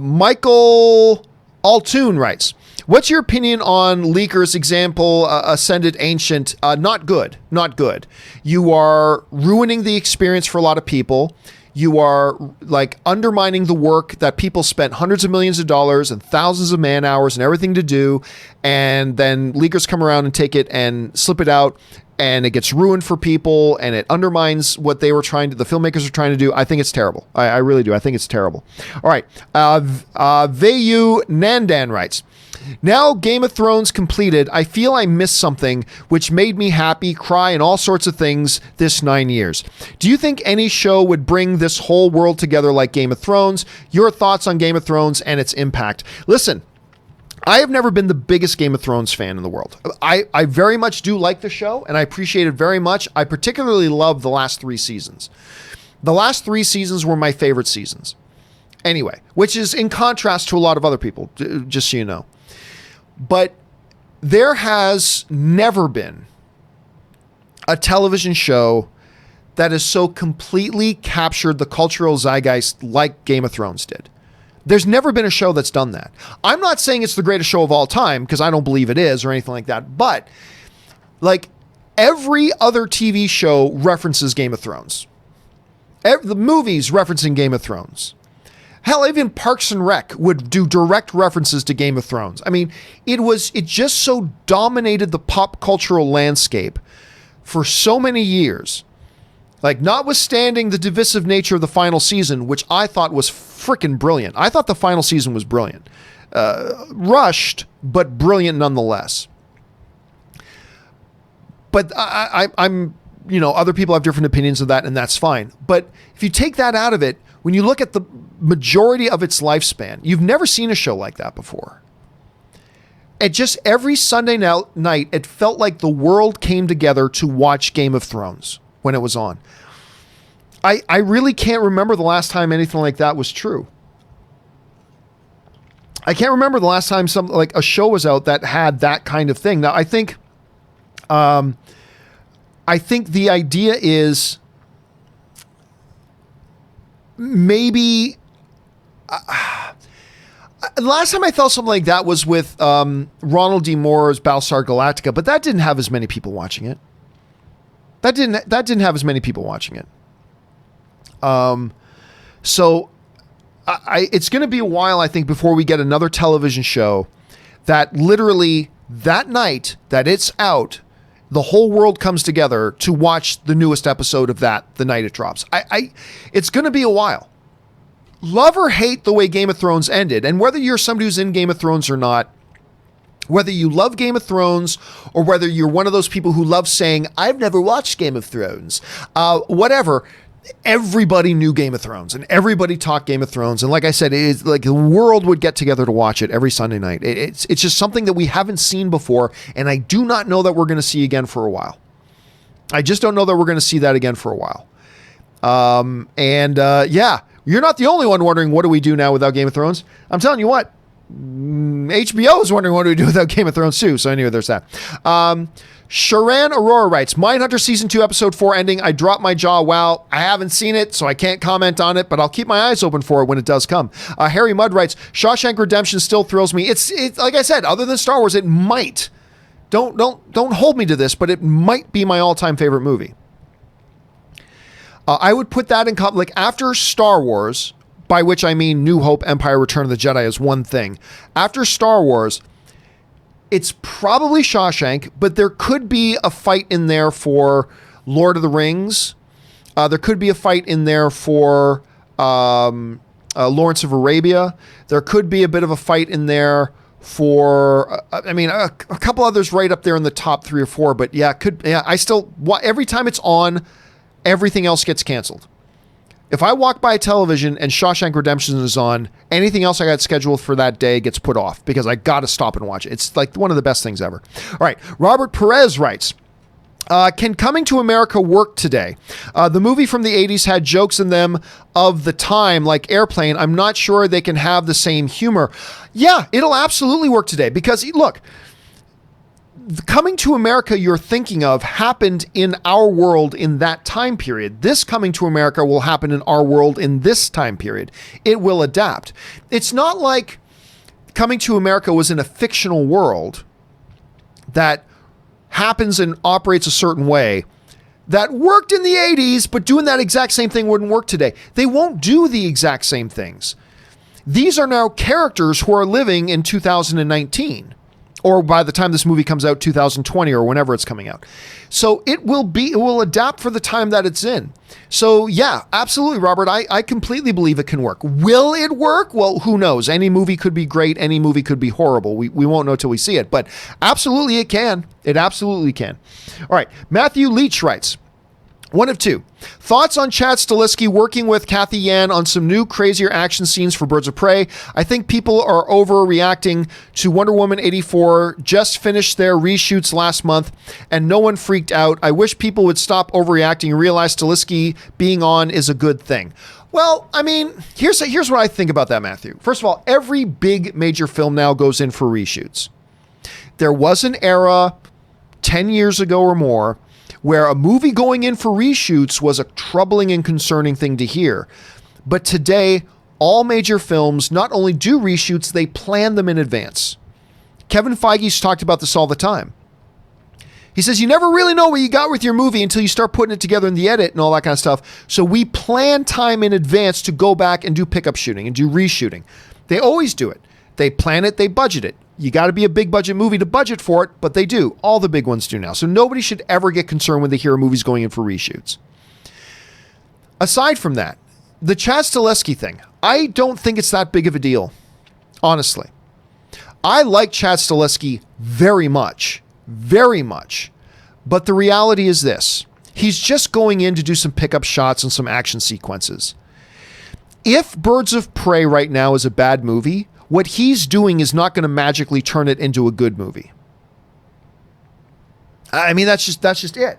Michael Altoon writes, what's your opinion on leakers? Example, Ascended Ancient? Not good. Not good. You are ruining the experience for a lot of people. You are like undermining the work that people spent hundreds of millions of dollars and thousands of man hours and everything to do. And then leakers come around and take it and slip it out, and it gets ruined for people, and it undermines what the filmmakers are trying to do. I think it's terrible. I really do. I think it's terrible. All right. Vayu Nandan writes, now Game of Thrones completed, I feel I missed something which made me happy, cry, and all sorts of things this 9 years. Do you think any show would bring this whole world together like Game of Thrones? Your thoughts on Game of Thrones and its impact. Listen, I have never been the biggest Game of Thrones fan in the world. I very much do like the show, and I appreciate it very much. I particularly love the last 3 seasons. The last 3 seasons were my favorite seasons. Anyway, which is in contrast to a lot of other people, just so you know. But there has never been a television show that has so completely captured the cultural zeitgeist like Game of Thrones did. There's never been a show that's done that. I'm not saying it's the greatest show of all time, because I don't believe it is or anything like that, but like every other TV show references Game of Thrones. The movies referencing Game of Thrones. Hell, even Parks and Rec would do direct references to Game of Thrones. I mean, it just so dominated the pop cultural landscape for so many years. Like, notwithstanding the divisive nature of the final season, which I thought was freaking brilliant. I thought the final season was brilliant. Rushed, but brilliant nonetheless. But I'm, other people have different opinions of that, and that's fine. But if you take that out of it, when you look at the majority of its lifespan, you've never seen a show like that before. It just, every Sunday night, it felt like the world came together to watch Game of Thrones when it was on. I really can't remember the last time anything like that was true. I can't remember the last time a show was out that had that kind of thing. Now, I think the idea is maybe the last time I felt something like that was with Ronald D. Moore's Battlestar Galactica, but that didn't have as many people watching it. That didn't have as many people watching it. So it's going to be a while, I think, before we get another television show that literally that night that it's out, the whole world comes together to watch the newest episode of that the night it drops. It's going to be a while. Love or hate the way Game of Thrones ended, and whether you're somebody who's in Game of Thrones or not, whether you love Game of Thrones or whether you're one of those people who love saying, I've never watched Game of Thrones, whatever, everybody knew Game of Thrones and everybody talked Game of Thrones. And like I said, it's like the world would get together to watch it every Sunday night. It's just something that we haven't seen before. And I do not know that we're going to see again for a while. I just don't know that we're going to see that again for a while. Yeah, you're not the only one wondering, what do we do now without Game of Thrones? I'm telling you what, HBO is wondering what do we do without Game of Thrones too. So anyway, there's that. Sharan Aurora writes, Mindhunter Season 2, Episode 4 ending. I dropped my jaw. Wow, I haven't seen it, so I can't comment on it, but I'll keep my eyes open for it when it does come. Harry Mudd writes, Shawshank Redemption still thrills me. It's like I said, other than Star Wars, it might. Don't hold me to this, but it might be my all-time favorite movie. I would put that in like after Star Wars, by which I mean New Hope, Empire, Return of the Jedi is one thing. After Star Wars, it's probably Shawshank, but there could be a fight in there for Lord of the Rings. There could be a fight in there for Lawrence of Arabia. There could be a bit of a fight in there for, a couple others right up there in the top 3 or 4. But yeah, every time it's on, everything else gets canceled. If I walk by television and Shawshank Redemption is on, anything else I got scheduled for that day gets put off because I got to stop and watch it. It's like one of the best things ever. All right. Robert Perez writes, can Coming to America work today? The movie from the 80s had jokes in them of the time, like Airplane. I'm not sure they can have the same humor. Yeah, it'll absolutely work today because, look, Coming to America you're thinking of happened in our world in that time period. This Coming to America will happen in our world in this time period. It will adapt. It's not like Coming to America was in a fictional world that happens and operates a certain way that worked in the 80s, but doing that exact same thing wouldn't work today. They won't do the exact same things. These are now characters who are living in 2019. Or by the time this movie comes out, 2020 or whenever it's coming out. So it will adapt for the time that it's in. So yeah, absolutely, Robert. I completely believe it can work. Will it work? Well, who knows? Any movie could be great. Any movie could be horrible. We won't know till we see it, but absolutely it can. It absolutely can. All right. Matthew Leach writes, One of two. Thoughts on Chad Stahelski working with Kathy Yan on some new crazier action scenes for Birds of Prey? I think people are overreacting to Wonder Woman 84. Just finished their reshoots last month and no one freaked out. I wish people would stop overreacting and realize Stahelski being on is a good thing. Well, I mean, here's what I think about that, Matthew. First of all, every big major film now goes in for reshoots. There was an era 10 years ago or more where a movie going in for reshoots was a troubling and concerning thing to hear. But today, all major films not only do reshoots, they plan them in advance. Kevin Feige's talked about this all the time. He says, you never really know what you got with your movie until you start putting it together in the edit and all that kind of stuff. So we plan time in advance to go back and do pickup shooting and do reshooting. They always do it. They plan it, they budget it. You got to be a big budget movie to budget for it, but they do. All the big ones do now. So nobody should ever get concerned when they hear a movie's going in for reshoots. Aside from that, the Chad Stahelski thing, I don't think it's that big of a deal, honestly. I like Chad Stahelski very much, but the reality is this. He's just going in to do some pickup shots and some action sequences. If Birds of Prey right now is a bad movie, what he's doing is not going to magically turn it into a good movie. I mean, that's just it.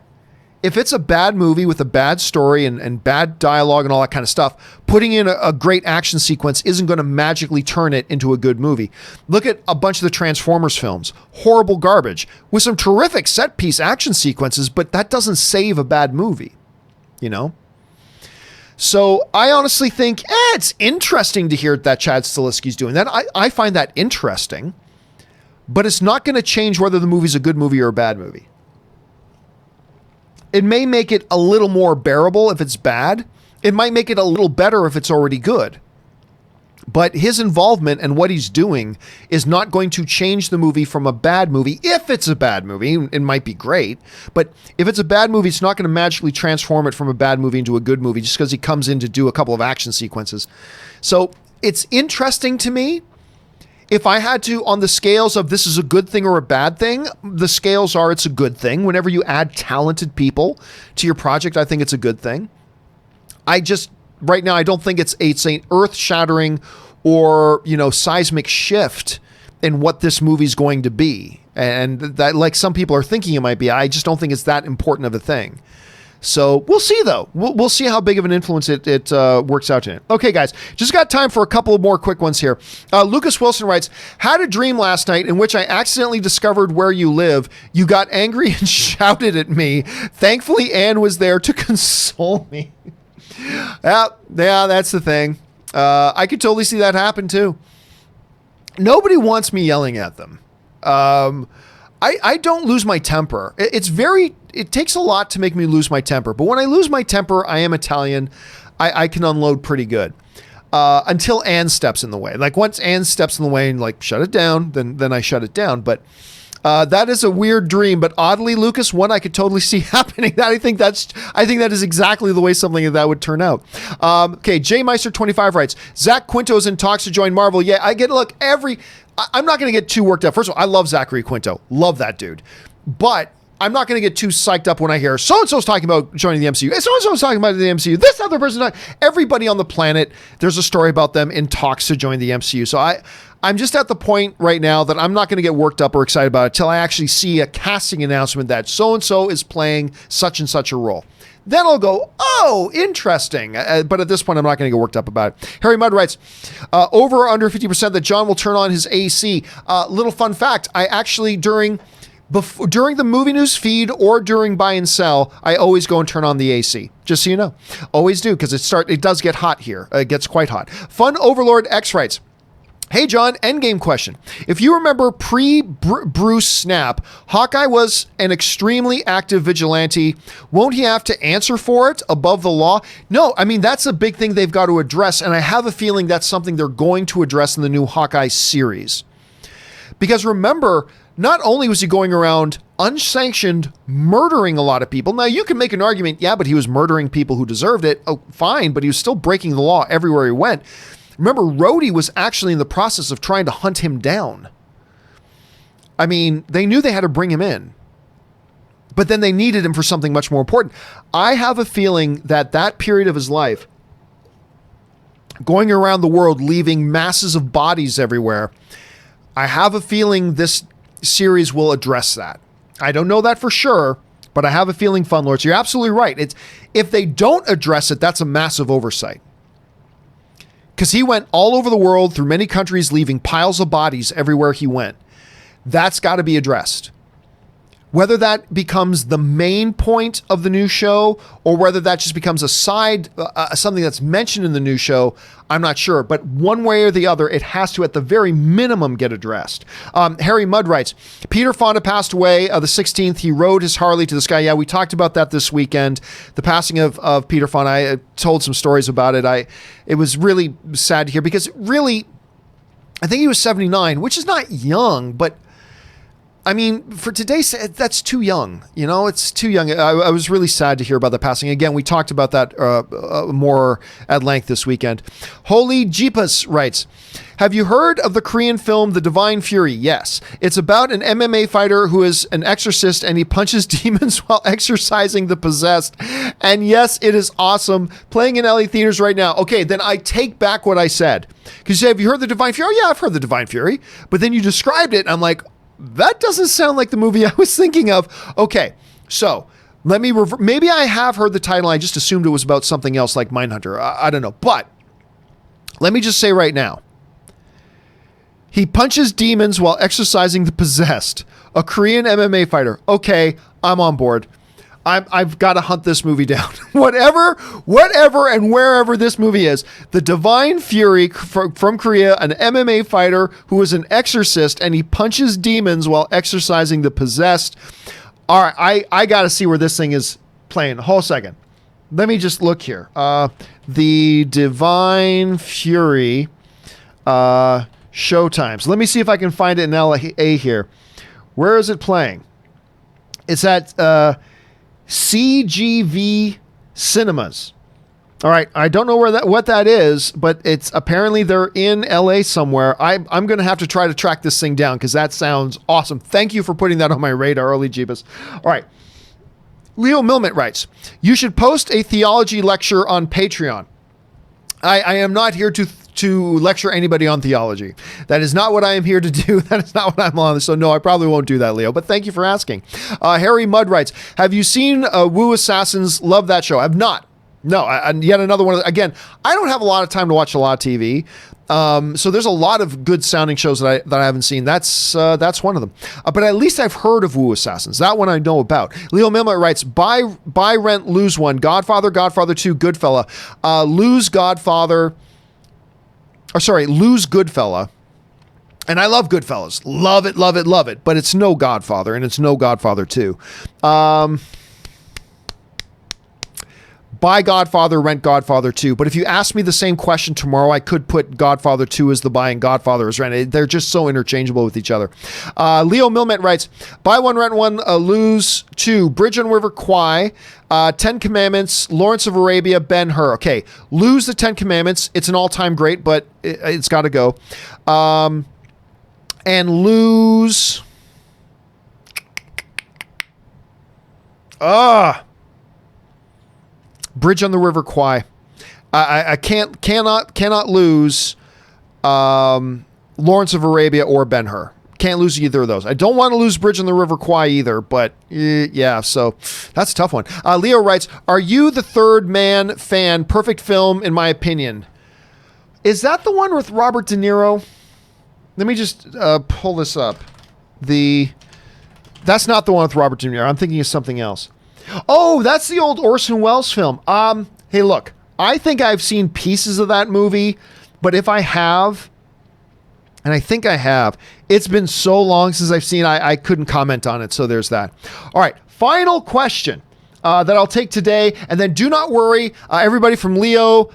If it's a bad movie with a bad story and bad dialogue and all that kind of stuff, putting in a great action sequence isn't going to magically turn it into a good movie. Look at a bunch of the Transformers films. Horrible garbage with some terrific set piece action sequences, but that doesn't save a bad movie, you know? So I honestly think it's interesting to hear that Chad Stahelski's doing that. I find that interesting, but it's not going to change whether the movie's a good movie or a bad movie. It may make it a little more bearable if it's bad. It might make it a little better if it's already good. But his involvement and what he's doing is not going to change the movie from a bad movie. If it's a bad movie, it might be great. But if it's a bad movie, it's not going to magically transform it from a bad movie into a good movie just because he comes in to do a couple of action sequences. So it's interesting to me. If I had to, on the scales of this is a good thing or a bad thing, the scales are it's a good thing. Whenever you add talented people to your project, I think it's a good thing. Right now, I don't think it's an earth-shattering or, seismic shift in what this movie's going to be. And that, like some people are thinking it might be, I just don't think it's that important of a thing. So we'll see, though. We'll see how big of an influence it works out in it. Okay, guys, just got time for a couple of more quick ones here. Lucas Wilson writes, had a dream last night in which I accidentally discovered where you live. You got angry and shouted at me. Thankfully, Anne was there to console me. Yeah, that's the thing. I could totally see that happen too. Nobody wants me yelling at them. I don't lose my temper. It takes a lot to make me lose my temper. But when I lose my temper, I am Italian. I can unload pretty good. Until Anne steps in the way. Like once Anne steps in the way and like shut it down, then I shut it down. But that is a weird dream, but oddly, Lucas, one I could totally see happening. I think that is exactly the way something like that would turn out. Okay, J Meister 25 writes, Zach Quinto's in talks to join Marvel. Yeah, I get I'm not going to get too worked up. First of all, I love Zachary Quinto, love that dude, but I'm not going to get too psyched up when I hear so-and-so's talking about joining the MCU. So-and-so's talking about the MCU. This other person, everybody on the planet, there's a story about them in talks to join the MCU. So I'm just at the point right now that I'm not going to get worked up or excited about it till I actually see a casting announcement that so-and-so is playing such and such a role. Then I'll go, oh, interesting. But at this point, I'm not going to get worked up about it. Harry Mudd writes, over or under 50% that John will turn on his AC. Little fun fact, I actually, during the movie news feed or during buy and sell, I always go and turn on the AC. Just so you know. Always do, because it does get hot here. It gets quite hot. Fun Overlord X writes, hey, John, endgame question. If you remember pre-Bruce Snap, Hawkeye was an extremely active vigilante. Won't he have to answer for it above the law? No, I mean, that's a big thing they've got to address, and I have a feeling that's something they're going to address in the new Hawkeye series. Because remember, not only was he going around unsanctioned murdering a lot of people. Now, you can make an argument, yeah, but he was murdering people who deserved it. Oh, fine, but he was still breaking the law everywhere he went. Remember, Rhodey was actually in the process of trying to hunt him down. I mean, they knew they had to bring him in. But then they needed him for something much more important. I have a feeling that that period of his life, going around the world, leaving masses of bodies everywhere, I have a feeling this series will address that. I don't know that for sure, but I have a feeling, Funlords, you're absolutely right. It's if they don't address it, that's a massive oversight. Because he went all over the world through many countries, leaving piles of bodies everywhere he went. That's got to be addressed. Whether that becomes the main point of the new show or whether that just becomes a side, something that's mentioned in the new show, I'm not sure. But one way or the other, it has to, at the very minimum, get addressed. Harry Mudd writes, Peter Fonda passed away the 16th. He rode his Harley to the sky. Yeah, we talked about that this weekend. The passing of Peter Fonda. I told some stories about it. It was really sad to hear because really, I think he was 79, which is not young, but I mean, for today, that's too young. You know, it's too young. I was really sad to hear about the passing. Again, we talked about that more at length this weekend. Holy Jeepus writes, have you heard of the Korean film The Divine Fury? Yes. It's about an MMA fighter who is an exorcist and he punches demons while exorcising the possessed. And yes, it is awesome. Playing in LA theaters right now. Okay, then I take back what I said. Because you say, have you heard The Divine Fury? Oh, yeah, I've heard The Divine Fury. But then you described it and I'm like, that doesn't sound like the movie I was thinking of. Okay, so let me maybe I have heard the title. I just assumed it was about something else like Mindhunter. I don't know. But let me just say right now, he punches demons while exorcising the possessed. A Korean MMA fighter. Okay, I'm on board. I've got to hunt this movie down. whatever and wherever this movie is. The Divine Fury from Korea, an MMA fighter who is an exorcist and he punches demons while exorcising the possessed. All right, I got to see where this thing is playing. Hold a second. Let me just look here. The Divine Fury showtimes. Let me see if I can find it in LA here. Where is it playing? It's at CGV Cinemas. All right, I don't know what that is, but it's apparently they're in LA somewhere. I'm going to have to try to track this thing down because that sounds awesome. Thank you for putting that on my radar, early Jeebus. All right. Leo Milmet writes, you should post a theology lecture on Patreon. I am not here to lecture anybody on theology. That is not what I am here to do. That is not what I'm on. So no, I probably won't do that, Leo, but thank you for asking. Harry Mudd writes, have you seen Wu Assassins? Love that show. I've not. No, yet another one. Again, I don't have a lot of time to watch a lot of TV. So there's a lot of good sounding shows that I haven't seen. That's one of them. But at least I've heard of Wu Assassins. That one I know about. Leo Milma writes, buy, rent, lose one. Godfather, Godfather 2, Goodfella. Lose Goodfella. And I love Goodfellas. Love it, love it, love it. But it's no Godfather, and it's no Godfather 2. Buy Godfather, rent Godfather 2. But if you ask me the same question tomorrow, I could put Godfather 2 as the buy and Godfather as rent. They're just so interchangeable with each other. Leo Milmet writes, buy one, rent one, lose two. Bridge on River Kwai, 10 Commandments, Lawrence of Arabia, Ben-Hur. Okay, lose the 10 Commandments. It's an all-time great, but it's got to go. And lose... Bridge on the River Kwai. I cannot lose Lawrence of Arabia or Ben-Hur. Can't lose either of those. I don't want to lose Bridge on the River Kwai either, but yeah, so that's a tough one. Leo writes, are you the Third Man fan? Perfect film, in my opinion. Is that the one with Robert De Niro? Let me just pull this up. That's not the one with Robert De Niro. I'm thinking of something else. Oh, that's the old Orson Welles film. Hey, look, I think I've seen pieces of that movie, but if I have, and I think I have, it's been so long since I've seen, I couldn't comment on it. So there's that. All right, final question that I'll take today. And then do not worry, everybody from Leo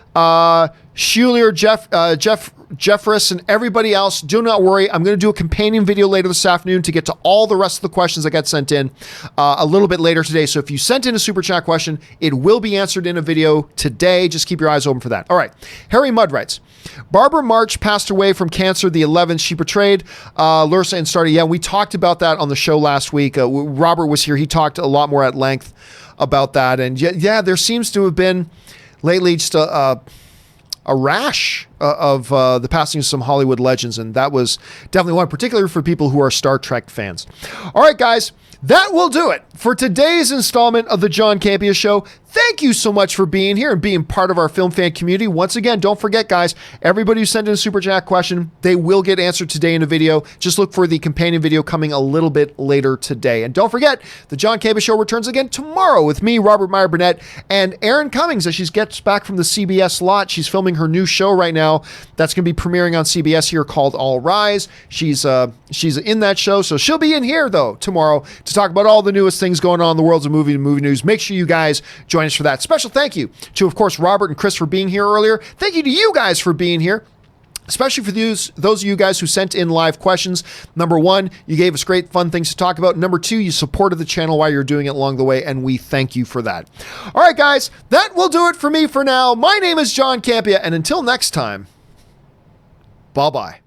Schuler, Jeffress, and everybody else, do not worry. I'm going to do a companion video later this afternoon to get to all the rest of the questions that got sent in a little bit later today. So if you sent in a super chat question, it will be answered in a video today. Just keep your eyes open for that. All right. Harry Mudd writes, Barbara March passed away from cancer the 11th. She portrayed Lursa in Starry. Yeah, we talked about that on the show last week. Robert was here. He talked a lot more at length about that. And yeah, there seems to have been lately just a rash of the passing of some Hollywood legends, and that was definitely one, particularly for people who are Star Trek fans. All right, guys, that will do it for today's installment of the John Campea Show. Thank you so much for being here and being part of our film fan community. Once again, don't forget, guys, everybody who sent in a super chat question, they will get answered today in a video. Just look for the companion video coming a little bit later today. And don't forget, the John Campea Show returns again tomorrow with me, Robert Meyer Burnett, and Erin Cummings as she gets back from the CBS lot. She's filming her new show right now that's going to be premiering on CBS here called All Rise. She's in that show, so she'll be in here, though, tomorrow to talk about all the newest things going on in the worlds of movie and movie news. Make sure you guys join us for that. Special thank you to, of course, Robert and Kris for being here earlier. Thank you to you guys for being here, especially for those of you guys who sent in live questions. Number one, you gave us great fun things to talk about. Number two, you supported the channel while you're doing it along the way, and we thank you for that. All right, guys, that will do it for me for now. My name is John Campea, and until next time, bye-bye.